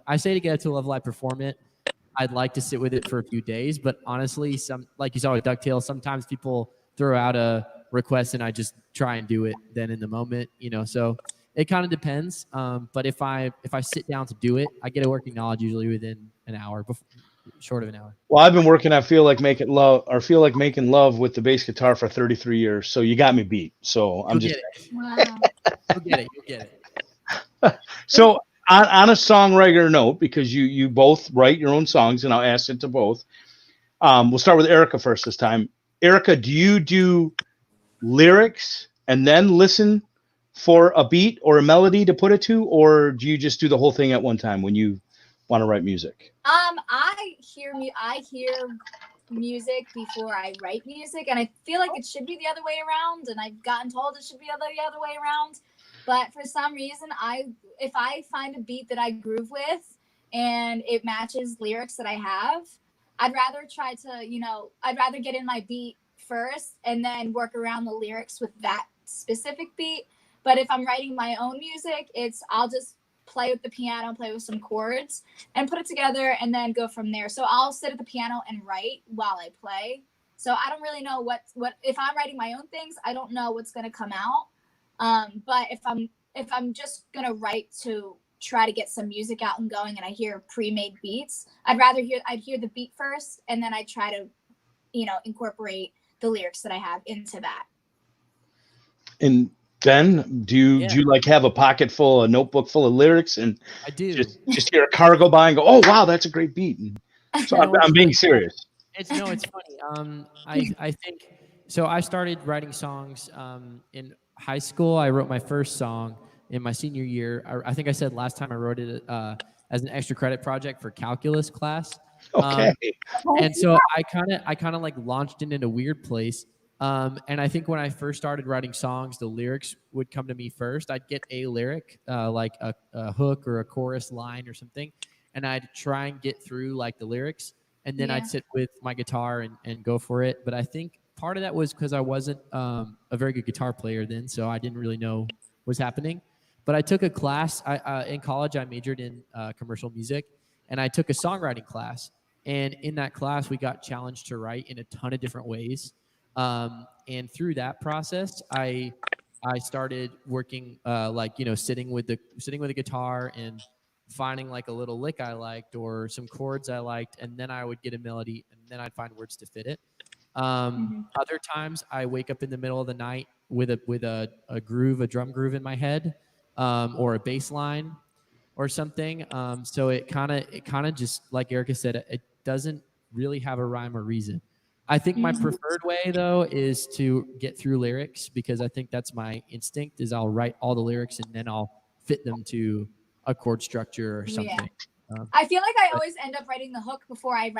I say to get it to a level I perform it, I'd like to sit with it for a few days. But honestly, like you saw with DuckTales, sometimes people throw out a request and I just try and do it then in the moment, so it kind of depends. But if I sit down to do it, I get a working knowledge usually within an hour, short of an hour. Well, I've been working on Feel Like Making Love with the bass guitar for 33 years. So you got me beat. So I'm You'll just get it. Wow. You'll get it. so on a songwriter note, because you both write your own songs, and I'll ask it to both. We'll start with Erica first this time. Erica, do you do lyrics and then listen for a beat or a melody to put it to, or do you just do the whole thing at one time when you want to write music? I hear music before I write music, and I feel like it should be the other way around, and I've gotten told it should be the other way around. But for some reason, if I find a beat that I groove with and it matches lyrics that I have, I'd rather I'd rather get in my beat first and then work around the lyrics with that specific beat. But if I'm writing my own music, I'll just play with the piano, play with some chords, and put it together, and then go from there. So I'll sit at the piano and write while I play. So I don't really know what if I'm writing my own things, I don't know what's going to come out. But if I'm just gonna write to try to get some music out and going, and I hear pre-made beats, I'd hear the beat first, and then I try to, incorporate the lyrics that I have into that. And Ben, do you like have a notebook full of lyrics, and I do. Just hear a car go by and go, oh wow, that's a great beat. And so I'm being serious. It's funny. I think so. I started writing songs in high school. I wrote my first song in my senior year. I think I said last time I wrote it as an extra credit project for calculus class. Okay. And so I kind of like launched it in a weird place. And I think when I first started writing songs, the lyrics would come to me first. I'd get a lyric, like a hook or a chorus line or something, and I'd try and get through like the lyrics, and then I'd sit with my guitar and go for it. But I think part of that was because I wasn't a very good guitar player then, so I didn't really know what was happening. But I took a class. In college, I majored in commercial music, and I took a songwriting class. And in that class, we got challenged to write in a ton of different ways. And through that process, I started working sitting with the guitar and finding like a little lick I liked or some chords I liked, and then I would get a melody, and then I'd find words to fit it. Other times I wake up in the middle of the night with a groove, a drum groove in my head, or a bass line or something. So it kind of just, like Erica said, it doesn't really have a rhyme or reason. I think my preferred way though is to get through lyrics, because I think that's my instinct. Is I'll write all the lyrics and then I'll fit them to a chord structure or something. I feel like I always end up writing the hook before I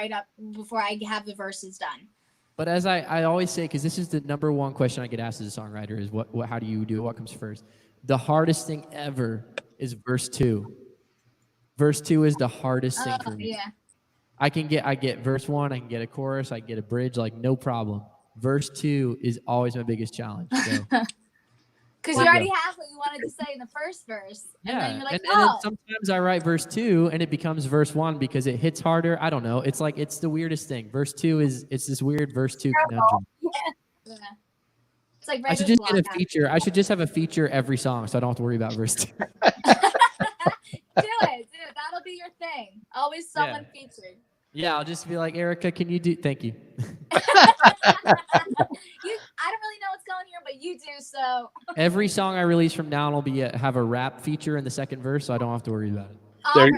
have the verses done. But as I always say, because this is the number one question I get asked as a songwriter, is what how do you do it? What comes first? The hardest thing ever is verse 2. Verse 2 is the hardest thing for me. Yeah. I get verse 1, I can get a chorus, I can get a bridge, like no problem. Verse 2 is always my biggest challenge. So. Because you already have what you wanted to say in the first verse. And then you're like, and then sometimes I write verse 2 and it becomes verse 1 because it hits harder. I don't know. It's like, it's the weirdest thing. Verse 2 it's this weird verse 2 conundrum. Yeah. It's like I should just get a feature. I should just have a feature every song so I don't have to worry about verse 2. Do it. That'll be your thing. Always someone featured. Yeah, I'll just be like, Erica, can you do? Thank you. I don't really know what's going here, but you do. So every song I release from now on will be have a rap feature in the second verse, so I don't have to worry about it.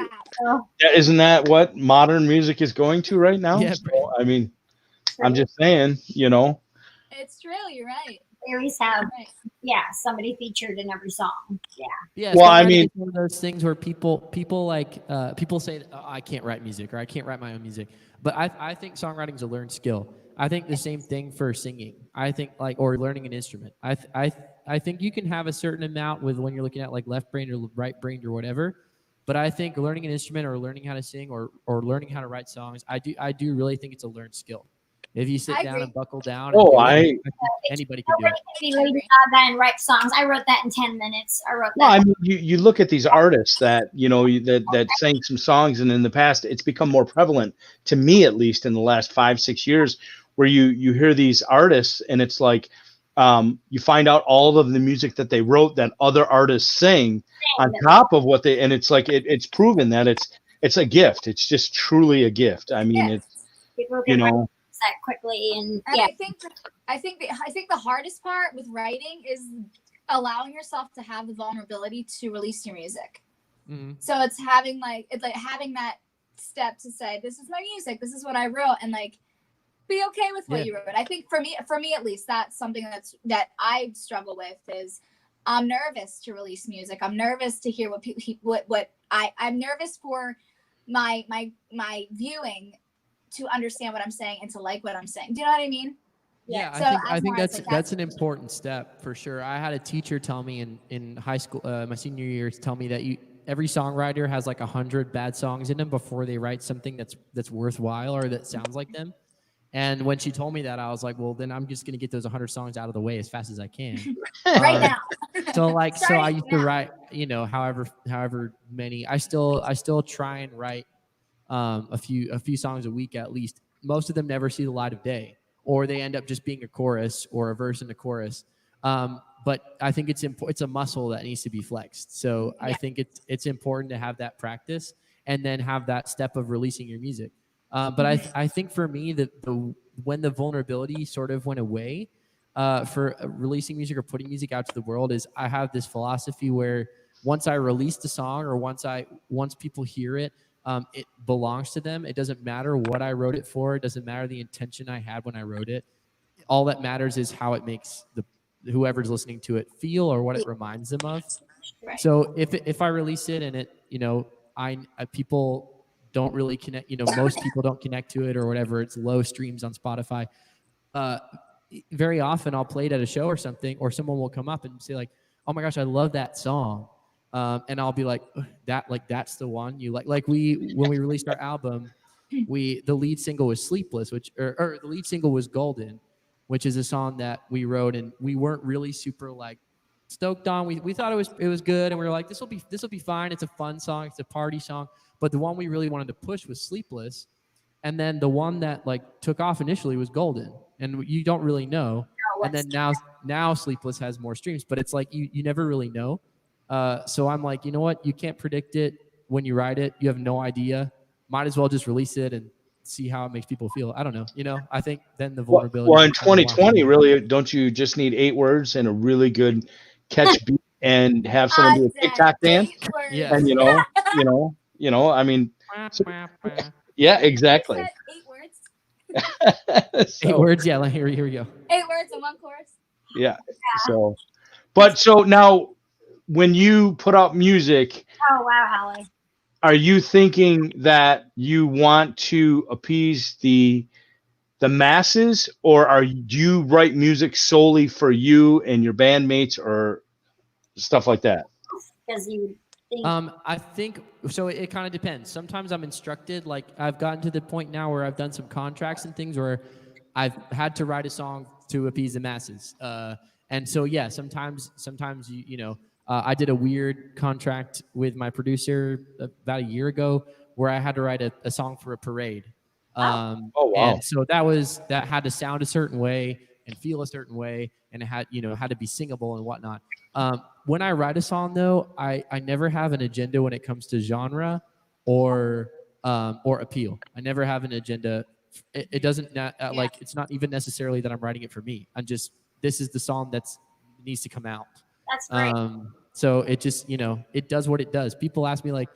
Isn't that what modern music is going to right now? Yeah, so, I mean, I'm just saying, you know. It's true. You're right. They always have, somebody featured in every song. Yeah. Yeah. Well, I mean, it's one of those things where people say, oh, I can't write music, or I can't write my own music. But I think songwriting is a learned skill. I think the same thing for singing. I think or learning an instrument. I think you can have a certain amount with when you're looking at like left brain or right brain or whatever. But I think learning an instrument or learning how to sing or learning how to write songs, I do really think it's a learned skill. If you sit down and buckle down, anybody can do it. Lady Gaga and write songs. I wrote that in 10 minutes. I mean, you look at these artists that that sang some songs, and in the past, it's become more prevalent to me, at least in the last 5-6 years, where you hear these artists, and it's like you find out all of the music that they wrote that other artists sing on top of what they, and it's like it's proven that it's a gift. It's just truly a gift. I mean, it's that quickly and I think the hardest part with writing is allowing yourself to have the vulnerability to release your music. Mm-hmm. So it's having having that step to say, this is my music, this is what I wrote, and like be okay with what you wrote. I think for me at least, that's something that I struggle with is I'm nervous to release music. I'm nervous to hear I'm nervous for my viewing to understand what I'm saying and to like what I'm saying. Do you know what I mean? Yeah, so I think that's an important step for sure. I had a teacher tell me in high school, my senior year, tell me that every songwriter has like 100 bad songs in them before they write something that's worthwhile or that sounds like them. And when she told me that, I was like, well, then I'm just going to get those 100 songs out of the way as fast as I can. Right now. So I used to write, however many. I still try and write a few songs a week at least. Most of them never see the light of day, or they end up just being a chorus or a verse in a chorus. But I think it's a muscle that needs to be flexed. So I think it's important to have that practice and then have that step of releasing your music. But I think for me, when the vulnerability sort of went away for releasing music or putting music out to the world is I have this philosophy where once I release the song or once people hear it, it belongs to them. It doesn't matter what I wrote it for. It doesn't matter the intention I had when I wrote it. All that matters is how it makes whoever's listening to it feel or what it reminds them of. Right. So if I release it and it, people don't really connect, most people don't connect to it or whatever. It's low streams on Spotify. Very often I'll play it at a show or something, or someone will come up and say like, oh my gosh, I love that song. And I'll be like, that's the one you like when we released our album, the lead single was Sleepless, or the lead single was Golden, which is a song that we wrote and we weren't really super like stoked on. We thought it was good, and we were like, this will be fine. It's a fun song. It's a party song. But the one we really wanted to push was Sleepless. And then the one that like took off initially was Golden. And you don't really know. And then now Sleepless has more streams, but it's like you never really know. So I'm like, you know what? You can't predict it when you write it. You have no idea. Might as well just release it and see how it makes people feel. I don't know. I think then the vulnerability. Well, in 2020, really, don't you just need 8 words and a really good catch beat and have someone do a TikTok dance? Yeah. And I mean, yeah, exactly. 8 words. 8 So, words. Yeah. Here we go. 8 words in one chorus. yeah. So now when you put out music, Oh wow, Holly. are you thinking that you want to appease the masses, or do you write music solely for you and your bandmates or stuff like that? Because you think I think so. It kind of depends. Sometimes I'm instructed. Like I've gotten to the point now where I've done some contracts and things where I've had to write a song to appease the masses. And so yeah, sometimes you know, I did a weird contract with my producer about a year ago where I had to write a song for a parade. Oh, wow. And so that had to sound a certain way and feel a certain way, and it had to be singable and whatnot. When I write a song, though, I never have an agenda when it comes to genre or appeal. I never have an agenda. It doesn't like it's not even necessarily that I'm writing it for me. I'm just this is the song that needs to come out. that's great. So it just it does what it does. People ask me like,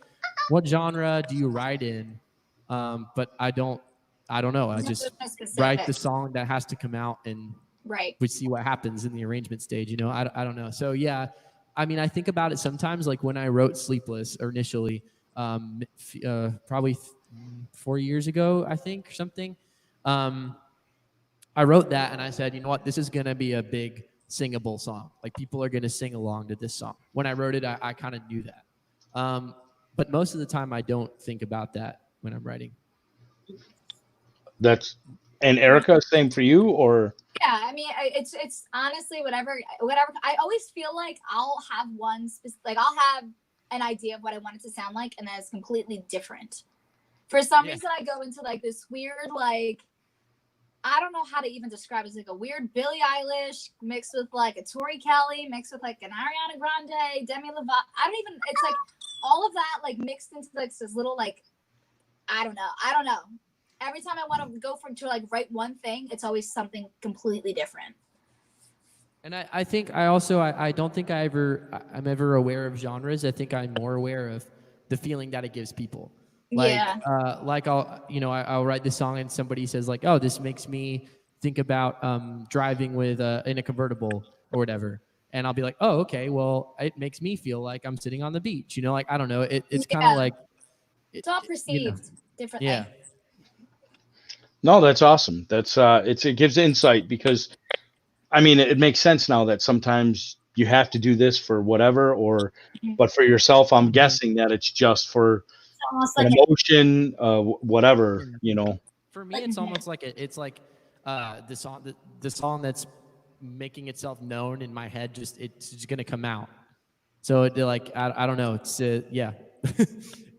what genre do you write in? But I don't know. I just write the song that has to come out, and Right. we see what happens in the arrangement stage. I don't know. So yeah, I mean, I think about it sometimes. Like when I wrote Sleepless initially, probably 4 years ago, I think, or something. I wrote that and I said, you know what, this is gonna be a big singable song. Like people are gonna sing along to this song. When I wrote it, I kind of knew that. But most of the time, I don't think about that when I'm writing. And Erica, same for you, or? Yeah, I mean, it's honestly whatever. I always feel like I'll have I'll have an idea of what I want it to sound like, and then it's completely different. For some reason, I go into like this weird, like, I don't know how to even describe it. It's like a weird Billie Eilish mixed with like a Tori Kelly mixed with like an Ariana Grande, Demi Lovato. It's like all of that like mixed into like this little like, I don't know. Every time I want to go to like write one thing, it's always something completely different. And I think I don't think I'm ever aware of genres. I think I'm more aware of the feeling that it gives people. Like, like I'll write this song and somebody says like, oh, this makes me think about driving with in a convertible or whatever. And I'll be like, oh, okay, well, it makes me feel like I'm sitting on the beach. Like, I don't know. It's kind of like. It's all perceived differently. Yeah. No, that's awesome. That's it gives insight because, I mean, it makes sense now that sometimes you have to do this for whatever, but for yourself, I'm guessing that it's just for an emotion, whatever, For me, it's almost like the song that's making itself known in my head. It's just gonna come out. So I don't know. It's yeah.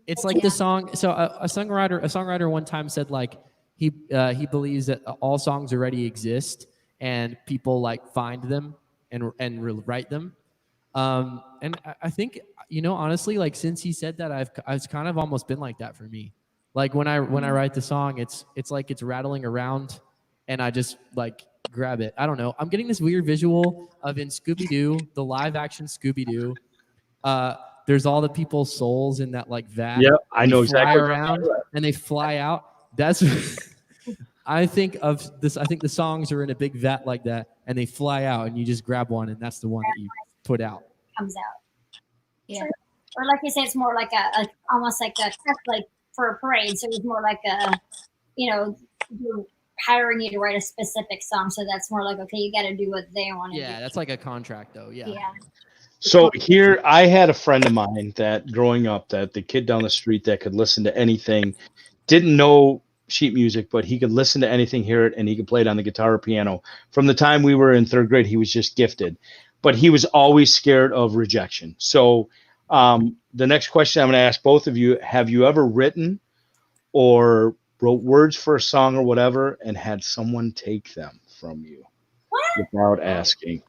It's like the song. So a songwriter one time said like he believes that all songs already exist and people like find them and write them. And I think honestly, like since he said that, I've kind of almost been like that for me. Like when I write the song, it's like it's rattling around, and I just like grab it. I don't know. I'm getting this weird visual of in Scooby-Doo, the live action Scooby-Doo. There's all the people's souls in that like vat. Yeah, I know exactly. Around and they fly out. That's I think of this. I think the songs are in a big vat like that, and they fly out, and you just grab one, and that's the one that you put out. Comes out. Yeah. Or like you say, it's more like a almost like a like for a parade. So it's more like you're hiring you to write a specific song. So that's more like, okay, you got to do what they want to do. Yeah, that's like a contract though. Yeah. So here, I had a friend of mine that growing up, that the kid down the street that could listen to anything, didn't know sheet music, but he could listen to anything, hear it, and he could play it on the guitar or piano. From the time we were in third grade, he was just gifted, but he was always scared of rejection. So the next question I'm going to ask both of you, have you ever written or wrote words for a song or whatever and had someone take them from you without asking?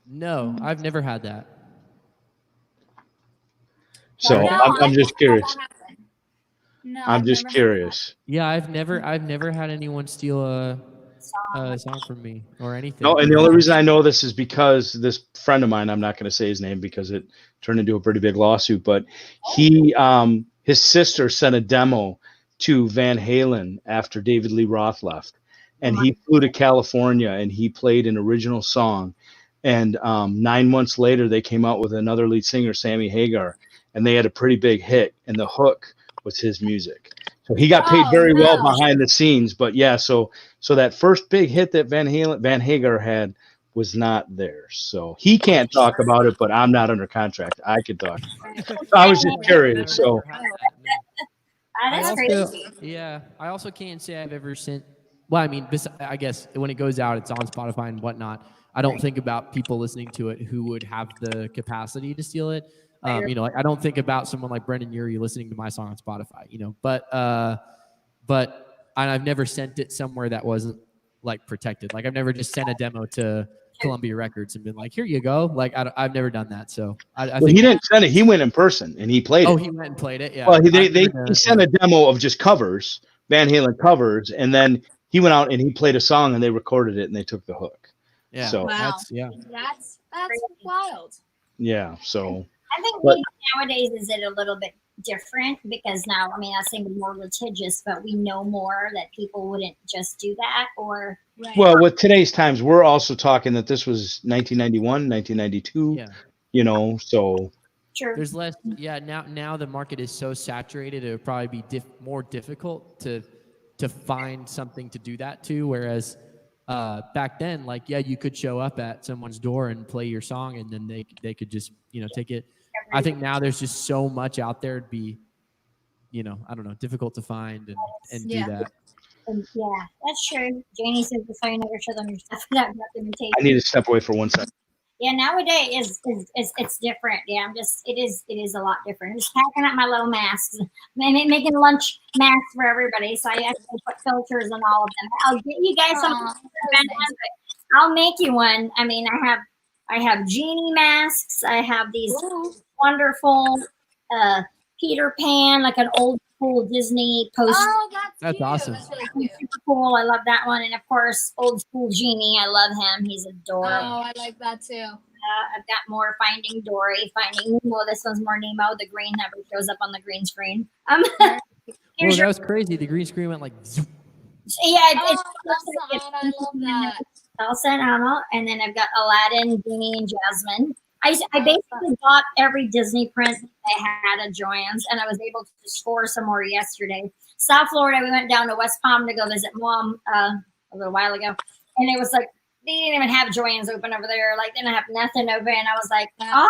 No, I've never had that. So I'm just curious. No, I'm just curious. Yeah, I've never had anyone steal a song from me or anything. No, and the only reason I know this is because this friend of mine, I'm not going to say his name because it turned into a pretty big lawsuit, but he his sister sent a demo to Van Halen after David Lee Roth left, and he flew to California and he played an original song. And 9 months later, they came out with another lead singer, Sammy Hagar, and they had a pretty big hit. And the hook was his music. So he got paid very well behind the scenes. But yeah, so that first big hit that Van Hagar had was not theirs. So he can't talk about it, but I'm not under contract. I could talk. So I was just curious. So That's crazy. Yeah, I also can't say I've ever sent. Well, I mean, I guess when it goes out, it's on Spotify and whatnot. I don't think about people listening to it who would have the capacity to steal it. You know, like, I don't think about someone like Brendan Urie listening to my song on Spotify. You know, but I've never sent it somewhere that wasn't like protected. Like I've never just sent a demo to Columbia Records and been like, here you go. Like I've never done that. So I think he didn't send it. He went in person and he played it. Oh, he went and played it. Yeah. Well, he sent a demo of just covers, Van Halen covers, and then he went out and he played a song and they recorded it and they took the hook. Yeah. So That's wild. yeah. So I think maybe nowadays is it a little bit different because now, I mean, I think more litigious, but we know more that people wouldn't just do that or. Right. well, with today's times, we're also talking that this was 1991, 1992. Yeah. You know, so Sure. There's less. Yeah. Now the market is so saturated. It would probably be more difficult to find something to do that to. Whereas back then, like, yeah, you could show up at someone's door and play your song and then they could just, you know, take it. I think now there's just so much out there. It'd be, you know, I don't know, difficult to find and do that. And yeah, that's true. Janie says that's why you never show them your stuff without documentation. I need to step away for 1 second. Yeah, nowadays it's different. Yeah, it is a lot different. I'm just packing up my little masks, making lunch masks for everybody. So I actually put filters on all of them. I'll get you guys some. I'll make you one. I mean, I have genie masks. I have these wonderful Peter Pan, like an old school Disney poster. Oh, That's cute. awesome. That's really cute. Super cool. I love that one. And of course, old school Genie. I love him. He's adorable. Oh, I like that too. I've got more Finding Dory, Finding Nemo. This one's more Nemo. The green never shows up on the green screen. Oh, Here's that was crazy. The green screen went like zoop. yeah, Oh, that's I love that. Elsa and Anna, and then I've got Aladdin, Genie, and Jasmine. I basically bought every Disney print they had at Joann's, and I was able to score some more yesterday. South Florida, we went down to West Palm to go visit Mom a little while ago, and it was like they didn't even have Joann's open over there. Like, they didn't have nothing open. I was like, oh,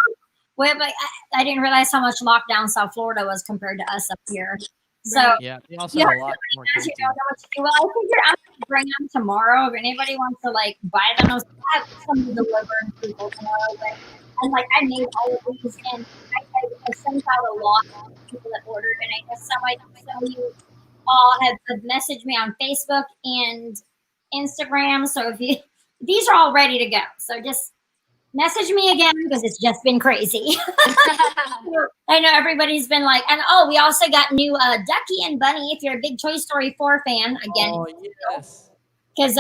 well, but I didn't realize how much lockdown South Florida was compared to us up here. So Yeah, they also have a lot more. you don't know what to do. Well, I figure I'm going to bring them tomorrow. If anybody wants to like buy them, I was like, I have some to deliver to people tomorrow. But and like I made all of these, and I sent out a lot of people that ordered, and I guess some of you all have messaged me on Facebook and Instagram. So if you these are all ready to go, so just message me again because it's just been crazy. I know everybody's been like, and we also got new Ducky and Bunny. If you're a big Toy Story 4 fan, again, Oh, yes. because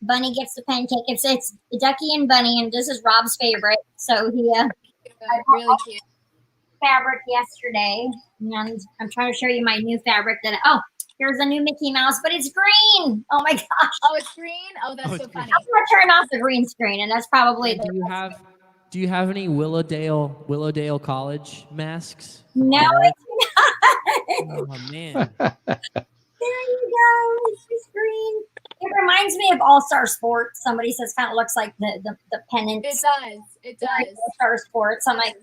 Bunny gets the pancake. It's Ducky and Bunny, and this is Rob's favorite. So he Really cute. fabric yesterday, and I'm trying to show you my new fabric here's a new Mickey Mouse, but it's green. Oh my gosh. Oh, it's green? Oh, that's so funny. I'm gonna turn off the green screen, and that's probably Do you have any Willowdale College masks? no, it's not. Oh man. There you go. It's just green. It reminds me of All-Star Sports. Somebody says kind of looks like the pennant. It does. It does. All-Star Sports. I'm like,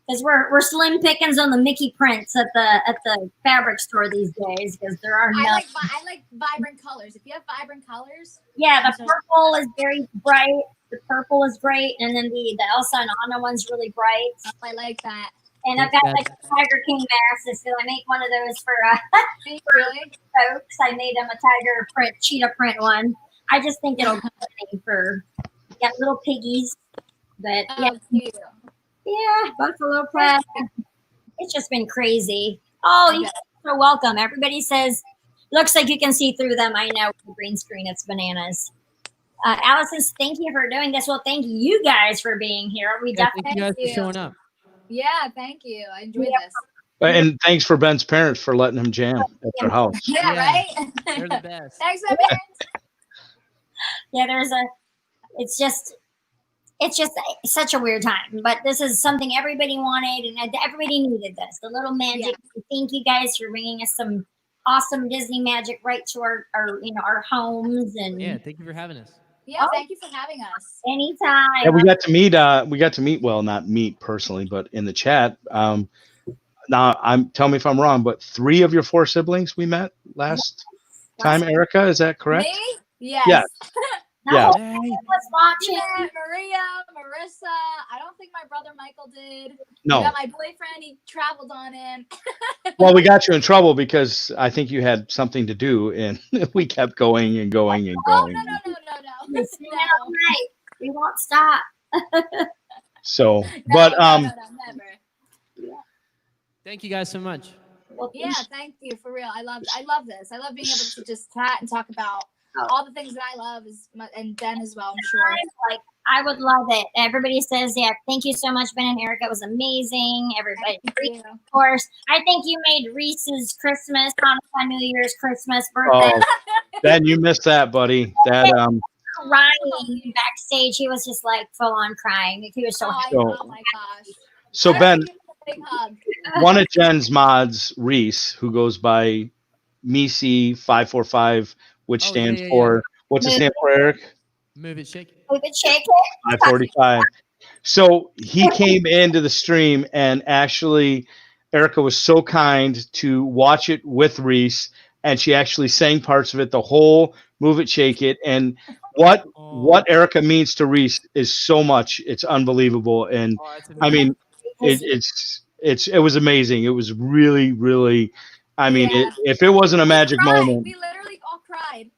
because we're slim pickings on the Mickey prints at the fabric store these days because there are no. I like vibrant colors. If you have vibrant colors. Yeah, the purple is very bright. The purple is great, and then the Elsa and Anna one's really bright. Oh, I like that. And I've got like Tiger King masks, so I make one of those for Really? folks. I made them a tiger print, cheetah print one. I just think it'll be funny for little piggies. But Cute. yeah, Buffalo Press. It's just been crazy. Oh, you're so welcome. Everybody says, looks like you can see through them. I know, with the green screen, it's bananas. Allison, thank you for doing this. Well, thank you guys for being here. We Yeah, definitely thank you guys for showing up. Yeah, thank you. I enjoyed this. And thanks for Ben's parents for letting him jam at their house. Yeah, Yeah. right? They're the best. Thanks, my parents. Yeah, it's just such a weird time, but this is something everybody wanted and everybody needed this. The little magic. Yeah. Thank you guys for bringing us some awesome Disney magic right to our homes and Yeah, thank you for having us. Yeah, Oh. thank you for having us. anytime. Yeah, we got to meet. Well, not meet personally, but in the chat. Now, tell me if I'm wrong, but 3 of your 4 siblings we met last time. Erica, is that correct? Me? Yes. Yeah. No, Yeah. Hey. was watching. Yeah, Maria, Marissa. I don't think my brother Michael did. No. I got my boyfriend. He traveled on in. Well, we got you in trouble because I think you had something to do, and we kept going and going and Oh, going. no. It's been all night. We won't stop. So, No, but never. Thank you guys so much. Well, Yeah, thank you for real. I love this. I love being able to just chat and talk about all the things that I love, and Ben as well. I'm sure. I would love it. Everybody says, yeah, thank you so much, Ben and Erica. It was amazing. Everybody, Thank you. of course. I think you made Reese's Christmas, Hanukkah, New Year's, Christmas, birthday. oh, Ben, you missed that, buddy. That Crying backstage. He was just like full on crying. He was so happy. Oh my gosh. so I Ben, have to give him a big hug. one of Jen's mods, Reese, who goes by Misi545, which Oh, stands yeah. for what's it stand for, Eric? Move it, shake it. We could shake it. 545. So he came into the stream, and actually, Erica was so kind to watch it with Reese, and she actually sang parts of it, the whole Move It, Shake It. And what Erica means to Reese is so much. It's unbelievable. And Oh, that's I amazing. mean, it was amazing. It was really, really. I mean, Yeah. if it wasn't a magic Cried. moment, We literally all cried.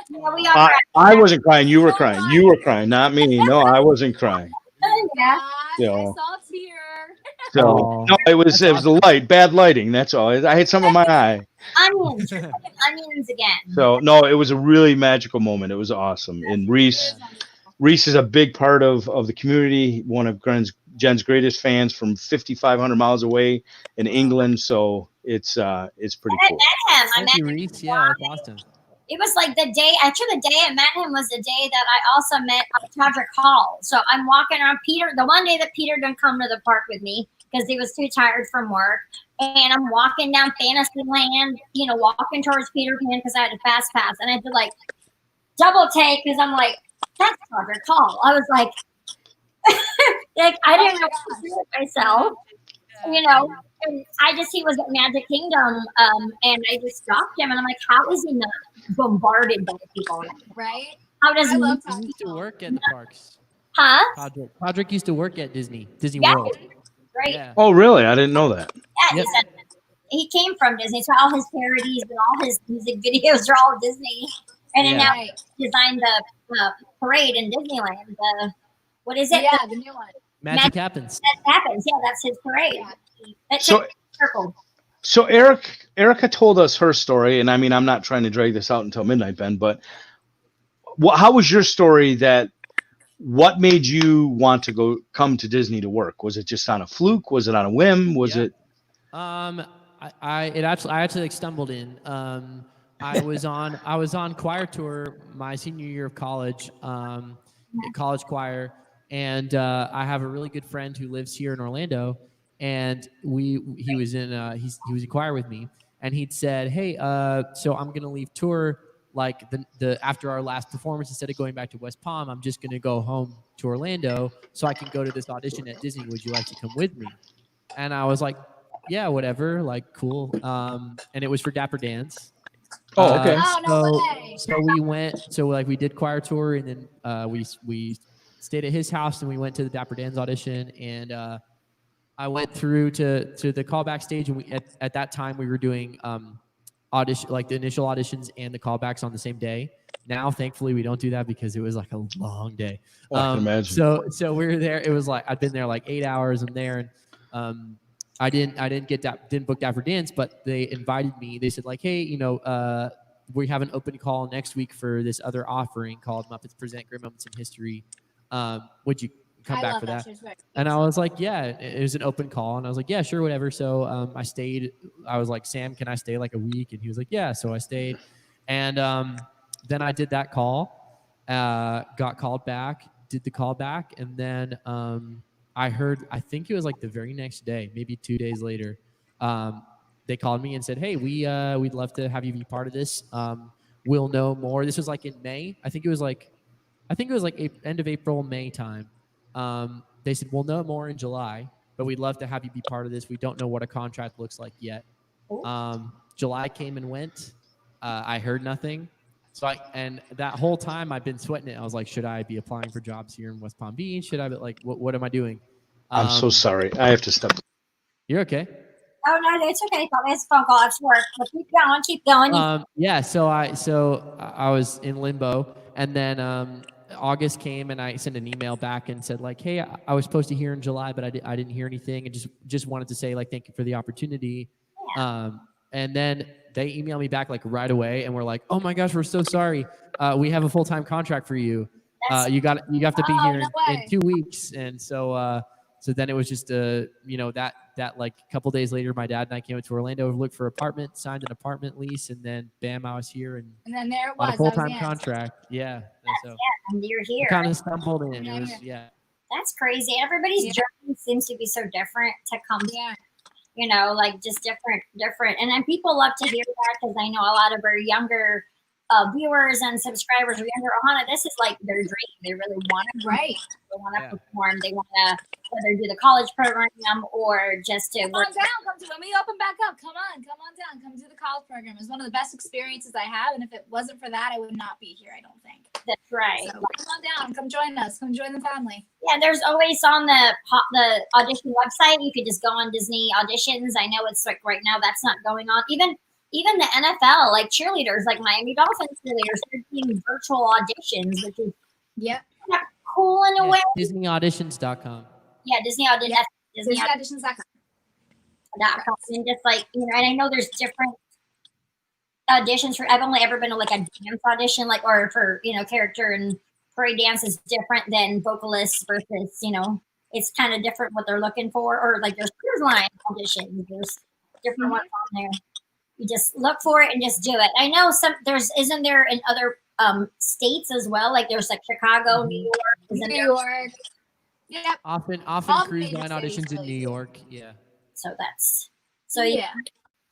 Yeah, we all cried. I wasn't crying. You were crying. You were crying, not me. No, I wasn't crying. Yeah. Gosh, Yeah. I saw a tear. So Aw. no, it was the light, bad lighting. That's all. I had some in my eye. Onions. Onions again. So no, it was a really magical moment. It was awesome. And Reese is a big part of the community. One of Jen's greatest fans from 5,500 miles away in England. So it's pretty I cool. met him. I Thank met you, him. Reese. Yeah, that's awesome. It was like the day I met him was the day that I also met Todrick Hall. So I'm walking around the one day that Peter didn't come to the park with me because he was too tired from work. And I'm walking down Fantasyland, walking towards Peter Pan because I had a fast pass. And I had to double take because I'm like, that's Todrick Hall. I was like, I didn't know what to do with myself, And he was at Magic Kingdom, and I just stopped him, and I'm like, how is he not bombarded by people? Right? How does I he? love He used to work at the parks. Huh? Podrick used to work at Disney Yeah. World. Right? Yeah. Oh, really? I didn't know that. Yeah, Yep. he came from Disney, so all his parodies and all his music videos are all Disney. And then Yeah. now he designed the parade in Disneyland. What is it? Yeah, the new one. Magic happens. That happens. Yeah, that's his parade. Yeah. That So- takes a circle. So Erica told us her story, and I mean, I'm not trying to drag this out until midnight, Ben, but how was your story what made you want to come to Disney to work? Was it just on a fluke? Was it on a whim? Was Yeah. it? I actually stumbled in. I was on choir tour my senior year of college, college choir, and I have a really good friend who lives here in Orlando, and he was in choir with me, and he'd said, hey, so I'm gonna leave tour like the after our last performance. Instead of going back to West Palm, I'm just gonna go home to Orlando so I can go to this audition at Disney. Would you like to come with me? And I was like, yeah, whatever, cool. And it was for Dapper Dan's. Oh, okay. Oh, no way. So we went. So we did choir tour, and then we stayed at his house, and we went to the Dapper Dan's audition, and I went through to the callback stage, and we at that time we were doing audition, the initial auditions and the callbacks on the same day. Now, thankfully, we don't do that because it was a long day. Oh, I can imagine. So we were there. It was I'd been there 8 hours. I'm there, and I didn't book Dapper Dance, but they invited me. They said hey, we have an open call next week for this other offering called Muppets Present Great Moments in History. Would come I back love for that. that. She was very And I sweet. was like, yeah, it was an open call. And I was like, yeah, sure, whatever. So I stayed. I was like, Sam, can I stay like a week? And he was like, yeah. So I stayed. And then I did that call, got called back, did the call back. And then I heard, I think it was like the very next day, maybe 2 days later, they called me and said, hey, we'd love to have you be part of this. We'll know more. This was like in May. I think it was like end of April, May time. They said, we'll know more in July, but we'd love to have you be part of this. We don't know what a contract looks like yet. July came and went. I heard nothing. And that whole time I've been sweating it. I was like, should I be applying for jobs here in West Palm Beach? Should I be like, what am I doing? I'm so sorry. I have to step. Oh You're okay. no, it's okay. Probably it's a phone call. It's work. But keep going. Yeah. So I was in limbo, and then August came, and I sent an email back and said like, hey, I was supposed to hear in July, but I didn't hear anything, and just wanted to say like, thank you for the opportunity. And then they emailed me back like right away, and we're like, oh my gosh, we're so sorry. We have a full-time contract for you. You have to be here in 2 weeks. And so then it was just that like a couple days later, my dad and I came up to Orlando, looked for an apartment, signed an apartment lease, and then bam, I was here and then there it on was. a full-time contract. Yeah. So And you're here. kind of stumbled in. It was That's crazy. Everybody's journey seems to be so different to come. Yeah. Like just different. And then people love to hear that because I know a lot of our younger viewers and subscribers are younger. Ohana, this is like their dream. They really want to Right. They want to perform. They want to whether do the college program or just to Come work. on down. Come to when we open back up. Come on down. Come do the college program. It was one of the best experiences I have. And if it wasn't for that, I would not be here, I don't think. That's right. So come on down. Come join us. Come join the family. Yeah, there's always on the audition website. You could just go on Disney auditions. I know it's like right now that's not going on. Even the NFL, like cheerleaders, like Miami Dolphins cheerleaders, they're doing virtual auditions, which is kind of cool in a way. DisneyAuditions.com. Yeah, Disney audition. Disney auditions.com. And just like and I know there's different auditions for. I've only ever been to like a dance audition, like or for character and parade dance is different than vocalists versus it's kind of different what they're looking for. Or like there's cruise line auditions. There's different ones on there. You just look for it and just do it. I know isn't there in other states as well? Like there's like Chicago, New York. New York. Yep. Often All cruise line major cities auditions in really New do. York. Yeah. So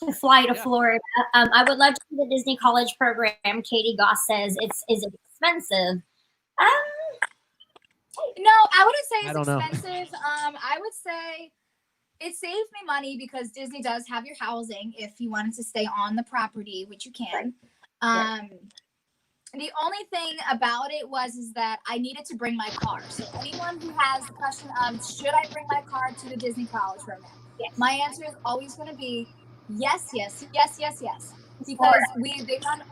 to fly to Florida. I would love to do the Disney College program. Katie Goss says is it expensive? No, I wouldn't say I it's don't know. expensive. I would say it saves me money because Disney does have your housing if you wanted to stay on the property, which you can. The only thing about it is that I needed to bring my car. So anyone who has the question of should I bring my car to the Disney College program? My answer is always going to be yes. Because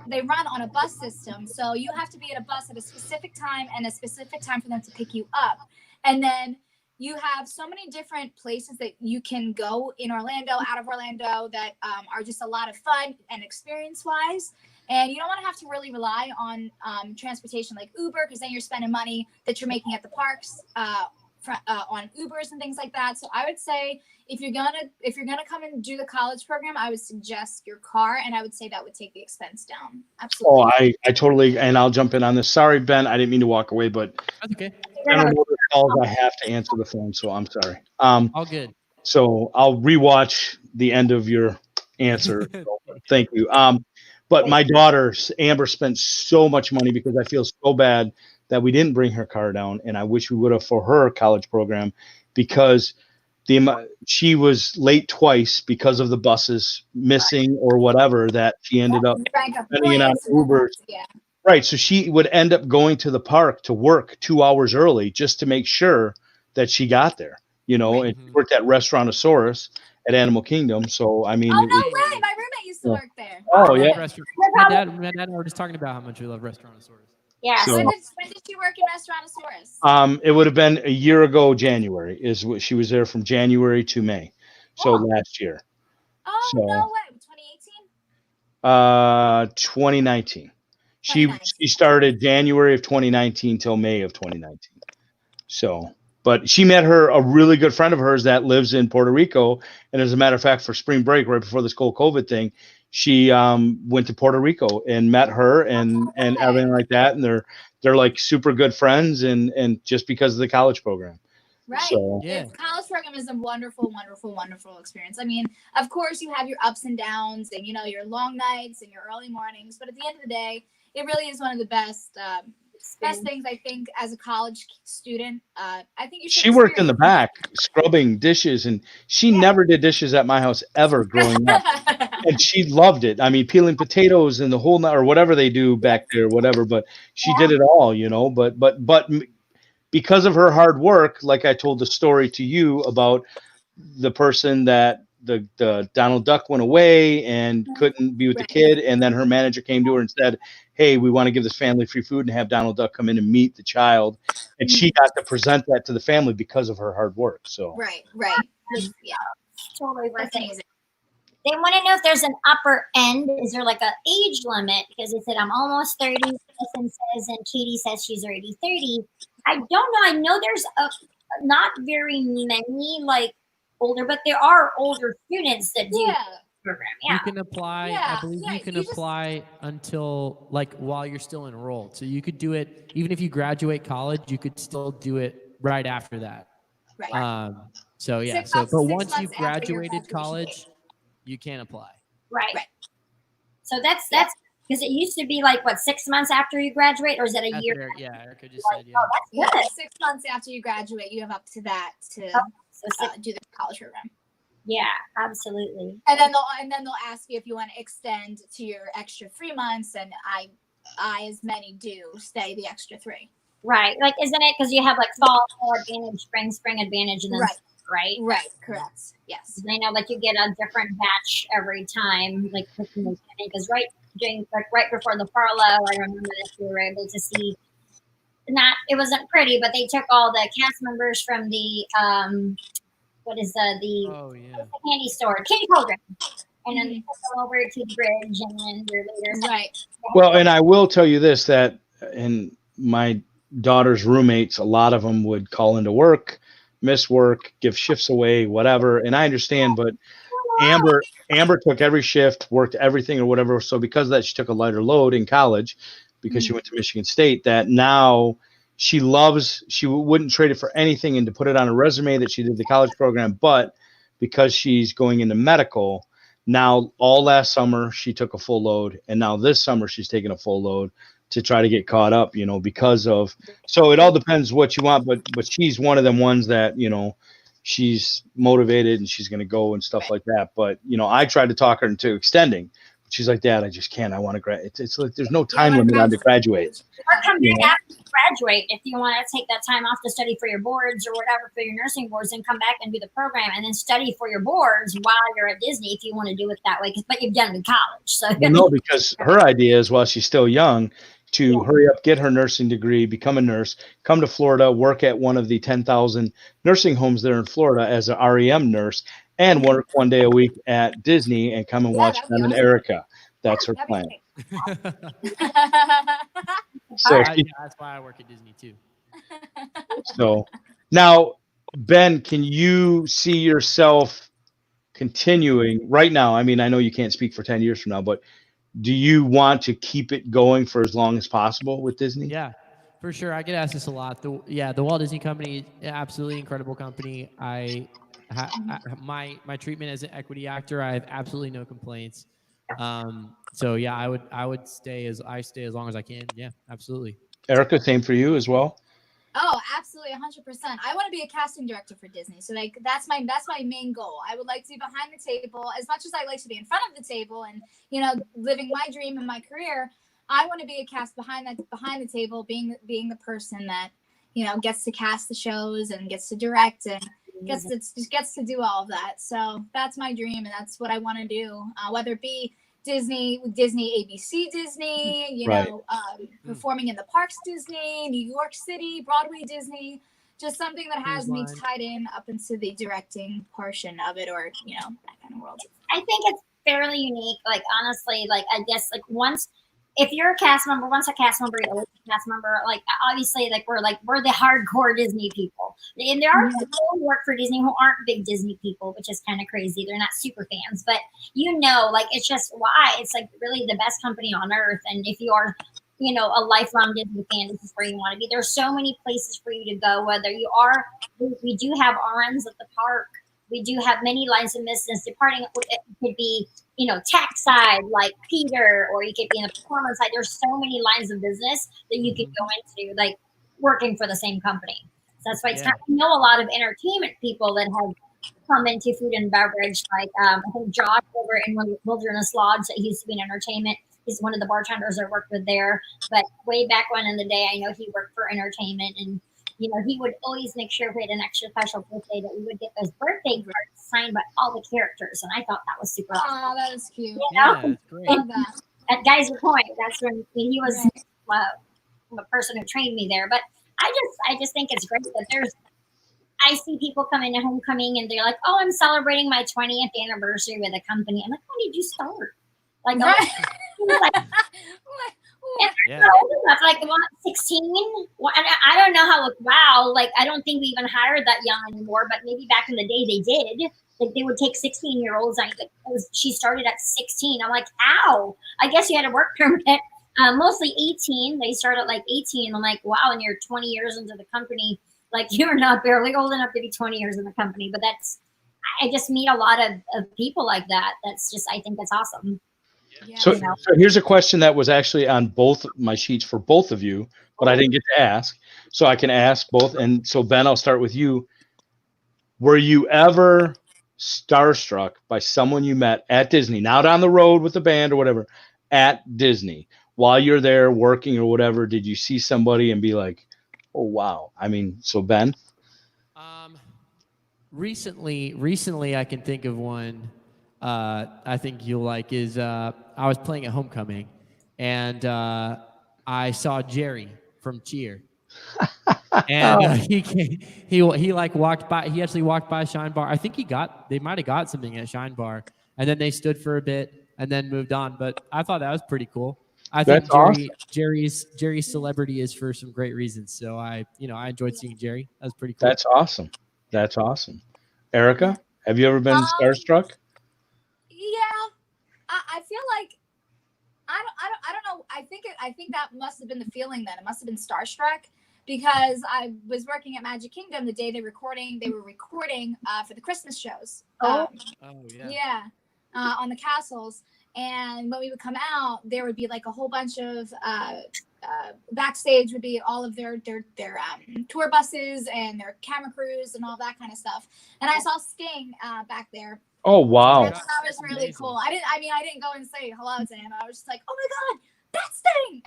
they run on a bus system, so you have to be at a bus at a specific time and a specific time for them to pick you up. And then you have so many different places that you can go in Orlando, out of Orlando, that are just a lot of fun and experience-wise. And you don't want to have to really rely on transportation like Uber, because then you're spending money that you're making at the parks on Ubers and things like that. So I would say if you're gonna come and do the college program, I would suggest your car, and I would say that would take the expense down. Absolutely. Oh, I totally, and I'll jump in on this. Sorry, Ben, I didn't mean to walk away, but That's okay. I don't know the calls. I have to answer the phone, so I'm sorry. All good. So I'll rewatch the end of your answer. So, thank you. But my daughter, Amber, spent so much money because I feel so bad that we didn't bring her car down, and I wish we would have for her college program because she was late twice because of the buses missing or whatever that she ended up spending it on Uber. Yeah. Right. So she would end up going to the park to work 2 hours early just to make sure that she got there, and she worked at Restaurantosaurus at Animal Kingdom. So, I mean, Oh, no way. My roommate used to work there. Oh, yeah. My dad and I were just talking about how much we love Restaurantosaurus. Yeah. So- When did she work in Restaurantosaurus? It would have been a year ago, January is what she was there from January to May. So last year. Oh, So- no way. 2019. 2019. She started January of 2019 till May of 2019. So But she met a really good friend of hers that lives in Puerto Rico. And as a matter of fact, for spring break, right before this whole COVID thing, she went to Puerto Rico and met her and everything like that. And they're like super good friends and just because of the college program. Right. So, The college program is a wonderful, wonderful, wonderful experience. I mean, of course, you have your ups and downs and, your long nights and your early mornings. But at the end of the day, it really is one of the best things, I think, as a college student. I think you should. She worked in the back scrubbing dishes, and she never did dishes at my house ever growing up. And she loved it. I mean, peeling potatoes and the whole night or whatever they do back there, whatever. But she did it all, But because of her hard work, like I told the story to you about the person that the Donald Duck went away and couldn't be with the kid, and then her manager came to her and said, "Hey, we want to give this family free food and have Donald Duck come in and meet the child," and she got to present that to the family because of her hard work. So right, yeah, totally worth it. They want to know if there's an upper end. Is there like an age limit? Because they said I'm almost 30. Kristen says, and Katie says she's already 30. I don't know. I know there's not very many like older, but there are older students that do the program. Yeah, you can apply. I believe you can apply until like while you're still enrolled. So you could do it even if you graduate college. You could still do it right after that. Right. So yeah. But once you graduated college, you can't apply. Right. So that's because it used to be like 6 months after you graduate, or is it a year? Yeah, Erica just said Oh, that's good. 6 months after you graduate, you have up to that to do the college program. Yeah, absolutely. And then they'll ask you if you want to extend to your extra 3 months, and I as many do stay the extra 3. Right. Like, isn't it because you have like fall advantage, spring advantage, and then right? Correct. Yes. I know, like you get a different batch every time, like because right before the furlough, I remember that we were able to see. It wasn't pretty, but they took all the cast members from the candy store, Candy Program, and then they took them over to the bridge, and then they're later. Right. Well, and I will tell you this, that in my daughter's roommates, a lot of them would call into work, miss work, give shifts away, whatever. And I understand, but Amber took every shift, worked everything or whatever. So because of that, she took a lighter load in college because she went to Michigan State, that now she wouldn't trade it for anything and to put it on a resume that she did the college program. But because she's going into medical, now all last summer she took a full load. And now this summer she's taking a full load to try to get caught up, because of, so it all depends what you want, but she's one of them ones that, she's motivated and she's going to go and stuff like that. But, I tried to talk her into extending. She's like, "Dad, I just can't. I want to graduate." It's like there's no time limit on to graduate. Or come back after you graduate if you want to take that time off to study for your boards or whatever for your nursing boards, and come back and do the program and then study for your boards while you're at Disney if you want to do it that way. But you've done it in college, so no, because her idea is while she's still young to hurry up, get her nursing degree, become a nurse, come to Florida, work at one of the 10,000 nursing homes there in Florida as an REM nurse, and work one day a week at Disney and come and watch Ben and Erica. That's her plan. So that's why I work at Disney too. So now, Ben, can you see yourself continuing right now? I mean, I know you can't speak for 10 years from now, but do you want to keep it going for as long as possible with Disney? Yeah, for sure. I get asked this a lot. The Walt Disney Company, absolutely incredible company. My treatment as an equity actor, I have absolutely no complaints. So yeah, I would stay as long as I can. Yeah, absolutely. Erica, same for you as well. Oh, absolutely, 100%. I want to be a casting director for Disney. So that's my main goal. I would like to be behind the table as much as I like to be in front of the table and living my dream in my career. I want to be a cast behind the table, being the person that gets to cast the shows and gets to direct and gets to do all of that. So that's my dream, and that's what I want to do. Whether it be Disney, ABC Disney, performing in the parks Disney, New York City, Broadway Disney, just something that has me tied in up into the directing portion of it, or that kind of world. I think it's fairly unique. Like, honestly, like, I guess, like, once if you're a cast member, once a cast member, you're always a cast member. Like obviously, like we're the hardcore Disney people, and there are people who work for Disney who aren't big Disney people, which is kind of crazy. They're not super fans, but like it's just why it's like really the best company on earth. And if you are, a lifelong Disney fan, this is where you want to be. There's so many places for you to go. Whether you are, we do have RNs at the park. We do have many lines of business. Departing, it could be, tech side like Peter, or you could be in the performance side. There's so many lines of business that you could go into, like working for the same company. So that's why it's I know a lot of entertainment people that have come into food and beverage. Like I think Josh over in Wilderness Lodge, that used to be in entertainment. He's one of the bartenders I worked with there. But way back when in the day, I know he worked for entertainment, and he would always make sure if we had an extra special birthday that we would get those birthday cards signed by all the characters. And I thought that was super awesome. Oh, that is cute. Yeah, that's great. Love that. At Geyser Point, that's when he was the person who trained me there. But I just think it's great that I see people come into homecoming and they're like, oh, I'm celebrating my 20th anniversary with a company. I'm like, when did you start? Like, old enough, like 16. Well, and I don't know how. Wow, like I don't think we even hired that young anymore. But maybe back in the day they did. Like they would take 16-year-olds. She started at 16. I'm like, ow. I guess you had a work permit. Mostly 18. They start at like 18. I'm like, wow. And you're 20 years into the company. Like you're not barely old enough to be 20 years in the company. But I just meet a lot of people like that. I think that's awesome. Yeah. So here's a question that was actually on both my sheets for both of you, but I didn't get to ask. So I can ask both. And so, Ben, I'll start with you. Were you ever starstruck by someone you met at Disney, not on the road with the band or whatever, at Disney? While you're there working or whatever, did you see somebody and be like, oh, wow? I mean, so Ben? Recently, I can think of one I think you'll like is I was playing at Homecoming, and I saw Jerry from Cheer. And he like walked by. He actually walked by Shine Bar. I think they might have got something at Shine Bar, and then they stood for a bit and then moved on. But I thought that was pretty cool. I think Jerry's celebrity is for some great reasons. So I enjoyed seeing Jerry. That was pretty cool. That's awesome. That's awesome. Erica, have you ever been starstruck? Yeah, I feel like I don't know. I think that must have been the feeling then. It must have been starstruck, because I was working at Magic Kingdom the day they were recording for the Christmas shows. On the castles. And when we would come out, there would be like a whole bunch of backstage would be all of their tour buses and their camera crews and all that kind of stuff. And I saw Sting back there. Oh wow! That was really cool. I didn't go and say hello to him. I was just like, oh my god, that's Sting.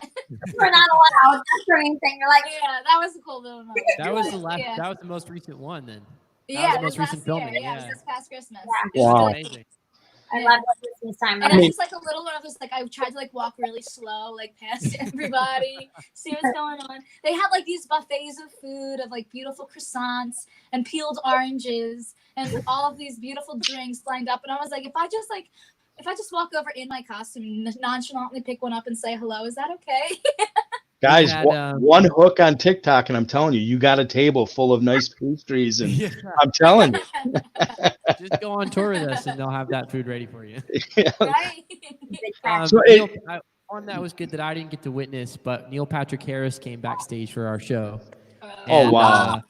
We're not allowed. That's the main thing. You're like, yeah, that was a cool little moment. That was the last. Yeah. That was the most recent one then. That was the most recent filming. It was this past Christmas. Yeah. Wow. Amazing. I love Christmas time. And it's just like a little one of those, like I tried to like walk really slow, like past everybody, see what's going on. They had like these buffets of food, of like beautiful croissants and peeled oranges and all of these beautiful drinks lined up. And I was like, if I just walk over in my costume and nonchalantly pick one up and say hello, is that okay? Guys, one hook on TikTok, and I'm telling you, you got a table full of nice pastries, and I'm telling you. Just go on tour with us, and they'll have that food ready for you. Right? One that was good that I didn't get to witness, but Neil Patrick Harris came backstage for our show. Oh, wow.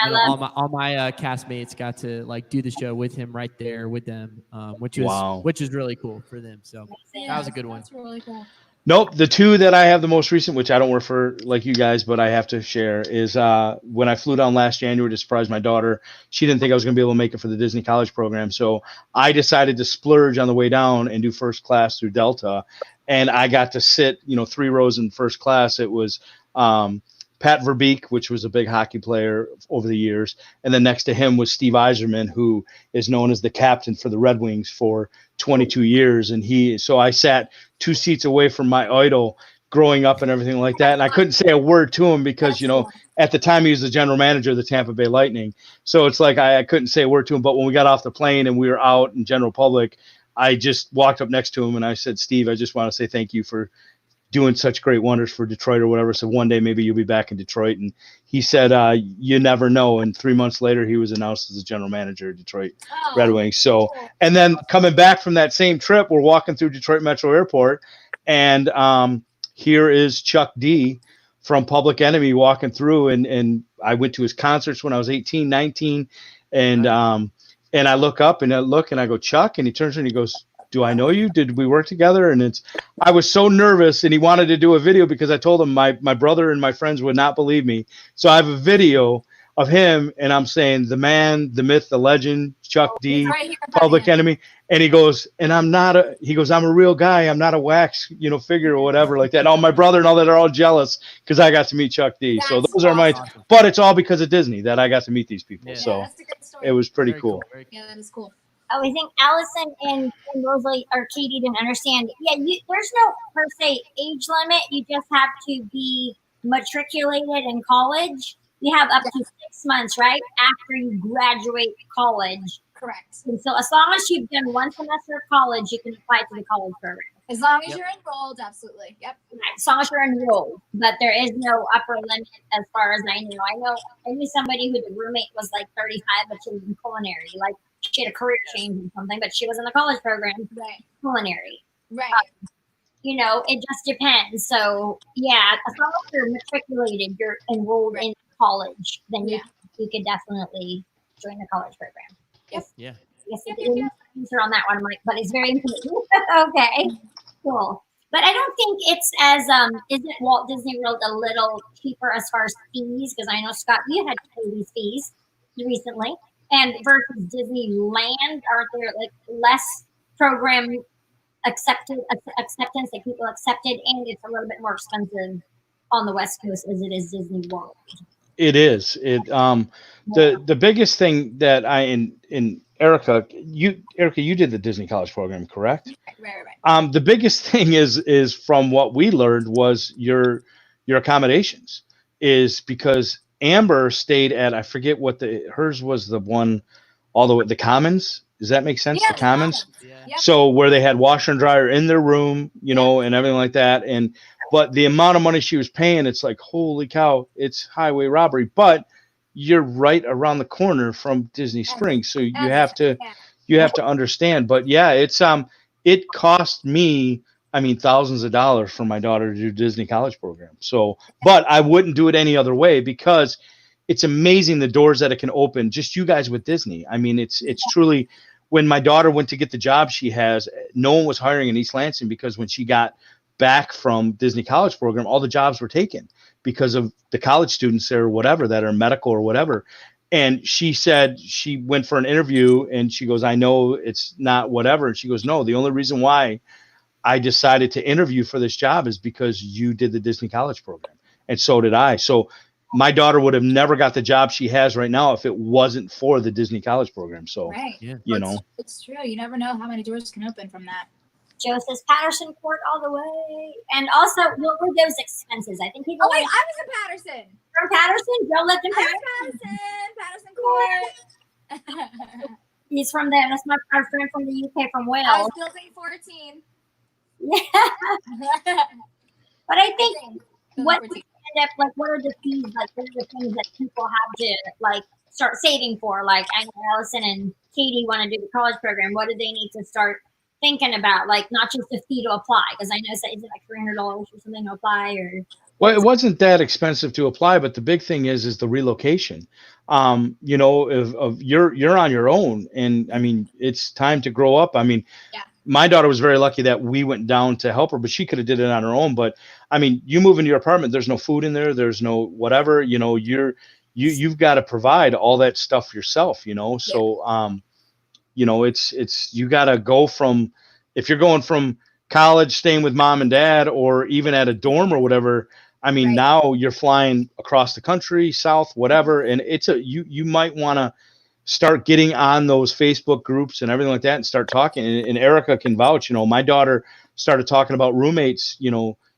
All my castmates got to like do the show with him right there with them, which is really cool for them. So that was a good one. That's really cool. Nope. The two that I have the most recent, which I don't work for like you guys, but I have to share, is when I flew down last January to surprise my daughter. She didn't think I was going to be able to make it for the Disney College program. So I decided to splurge on the way down and do first class through Delta. And I got to sit, 3 rows in first class. It was Pat Verbeek, which was a big hockey player over the years. And then next to him was Steve Yzerman, who is known as the captain for the Red Wings for 22 years. And so I sat 2 seats away from my idol growing up and everything like that. And I couldn't say a word to him because, at the time he was the general manager of the Tampa Bay Lightning. So it's like I couldn't say a word to him. But when we got off the plane and we were out in general public, I just walked up next to him and I said, Steve, I just want to say thank you for doing such great wonders for Detroit or whatever. So one day maybe you'll be back in Detroit. And he said, you never know. And 3 months later, he was announced as the general manager of Detroit Red Wings. So, and then coming back from that same trip, we're walking through Detroit Metro Airport, and here is Chuck D from Public Enemy walking through. And I went to his concerts when I was 18, 19. And I look up and I go, Chuck, and he turns and he goes, do I know you? Did we work together? And I was so nervous, and he wanted to do a video because I told him my brother and my friends would not believe me. So I have a video of him, and I'm saying the man, the myth, the legend, Chuck D, right Public Enemy. And he goes, and I'm a real guy. I'm not a wax, figure or whatever like that. And all my brother and all that are all jealous because I got to meet Chuck D. So those are my, but it's all because of Disney that I got to meet these people. Yeah. So that's a good story. it was pretty cool. Yeah, that is cool. Oh, I think Allison and Rosalie or Katie didn't understand. Yeah, there's no per se age limit. You just have to be matriculated in college. You have up to 6 months, right, after you graduate college. Correct. And so as long as you've done one semester of college, you can apply to the college program. As long as you're enrolled, absolutely. Yep. Right, as long as you're enrolled. But there is no upper limit as far as I know. I knew somebody who the roommate was like 35, but she was in culinary. Like, she had a career change or something, but she was in the college program, Right. culinary. Right. It just depends. So, yeah, as long as you're matriculated, you're enrolled in college, then you could definitely join the college program. Yep. Yeah. Yes, the answer on that one, I'm like, but it's very important. Okay, cool. But I don't think it's as isn't Walt Disney World a little cheaper as far as fees? Because I know, Scott, you had to pay these fees recently. And versus Disneyland, are there like less program acceptance that people accepted, and it's a little bit more expensive on the West Coast as it is Disney World? It is. The biggest thing that in Erica, you did the Disney College program, correct? Right. The biggest thing is from what we learned was your accommodations is because Amber stayed at, I forget what hers was, the one all the way, the Commons. Does that make sense? Yeah, the Commons. Yeah. Yep. So where they had washer and dryer in their room, and everything like that. But the amount of money she was paying, it's like, holy cow, it's highway robbery. But you're right around the corner from Disney Springs, so you have to understand. But yeah, it cost me, thousands of dollars for my daughter to do Disney College program. So, but I wouldn't do it any other way because it's amazing the doors that it can open. Just you guys with Disney. It's truly. When my daughter went to get the job she has, no one was hiring in East Lansing because when she got back from Disney College program, all the jobs were taken because of the college students there or whatever that are medical or whatever. And she said she went for an interview and she goes, I know it's not whatever. And she goes, no, the only reason why I decided to interview for this job is because you did the Disney College program. And so did I. So my daughter would have never got the job she has right now if it wasn't for the Disney College program. So, right. Yeah. It's true. You never know how many doors can open from that. Joe says Patterson Court all the way. And also, what were those expenses? I think people. Oh, wait, I was in Patterson. From Patterson? Joe lived in I Patterson. was Patterson Court. He's from there. That's our friend from the UK, from Wales. I was building 14. Yeah. But I think what 14. we end up, like, what are the fees? Like, what are the things that people have to, like, start saving for? Like, I know Allison and Katie want to do the college program. What do they need to start thinking about? Like, not just a fee to apply, because I know, is it like $300 or something to apply? Or well, it wasn't that expensive to apply, but the big thing is the relocation. If you're on your own, and it's time to grow up. My daughter was very lucky that we went down to help her, but she could have did it on her own. But you move into your apartment, there's no food in there, there's no whatever. You've got to provide all that stuff yourself. So it's you got to go from, if you're going from college, staying with mom and dad, or even at a dorm or whatever. Right. Now you're flying across the country, south, whatever, and you might want to start getting on those Facebook groups and everything like that and start talking. And Erica can vouch, my daughter started talking about roommates.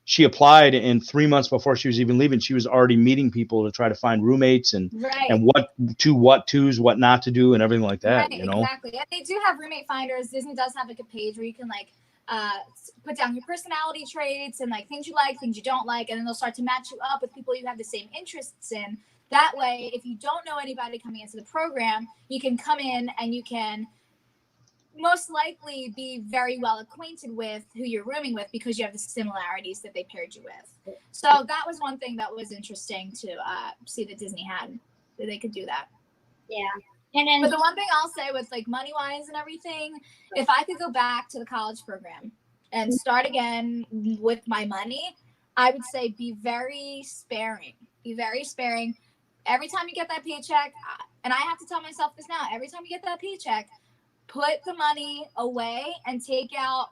She applied, and 3 months before she was even leaving, she was already meeting people to try to find roommates and what to's, what not to do, and everything like that. Right, exactly. And they do have roommate finders. Disney does have like a page where you can like put down your personality traits and like things you like, things you don't like, and then they'll start to match you up with people you have the same interests in. That way, if you don't know anybody coming into the program, you can come in and you can most likely be very well acquainted with who you're rooming with because you have the similarities that they paired you with. So that was one thing that was interesting to see that Disney had, that they could do that. Yeah. And then, but the one thing I'll say with like money wise and everything, if I could go back to the college program and start again with my money, I would say be very sparing. Be very sparing. Every time you get that paycheck, and I have to tell myself this now, every time you get that paycheck, put the money away and take out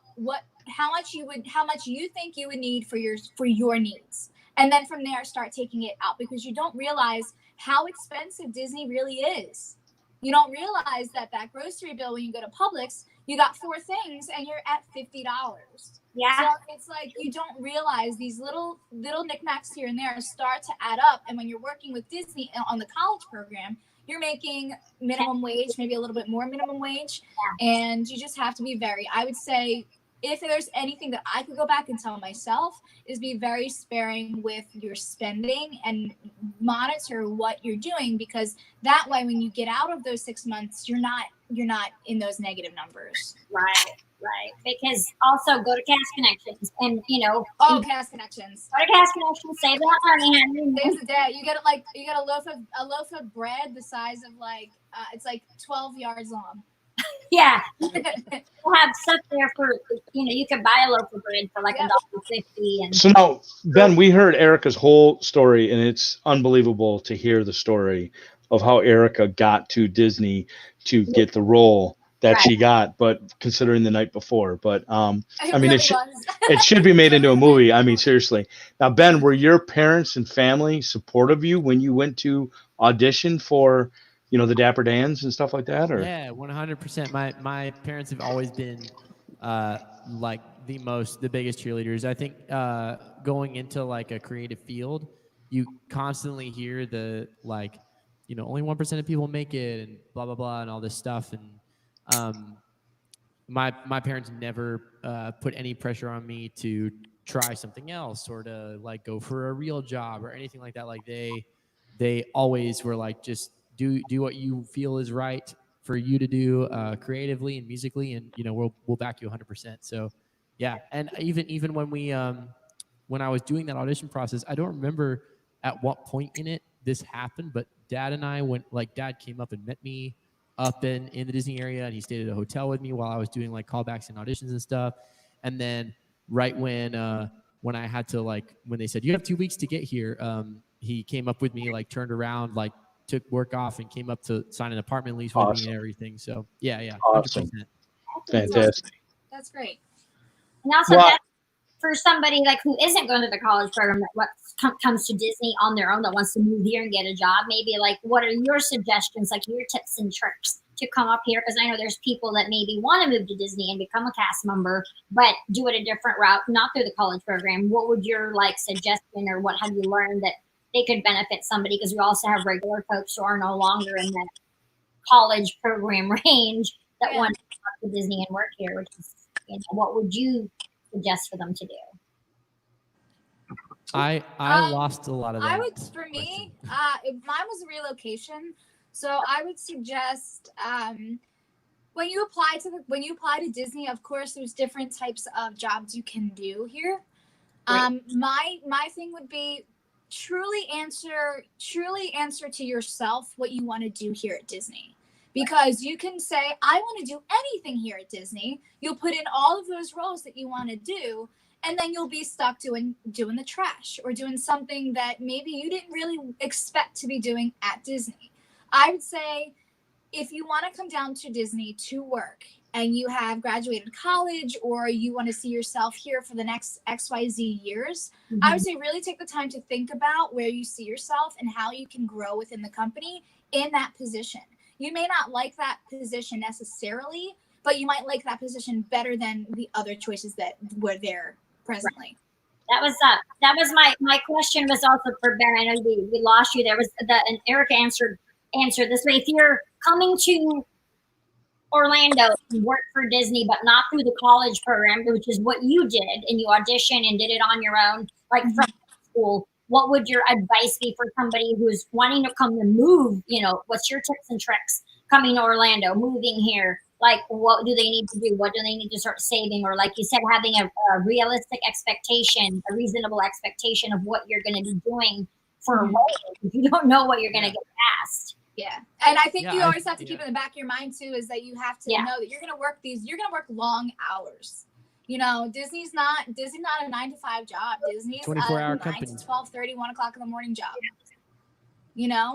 how much you think you would need for your needs. And then from there start taking it out, because you don't realize how expensive Disney really is. You don't realize that grocery bill when you go to Publix, you got 4 things and you're at $50. yeah. So it's like you don't realize these little knickknacks here and there start to add up. And when you're working with Disney on the college program, you're making minimum wage, maybe a little bit more minimum wage. Yeah. And you just have to be I would say, if there's anything that I could go back and tell myself, is be very sparing with your spending and monitor what you're doing, because that way when you get out of those 6 months, you're not in those negative numbers. Right. Because also go to Cash Connections and Cash Connections. Go to Cash Connections, save that money, honey. There's a day you get a loaf of bread the size of it's like 12 yards long. Yeah. We'll have stuff there for you can buy a loaf of bread for like $1.50. And so now, Ben, we heard Erica's whole story, and it's unbelievable to hear the story of how Erica got to Disney to get the role that she got, but considering the night before. But I mean, it should be made into a movie. I mean, seriously. Now, Ben, were your parents and family supportive of you when you went to audition for, the Dapper Dans and stuff like that? Or yeah, 100%. My parents have always been like the biggest cheerleaders. I think going into like a creative field, you constantly hear the only 1% of people make it and blah blah blah and all this stuff. And my parents never put any pressure on me to try something else or to like go for a real job or anything like that. Like they always were like, just do what you feel is right for you to do creatively and musically, and we'll back you 100%. So yeah. And even when I was doing that audition process, I don't remember at what point in it this happened, but Dad and I Dad came up and met me up in the Disney area, and he stayed at a hotel with me while I was doing like callbacks and auditions and stuff. And then right when I had to when they said you have 2 weeks to get here, he came up with me, turned around, took work off and came up to sign an apartment lease with me and everything. So yeah, 100%. Fantastic. That's great. And also that's for somebody who isn't going to the college program, that comes to Disney on their own, that wants to move here and get a job, maybe what are your suggestions, your tips and tricks to come up here? Because I know there's people that maybe want to move to Disney and become a cast member, but do it a different route, not through the college program. What would your suggestion, or what have you learned that they could benefit somebody? Because we also have regular folks who are no longer in that college program range that want to come to Disney and work here, which is, what would you suggest for them to do? I lost a lot of that. For me, mine was a relocation. So I would suggest when you apply to Disney, of course, there's different types of jobs you can do here. Right. My thing would be truly answer to yourself what you want to do here at Disney. Because you can say, I want to do anything here at Disney. You'll put in all of those roles that you want to do, and then you'll be stuck doing the trash or doing something that maybe you didn't really expect to be doing at Disney. I would say if you want to come down to Disney to work and you have graduated college, or you want to see yourself here for the next XYZ years, I would say really take the time to think about where you see yourself and how you can grow within the company in that position. You may not like that position necessarily, but you might like that position better than the other choices that were there presently. That was my question was also for Ben. I know we lost you. There was and Erica answered this way. If you're coming to Orlando and work for Disney, but not through the college program, which is what you did, and you auditioned and did it on your own, like from school, what would your advice be for somebody who's wanting to come to move? What's your tips and tricks coming to Orlando, moving here? Like, what do they need to do? What do they need to start saving? Or like you said, having a realistic expectation, a reasonable expectation of what you're going to be doing for a while. If you don't know what you're going to get past. Yeah. And I think you always have to keep in the back of your mind too, is that you have to know that you're going to work long hours. Disney's not a 9-to-5 job. Disney's 24-hour 9 company. to 12:30, 1 o'clock in the morning job.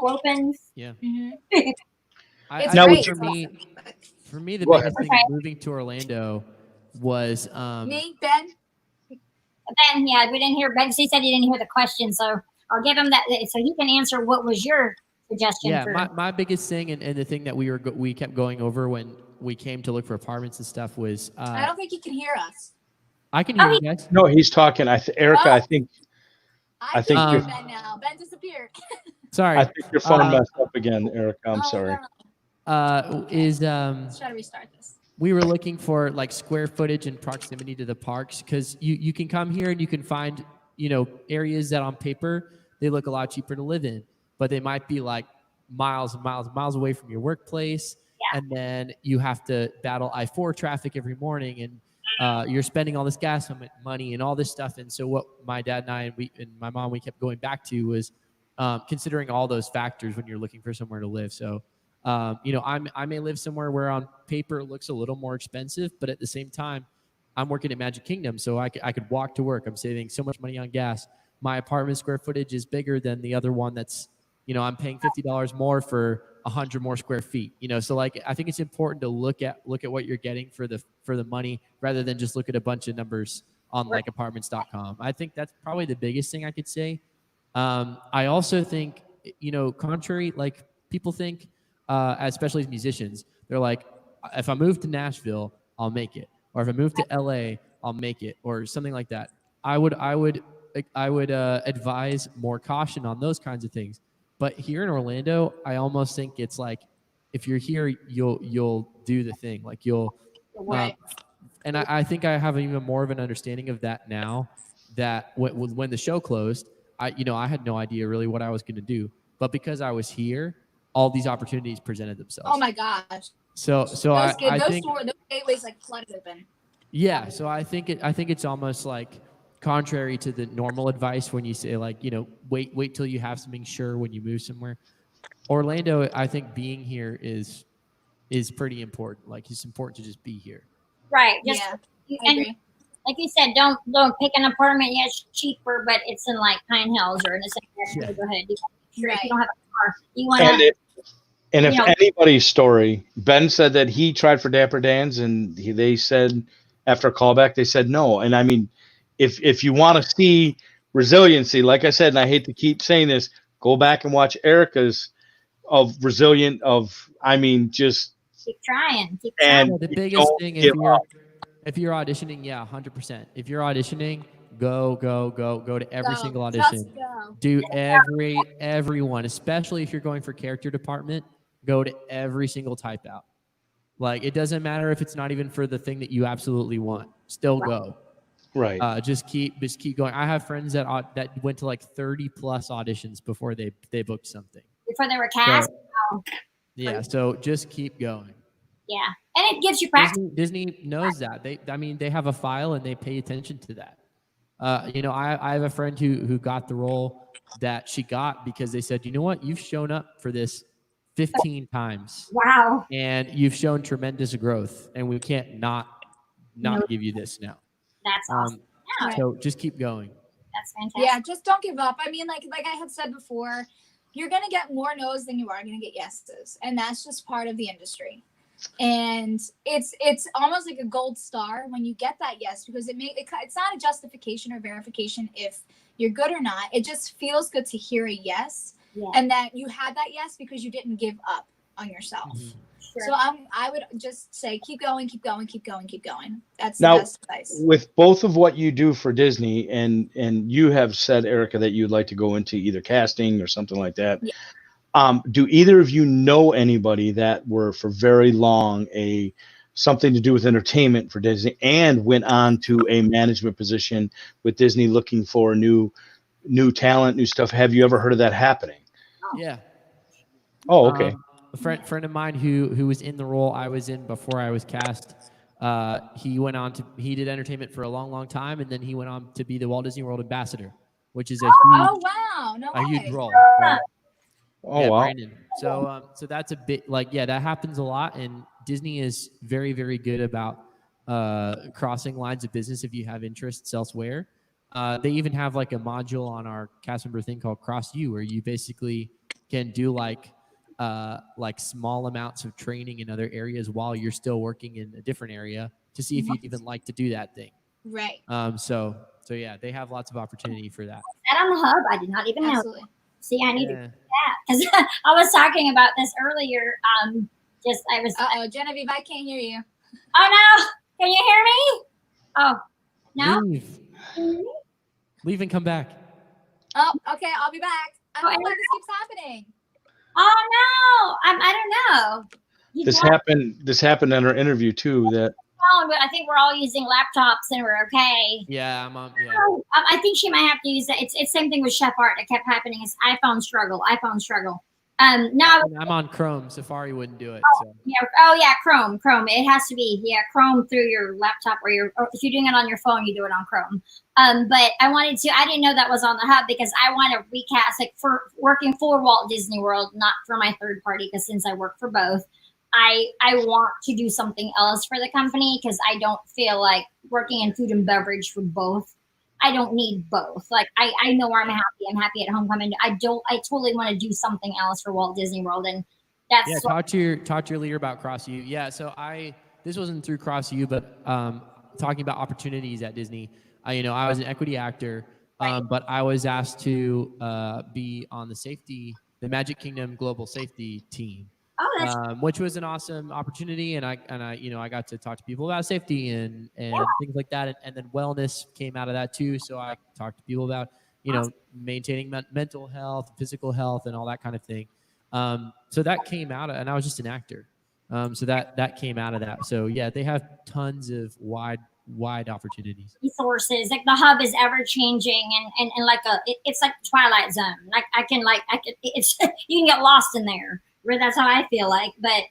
Opens. Yeah. Mm-hmm. I Now, think for me, the biggest thing moving to Orlando was me, Ben. Ben, we didn't hear Ben. He said he didn't hear the question, so I'll give him that so he can answer. What was your suggestion? Yeah, my biggest thing and the thing that we kept going over when we came to look for apartments and stuff was I don't think you can hear us. I can hear you guys. No, he's talking. Erica, I think Ben now. Ben disappeared. Sorry. I think your phone messed up again, Erica. I'm sorry. No. Let's try to restart this. We were looking for like square footage and proximity to the parks, because you can come here and you can find areas that on paper they look a lot cheaper to live in, but they might be like miles and miles and miles away from your workplace. Yeah. And then you have to battle I-4 traffic every morning, and you're spending all this gas money and all this stuff. And so what my dad and I and my mom, we kept going back to was considering all those factors when you're looking for somewhere to live. So, I may live somewhere where on paper it looks a little more expensive, but at the same time, I'm working at Magic Kingdom, so I could walk to work. I'm saving so much money on gas. My apartment square footage is bigger than the other one that's, I'm paying $50 more for 100 more square feet. So like I think it's important to look at what you're getting for the money rather than just look at a bunch of numbers on like apartments.com. I think that's probably the biggest thing I could say. I also think, contrary, like people think, especially as musicians, they're like, if I move to Nashville, I'll make it. Or if I move to LA, I'll make it, or something like that. I would advise more caution on those kinds of things. But here in Orlando, I almost think it's like, if you're here, you'll do the thing. Like and I think I have even more of an understanding of that now. That when the show closed, I had no idea really what I was going to do. But because I was here, all these opportunities presented themselves. Oh my gosh! So I think those gateways like flooded open. Yeah, so I think it's almost like contrary to the normal advice when you say like, wait till you have something sure when you move somewhere. Orlando, I think being here is pretty important. Like it's important to just be here. Right. I agree. Like you said, don't pick an apartment. Yeah, it's cheaper, but it's in like Pine Hills or in a second neighborhood. If you don't have a car, you want to. And if anybody's story, Ben said that he tried for Dapper Dan's, and they said after a callback, they said no. And I mean, if you want to see resiliency, like I said, and I hate to keep saying this, go back and watch Erica's just keep trying. And the biggest thing, if you're auditioning, 100%. If you're auditioning, go to every single audition. Do everyone, especially if you're going for character department, go to every single type out. Like it doesn't matter if it's not even for the thing that you absolutely want. Still go. Right. Just keep going. I have friends that went to like 30 plus auditions before they booked something. Before they were cast. So just keep going. Yeah, and it gives you practice. Disney knows that. They have a file and they pay attention to that. I have a friend who got the role that she got because they said, you know what, you've shown up for this 15 times. Wow. And you've shown tremendous growth, and we can't not give you this now. That's awesome. So just keep going. That's fantastic. Yeah, just don't give up. I mean, like I had said before, you're gonna get more no's than you are gonna get yeses, and that's just part of the industry. And it's almost like a gold star when you get that yes, because it's not a justification or verification if you're good or not. It just feels good to hear a yes, and that you had that yes because you didn't give up on yourself. Mm-hmm. Sure. So I would just say keep going. That's the best advice. With both of what you do for Disney, and you have said, Erica, that you'd like to go into either casting or something like that. Yeah. Do either of you know anybody that were for very long something to do with entertainment for Disney and went on to a management position with Disney looking for new talent, new stuff? Have you ever heard of that happening? Yeah. Oh, okay. A friend of mine who was in the role I was in before I was cast. He did entertainment for a long time, and then he went on to be the Walt Disney World ambassador, which is a huge role. Oh, wow. Brandon. So that's a bit that happens a lot, and Disney is very, very good about crossing lines of business if you have interests elsewhere. They even have like a module on our cast member thing called Cross U, where you basically can do like small amounts of training in other areas while you're still working in a different area to see if you'd even like to do that thing. Right. So yeah, they have lots of opportunity for that. That on the hub, I did not even know. Absolutely. See, I need to do that because I was talking about this earlier. Genevieve, I can't hear you. Oh no! Can you hear me? Oh no! Leave and come back. Oh, okay, I'll be back. I don't know why this keeps happening. Oh no! I don't know. This happened in our interview too. That but I think we're all using laptops and we're okay. Yeah, I'm on. Yeah. I think she might have to use that. It's same thing with Chef Art that kept happening. It's iPhone struggle. Now I'm on Chrome. Safari wouldn't do it. So. Yeah. Chrome. It has to be Chrome through your laptop or if you're doing it on your phone, you do it on Chrome. But I didn't know that was on the hub because I want to recast for working for Walt Disney World, not for my third party. Because since I work for both, I want to do something else for the company because I don't feel like working in food and beverage for both. I don't need both. Like I know where I'm happy. I'm happy at Homecoming. I totally want to do something else for Walt Disney World, and that's talk to your leader about Cross U. Yeah, so this wasn't through Cross U, but talking about opportunities at Disney. I was an equity actor, but I was asked to be on the Magic Kingdom Global Safety team. Which was an awesome opportunity, and I got to talk to people about safety and things like that, and then wellness came out of that too. So I talked to people about maintaining mental health, physical health, and all that kind of thing. So that came out, and I was just an actor. So that came out of that. So yeah, they have tons of wide opportunities. Resources, like the hub is ever changing, and like it's like Twilight Zone. Like it's you can get lost in there. That's how I feel like, but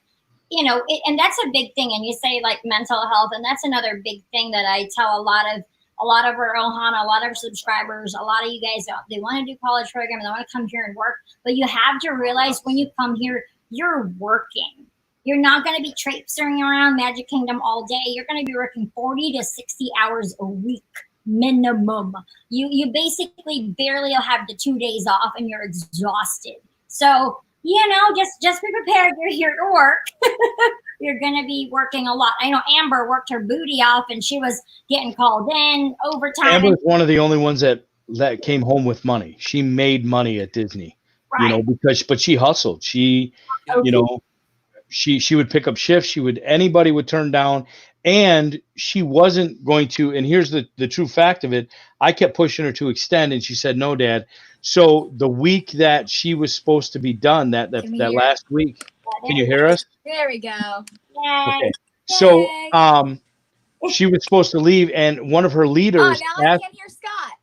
and that's a big thing. And you say like mental health, and that's another big thing that I tell a lot of our Ohana, a lot of our subscribers, a lot of you guys, they want to do college program and they want to come here and work, but you have to realize when you come here, you're working. You're not going to be traipsing around Magic Kingdom all day. You're going to be working 40 to 60 hours a week minimum. You basically barely have the 2 days off and you're exhausted. So just be prepared. You're here to work. You're going to be working a lot. I know Amber worked her booty off and she was getting called in overtime. Amber's one of the only ones that came home with money. She made money at Disney, right. but she hustled. She would pick up shifts. Anybody would turn down, and she wasn't going to. And here's the true fact of it. I kept pushing her to extend, and she said, "No, Dad." So the week that she was supposed to be done, that last week, can you hear us? There we go. Yay. Okay. So she was supposed to leave, and one of her leaders. Now I can't hear Scott.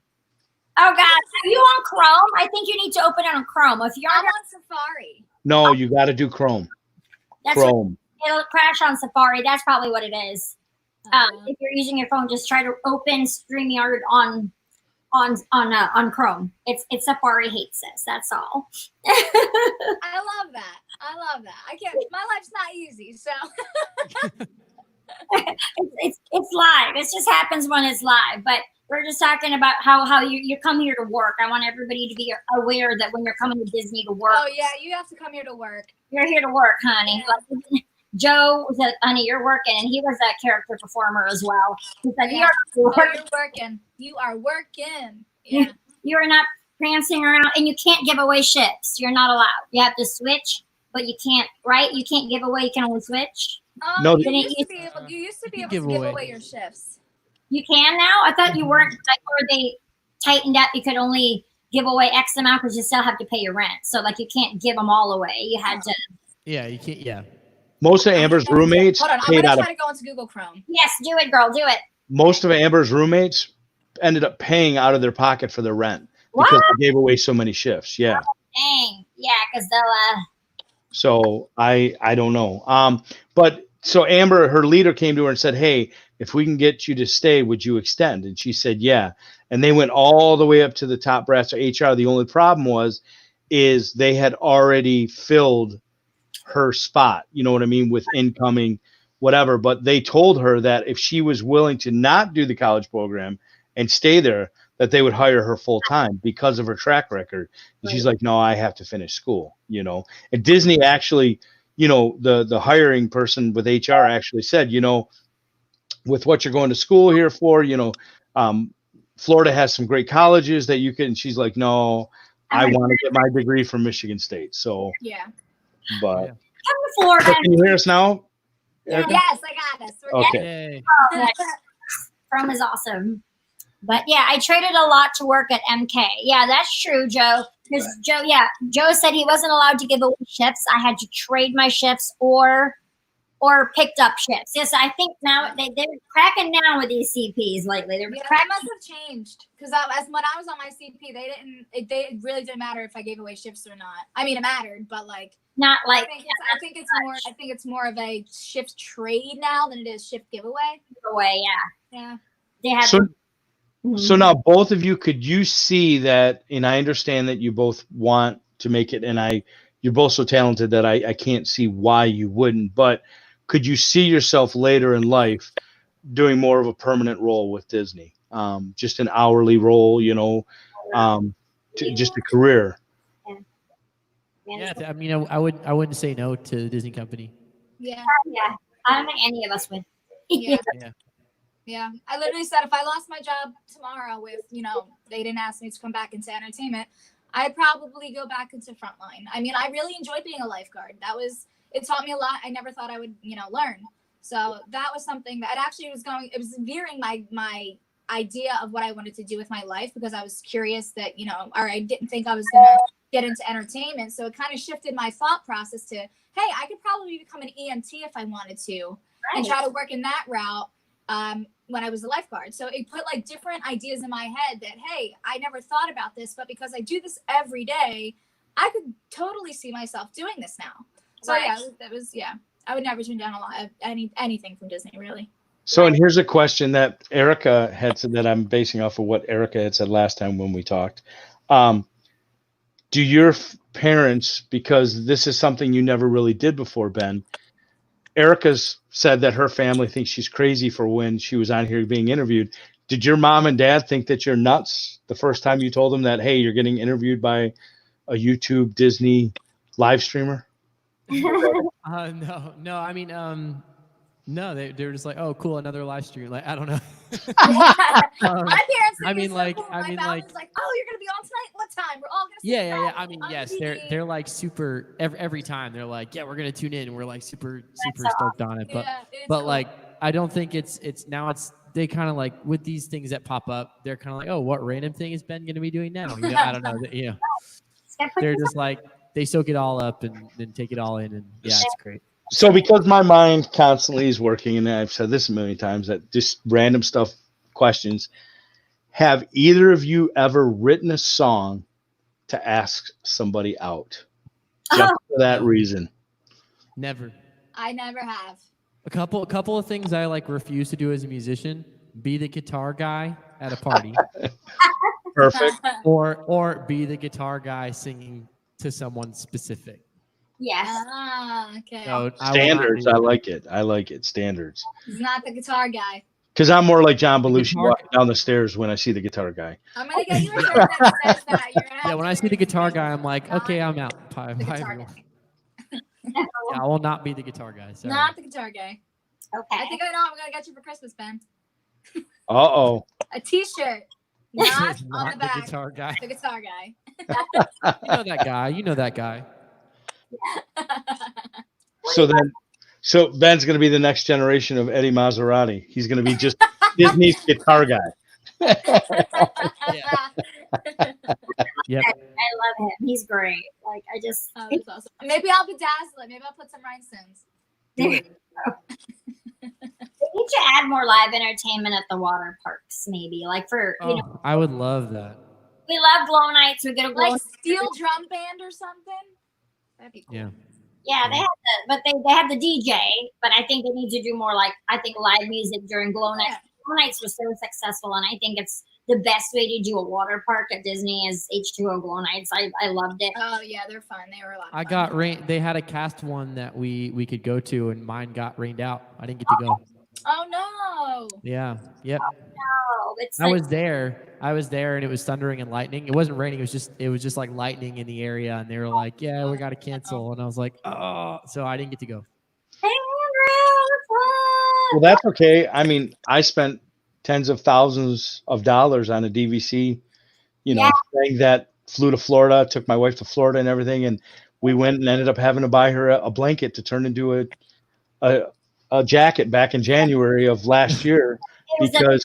Oh God, are you on Chrome? I think you need to open it on Chrome. If you're on Safari. No, you got to do Chrome. Chrome. It'll crash on Safari. That's probably what it is. If you're using your phone, just try to open StreamYard on Chrome. It's Safari hates this. That's all. I love that. I can't. My life's not easy, so. it's live. It just happens when it's live. But we're just talking about how you come here to work. I want everybody to be aware that when you're coming to Disney to work. Oh yeah, you have to come here to work. You're here to work, honey. Yeah. Like, Joe said, honey, you're working, and he was a character performer as well. He said, you're working. You are working. Yeah. You're not prancing around, and you can't give away shifts. You're not allowed. You have to switch, but you can't, right? You can't give away. You can only switch. No, you used to be able to give away your shifts. You can now? I thought you weren't, or they tightened up. You could only give away X amount because you still have to pay your rent. So like you can't give them all away. You had to. Yeah, you can't. Yeah. Most of Amber's roommates Hold on, I'm paid gonna out of try to go into Google Chrome. Yes, do it, girl. Do it. most of Amber's roommates ended up paying out of their pocket for their rent What? because they gave away so many shifts. Yeah. Dang. Yeah, because they'll. So I don't know. But so Amber, her leader came to her and said, "Hey, if we can get you to stay, would you extend?" And she said, "Yeah." And they went all the way up to the top brass of HR. The only problem is they had already filled her spot. You know what I mean? With incoming, whatever. But they told her that if she was willing to not do the college program and stay there, that they would hire her full time because of her track record. And she's like, "No, I have to finish school." You know, and Disney actually, you know, the hiring person with HR actually said, you know, with what you're going to school here for, you know, Florida has some great colleges that you can. And she's like, "No, I want to get my degree from Michigan State." So, Yeah. but Come to Florida. so can you hear us now? Erica? Yes, I got us. We're Okay. Yay. Oh, nice. Chrome is awesome. But yeah, I traded a lot to work at MK. Yeah, that's true, Joe. Because Joe said he wasn't allowed to give away shifts. I had to trade my shifts or picked up shifts. Yes, I think now they're cracking down with these CPs lately. They're Yeah, that cracking. must have changed because as when I was on my CP, it really didn't matter if I gave away shifts or not. I mean, it mattered, but like Not like I think it's more of a shift trade now than it is shift giveaway. away. Yeah, Yeah. they had. So now both of you, could you see that? And I understand that you both want to make it, and you're both so talented that I can't see why you wouldn't. But could you see yourself later in life doing more of a permanent role with Disney, just an hourly role, you know, just a career? Yeah. I mean, I wouldn't say no to the Disney company. Yeah. Yeah, I don't think any of us would. Yeah. Yeah. Yeah. I literally said if I lost my job tomorrow with, you know, they didn't ask me to come back into entertainment, I'd probably go back into frontline. I mean, I really enjoyed being a lifeguard. It taught me a lot I never thought I would, you know, learn. So that was something that actually it was veering my idea of what I wanted to do with my life because I was curious that, you know, or I didn't think I was going to get into entertainment. So it kind of shifted my thought process to, hey, I could probably become an EMT if I wanted to and try to work in that route when I was a lifeguard. So it put like different ideas in my head that, hey, I never thought about this, but because I do this every day, I could totally see myself doing this now. So yeah, I would never turn down a lot of anything from Disney, really. So, and here's a question that Erica had said that I'm basing off of what Erica had said last time when we talked. Do your parents, because this is something you never really did before, Ben, Erica's said that her family thinks she's crazy for when she was on here being interviewed. Did your mom and dad think that you're nuts the first time you told them that, hey, you're getting interviewed by a YouTube Disney live streamer? No. I mean, no, they were just like, oh, cool, another live stream. Like, I don't know. My parents think I mean, it's so like, cool. I My mean, mom like, was like, oh, you're gonna be on tonight? What time? We're all gonna see yeah. I mean, on yes, TV. they're like super every time they're like, yeah, we're gonna tune in. And we're like super so stoked on it. But Yeah, it's but cool. like, I don't think it's they kind of like with these things that pop up, they're kind of like, oh, what random thing is Ben gonna be doing now? You know, I don't know. You know, they're just like they soak it all up and then take it all in, and yeah, it's great. So because my mind constantly is working, and I've said this a million times, that just random stuff, questions, have either of you ever written a song to ask somebody out? Just for that reason. Never. I never have. A couple of things I like refuse to do as a musician: be the guitar guy at a party, Perfect. or be the guitar guy singing to someone specific. Yes. Okay. So Standards. I like it. I like it. Standards. He's not the guitar guy. Because I'm more like John Belushi guitar- walking down the stars when I see the guitar guy. I'm gonna get you a shirt that says that. You're gonna have Yeah, when to I see the wear guitar this. guy, I'm like, Not okay, I'm out. Bye, the bye, guitar everyone. guy. Yeah, I will not be the guitar guy. Sorry. Not the guitar guy. Okay. I think I know what I'm gonna get you for Christmas, Ben. Uh-oh. A T-shirt. Not on the back. guitar guy. The guitar guy. You know that guy. You know that guy. So Ben's going to be the next generation of Eddie Maserati. He's going to be just Disney's guitar guy. Yeah. Yep. I love him. He's great. Like I just Oh, that's awesome. Maybe I'll bedazzle it. Maybe I'll put some rhinestones. Do it. we need to add more live entertainment at the water parks, maybe. Like for you know, I would love that. we love glow nights. We get a glow. Like steel drum band or something. That'd be cool. Yeah. Yeah, they have they have the DJ, but I think they need to do more like I think live music during glow nights. Glow nights were so successful, and I think it's the best way to do a water park at Disney is H2O glow nights. I loved it. Oh yeah, they're fun. They were a lot of fun. I got rain. They had a cast one that we could go to, and mine got rained out. I didn't get to go. Oh no. Yeah. Yep. No, it's I like, was there, and it was thundering and lightning. It wasn't raining. It was just like lightning in the area, and they were like, "Yeah, we got to cancel." And I was like, "Oh," so I didn't get to go. Well, that's okay. I mean, I spent tens of thousands of dollars on a DVC, thing that flew to Florida, took my wife to Florida and everything. And we went and ended up having to buy her a blanket to turn into a jacket back in January of last year because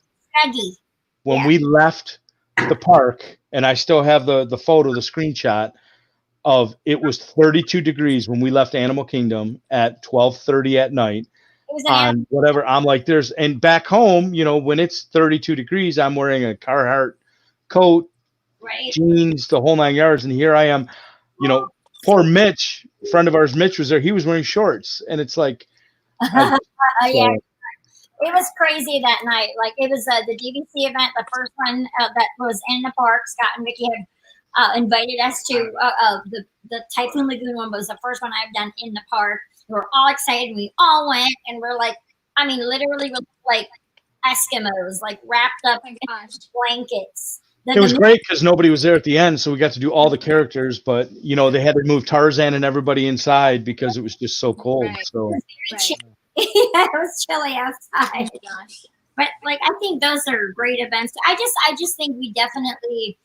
when we left the park, and I still have the photo, the screenshot of it was 32 degrees when we left Animal Kingdom at 12:30 at night. On whatever, I'm like, and back home, when it's 32 degrees, I'm wearing a Carhartt coat, jeans, the whole 9 yards. And here I am, poor Mitch, friend of ours, Mitch was there. He was wearing shorts. And it's like, yeah, it was crazy that night. Like it was the DVC event, the first one that was in the park. Scott and Vicky had invited us to the Typhoon Lagoon one was the first one I've done in the park. We were all excited. We all went, and we're like, I mean, literally, we're like Eskimos, like wrapped up in blankets. It was great because nobody was there at the end, so we got to do all the characters. But they had to move Tarzan and everybody inside because it was just so cold. Right. So Yeah, it was chilly outside. Oh my gosh. But like, I think those are great events. I just think we definitely.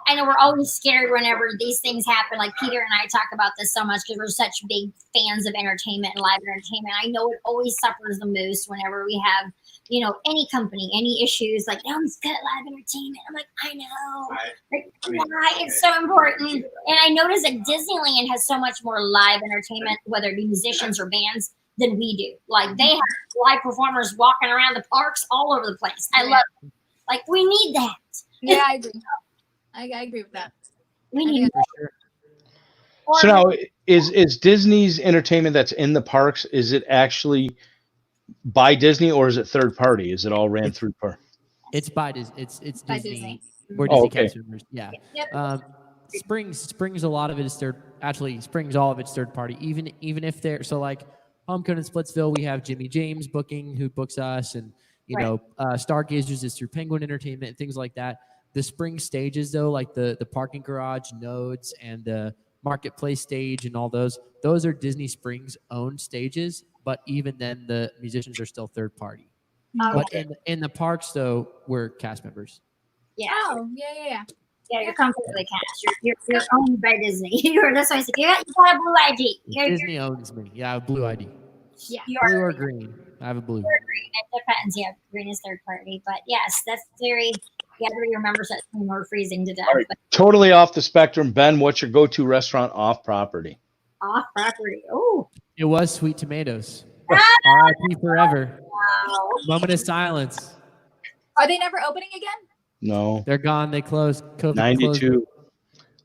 I know we're always scared whenever these things happen. Like Peter and I talk about this so much because we're such big fans of entertainment and live entertainment. I know it always suffers the most whenever we have, any company, any issues. Like, they always cut live entertainment. I'm like, I know. Like, why? It's so important. And I notice that Disneyland has so much more live entertainment, whether it be musicians or bands, than we do. Like, they have live performers walking around the parks all over the place. I love it. Like, we need that. Yeah, I agree. I agree with that. We need Sure. So now, is Disney's entertainment that's in the parks, is it actually by Disney or is it third party? Is it all ran through park? It's by Disney. It's By Disney. Disney. We're Disney okay. cast members. Yeah. Yep. Springs a lot of it is Springs all of it's third party. Even if they're like Homecoming and Splitsville, we have Jimmy James booking who books us, and Stargazers is through Penguin Entertainment and things like that. The spring stages though, like the parking garage nodes and the marketplace stage and all those are Disney Springs owned stages, but even then the musicians are still third party. But in the parks though, we're cast members. Yeah. Oh, yeah. Yeah, you're completely cast. You're owned by Disney. That's why I said you got a blue ID. Disney owns me. Yeah, I have a blue ID. Yeah. Blue or green? I have a blue. You're green. It depends. Yeah, green is third party. But yes, that's very. You have to remember that we're freezing to death. All right. But Totally off the spectrum. Ben, what's your go-to restaurant off property? off property. Oh, It was Sweet Tomatoes. R.I.P. forever. wow. Moment of silence. Are they never opening again? No. They're gone. They closed. COVID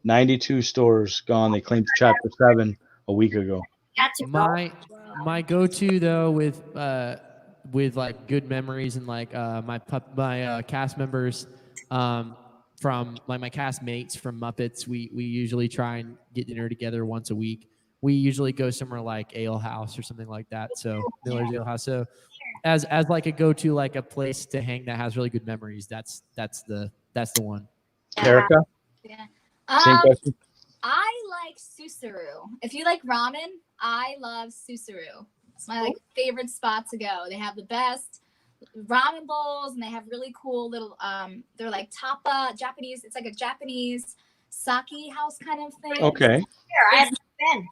92 stores gone. They claimed Chapter 7 a week ago. Got to go. My go-to though with like good memories and like my cast members from like my cast mates from Muppets, we usually try and get dinner together once a week. We usually go somewhere like Ale House or something like that. So Miller's Ale House. So as like a go-to, like a place to hang that has really good memories, that's the one. Erica? Yeah. Same question. I like Susaru. If you like ramen, I love Susaru. It's my favorite spot to go. They have the best ramen bowls, and they have really cool little they're like tapa Japanese. It's like a Japanese sake house kind of thing. Okay. Here, I haven't been.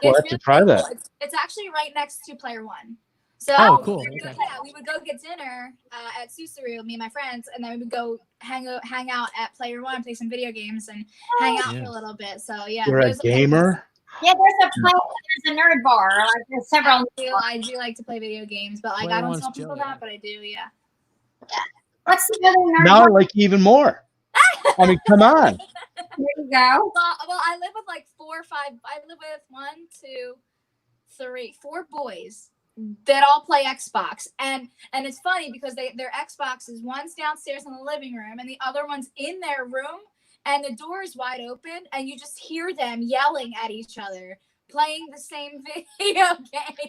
We'll have to try that. It's actually right next to Player One. So Oh, cool. we would go, Okay. yeah, we would go get dinner at Susaru, me and my friends, and then we would go hang out at Player One, play some video games, and hang out Yeah. for a little bit. So yeah, You're a those are- gamer. Yeah, there's a nerd bar. Like there's several. I do like to play video games, but like Player I don't One's tell people chill, that, yeah. but I do. Yeah. What's the other nerd Now I bar? like you even more. I mean, come on. There you go. Well, I live with like 4 or 5. I live with 1, 2, 3, 4 boys that all play Xbox, and it's funny because their Xboxes, one's downstairs in the living room, and the other one's in their room, and the door is wide open, and you just hear them yelling at each other, playing the same video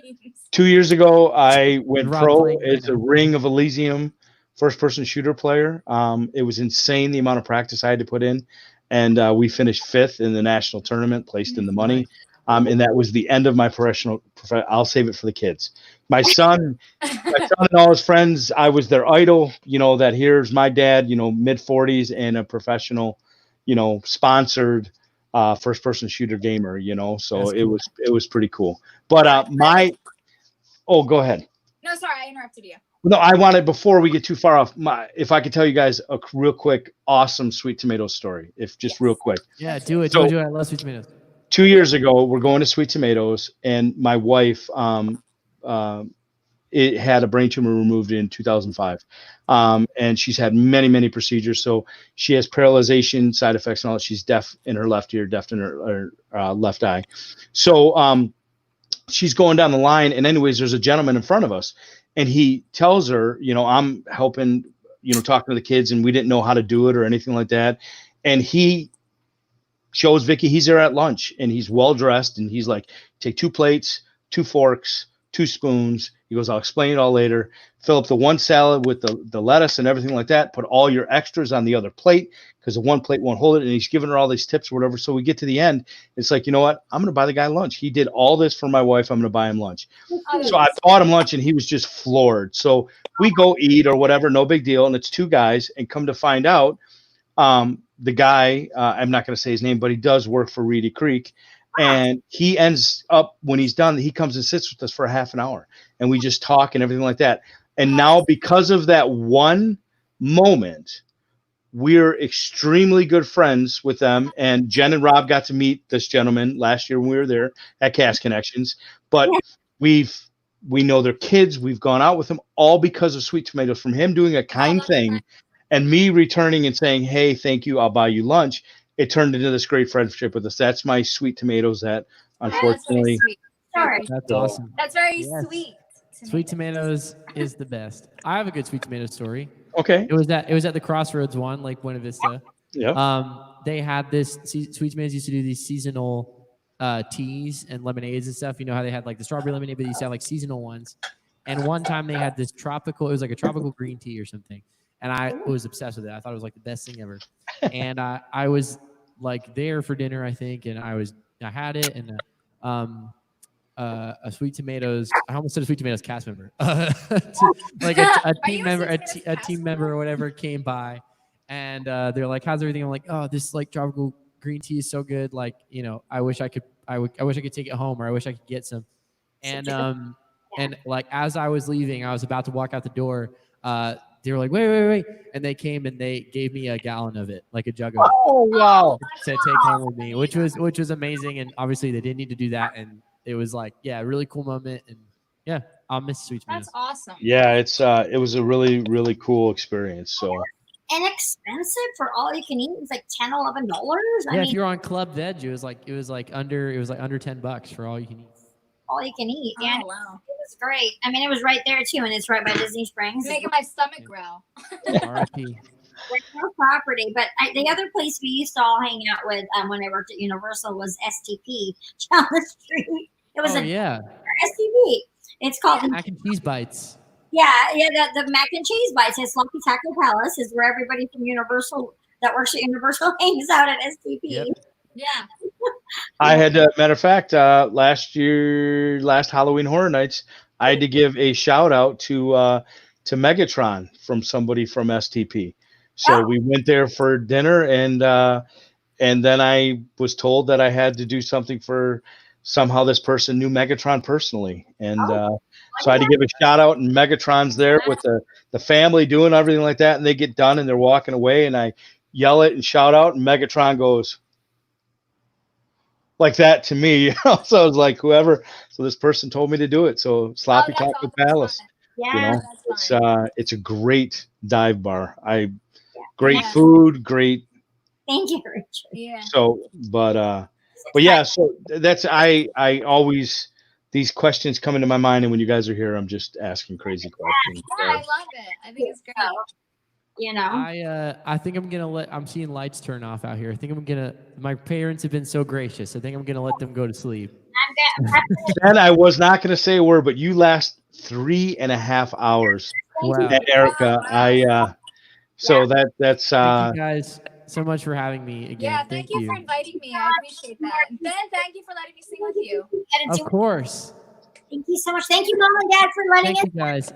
games. 2 years ago, I went Rob pro playing right as a now. Ring of Elysium first-person shooter player. It was insane the amount of practice I had to put in, and we finished 5th in the national tournament, placed in the money. And that was the end of my professional. I'll save it for the kids. My son and all his friends, I was their idol. You know, that here's my dad, you know, mid-40s and a professional, you know, sponsored first-person shooter gamer. You know, so That's it cool. was pretty cool. But go ahead. No, sorry, I interrupted you. No, I wanted, before we get too far off, if I could tell you guys a real quick, awesome Sweet Tomato story, real quick. Yeah, do it. So- Do it. I love sweet tomatoes. 2 years ago, we're going to Sweet Tomatoes, and my wife it had a brain tumor removed in 2005, and she's had many procedures. So she has paralyzation, side effects, and all that. She's deaf in her left ear, deaf in her left eye. So she's going down the line, and anyways, there's a gentleman in front of us, and he tells her, you know, I'm helping, you know, talking to the kids, and we didn't know how to do it or anything like that, and he shows Vicky he's there at lunch, and he's well dressed, and he's like, take 2 plates, 2 forks, 2 spoons. He goes, I'll explain it all later. Fill up the 1 salad with the lettuce and everything like that. Put all your extras on the other plate because the 1 plate won't hold it. And he's giving her all these tips or whatever. So we get to the end. It's like, you know what? I'm going to buy the guy lunch. He did all this for my wife. I'm going to buy him lunch. So I bought him lunch, and he was just floored. So we go eat or whatever. No big deal. And it's 2 guys. And come to find out, the guy, I'm not going to say his name, but he does work for Reedy Creek. And he ends up, when he's done, he comes and sits with us for a half an hour, and we just talk and everything like that. And now, because of that one moment, we're extremely good friends with them. And Jen and Rob got to meet this gentleman last year when we were there at Cast Connections. But we know their kids. We've gone out with them all because of Sweet Tomatoes, from him doing a kind thing and me returning and saying, hey, thank you, I'll buy you lunch. It turned into this great friendship with us. That's my Sweet Tomatoes that, unfortunately. Sorry. That's awesome. That's very Yes. sweet. Sweet tomatoes is the best. I have a good sweet tomato story. Okay. It was at the Crossroads one, like Buena Vista. Yeah. They had this. Sweet tomatoes used to do these seasonal teas and lemonades and stuff. You know how they had like the strawberry lemonade, but they used to have like seasonal ones. And one time they had this tropical. It was like a tropical green tea or something. And I was obsessed with it. I thought it was like the best thing ever. And I was like there for dinner, I think, and I had it, and a Sweet Tomatoes. I almost said a Sweet Tomatoes cast member, like a team member, a team member or whatever came by, and they're like, "How's everything?" I'm like, "Oh, this like tropical green tea is so good. Like, you know, I wish I could take it home, or I wish I could get some." And and like as I was leaving, I was about to walk out the door. They were like, wait. And they came and they gave me a gallon of it, like a jug of it. Oh, wow. To take home with me, which was amazing. And obviously they didn't need to do that. And it was like, yeah, a really cool moment. And yeah, I'll miss Sweet Tomatoes. That's awesome. Yeah, it was a really, really cool experience. So Inexpensive for all you can eat. It's like $10, $11. Yeah, if you're on Club Veg, it was like under $10 for all you can eat. All you can eat. Yeah, Oh, wow. it was great. I mean, it was right there too, and it's right by Disney Springs. It's making my stomach growl. R.I.P. Rental property. But the other place we used to all hang out with when I worked at Universal was STP down the street. It was Oh yeah, STP. It's called mac and cheese bites. the mac and cheese bites. It's Lucky Taco Palace is where everybody from Universal that works at Universal hangs out at STP. Yep. Yeah. I had, matter of fact, last Halloween Horror Nights, I had to give a shout out to Megatron from somebody from STP. So we went there for dinner, and then I was told that I had to do something for somehow this person knew Megatron personally. And Oh, so I had to give a shout out, and Megatron's there with the family doing everything like that. And they get done and they're walking away, and I yell it and shout out, and Megatron goes like that to me. So I was like, whoever, so this person told me to do it. So Sloppy that's Taco awesome. Palace, yeah. you know, That's fun. it's a great dive bar. Great Yeah. food, great. Thank you, Richard. Yeah. So, but yeah, so that's, I always, these questions come into my mind, and when you guys are here, I'm just asking crazy questions. Yeah, I love it. I think it's great. You know, I think I'm gonna I'm seeing lights turn off out here. I think my parents have been so gracious. I think I'm gonna let them go to sleep. Ben, I was not going to say a word, but you last 3.5 hours. Wow. And Erica, so that's Thank you guys so much for having me again. Yeah, thank you for inviting me. I appreciate that. And Ben, thank you for letting me sing with you. Of course. Thank you so much. Thank you, Mom and Dad, for letting Thank us. you guys.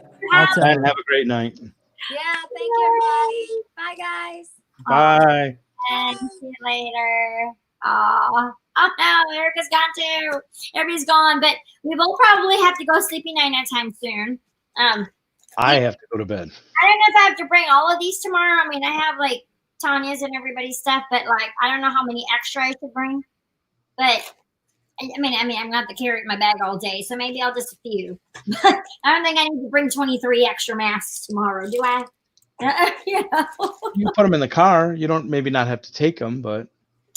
Ben, have a great night. Yeah, thank you, everybody. Bye, guys. Bye. And see you later. Oh no, Erica's gone too. Everybody's gone, but we will probably have to go sleepy night time soon. I have to go to bed. I don't know if I have to bring all of these tomorrow. I mean, I have like Tanya's and everybody's stuff, but like I don't know how many extra I should bring. But I mean, I'm gonna have to carry it in my bag all day, so maybe I'll just a few. But I don't think I need to bring 23 extra masks tomorrow, do I? You know? You put them in the car. You don't maybe not have to take them, but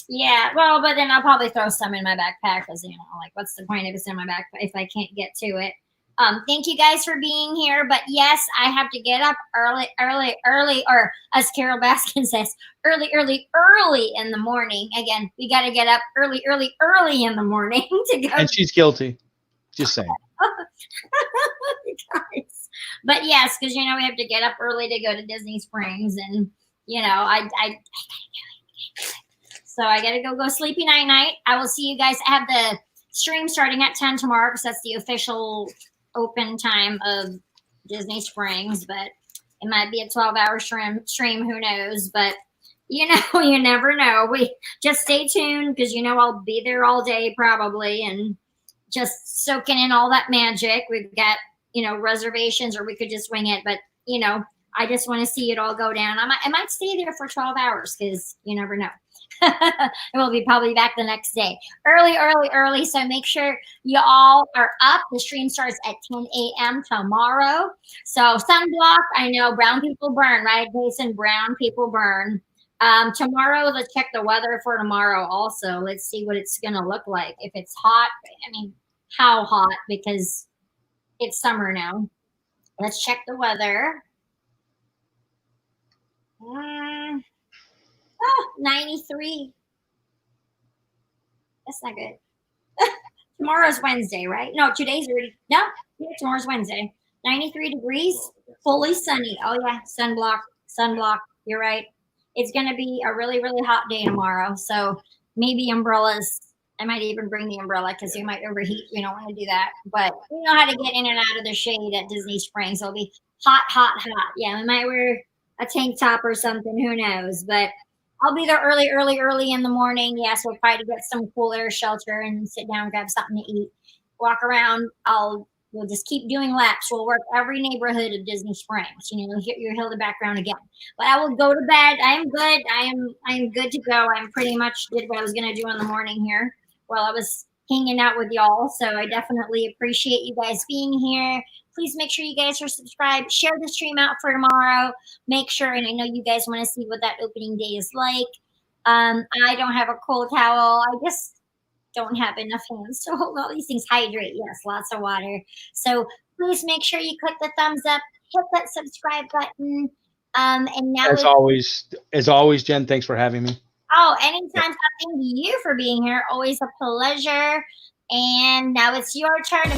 Yeah, well, but then I'll probably throw some in my backpack because, you know, like, what's the point if it's in my backpack if I can't get to it? Thank you guys for being here. But yes, I have to get up early, or as Carol Baskin says, early in the morning. Again, we got to get up early in the morning to go. And she's guilty. Just saying. Guys. But yes, because, you know, we have to get up early to go to Disney Springs. And, you know, I so I got to go sleepy night. I will see you guys. I have the stream starting at 10 tomorrow because that's the official open time of Disney Springs, but it might be a 12-hour stream. Who knows? But, you know, you never know. We just stay tuned because, you know, I'll be there all day probably and just soaking in all that magic. We've got, you know, reservations, or we could just wing it. But, you know, I just want to see it all go down. I might stay there for 12 hours because you never know. And we'll be probably back the next day. Early. So make sure you all are up. The stream starts at 10 a.m. tomorrow. So sunblock, I know brown people burn, right, Jason? Brown people burn. Tomorrow, let's check the weather for tomorrow also. Let's see what it's going to look like. If it's hot, I mean, how hot? Because it's summer now. Let's check the weather. 93. That's not good. Tomorrow's Wednesday, right? No, today's already. No, yeah, tomorrow's Wednesday. 93 degrees, fully sunny. Oh yeah, sunblock. You're right. It's going to be a really hot day tomorrow. So maybe umbrellas. I might even bring the umbrella because you might overheat. We don't want to do that. But we know how to get in and out of the shade at Disney Springs. It'll be hot. Yeah, we might wear a tank top or something. Who knows? But I'll be there early in the morning. Yes, we'll try to get some cool air shelter and sit down, grab something to eat, walk around. We'll just keep doing laps. We'll work every neighborhood of Disney Springs. You know, you'll hear the background again. But I will go to bed. I am good. I am good to go. I'm pretty much did what I was going to do in the morning here while I was hanging out with y'all. So I definitely appreciate you guys being here. Please make sure you guys are subscribed. Share the stream out for tomorrow. Make sure, and I know you guys want to see what that opening day is like. I don't have a cold towel. I just don't have enough hands to hold all these things. Hydrate, yes, lots of water. So please make sure you click the thumbs up, hit that subscribe button. And now as always, Jen, thanks for having me. Oh, anytime. Thank you for being here. Always a pleasure. And now it's your turn.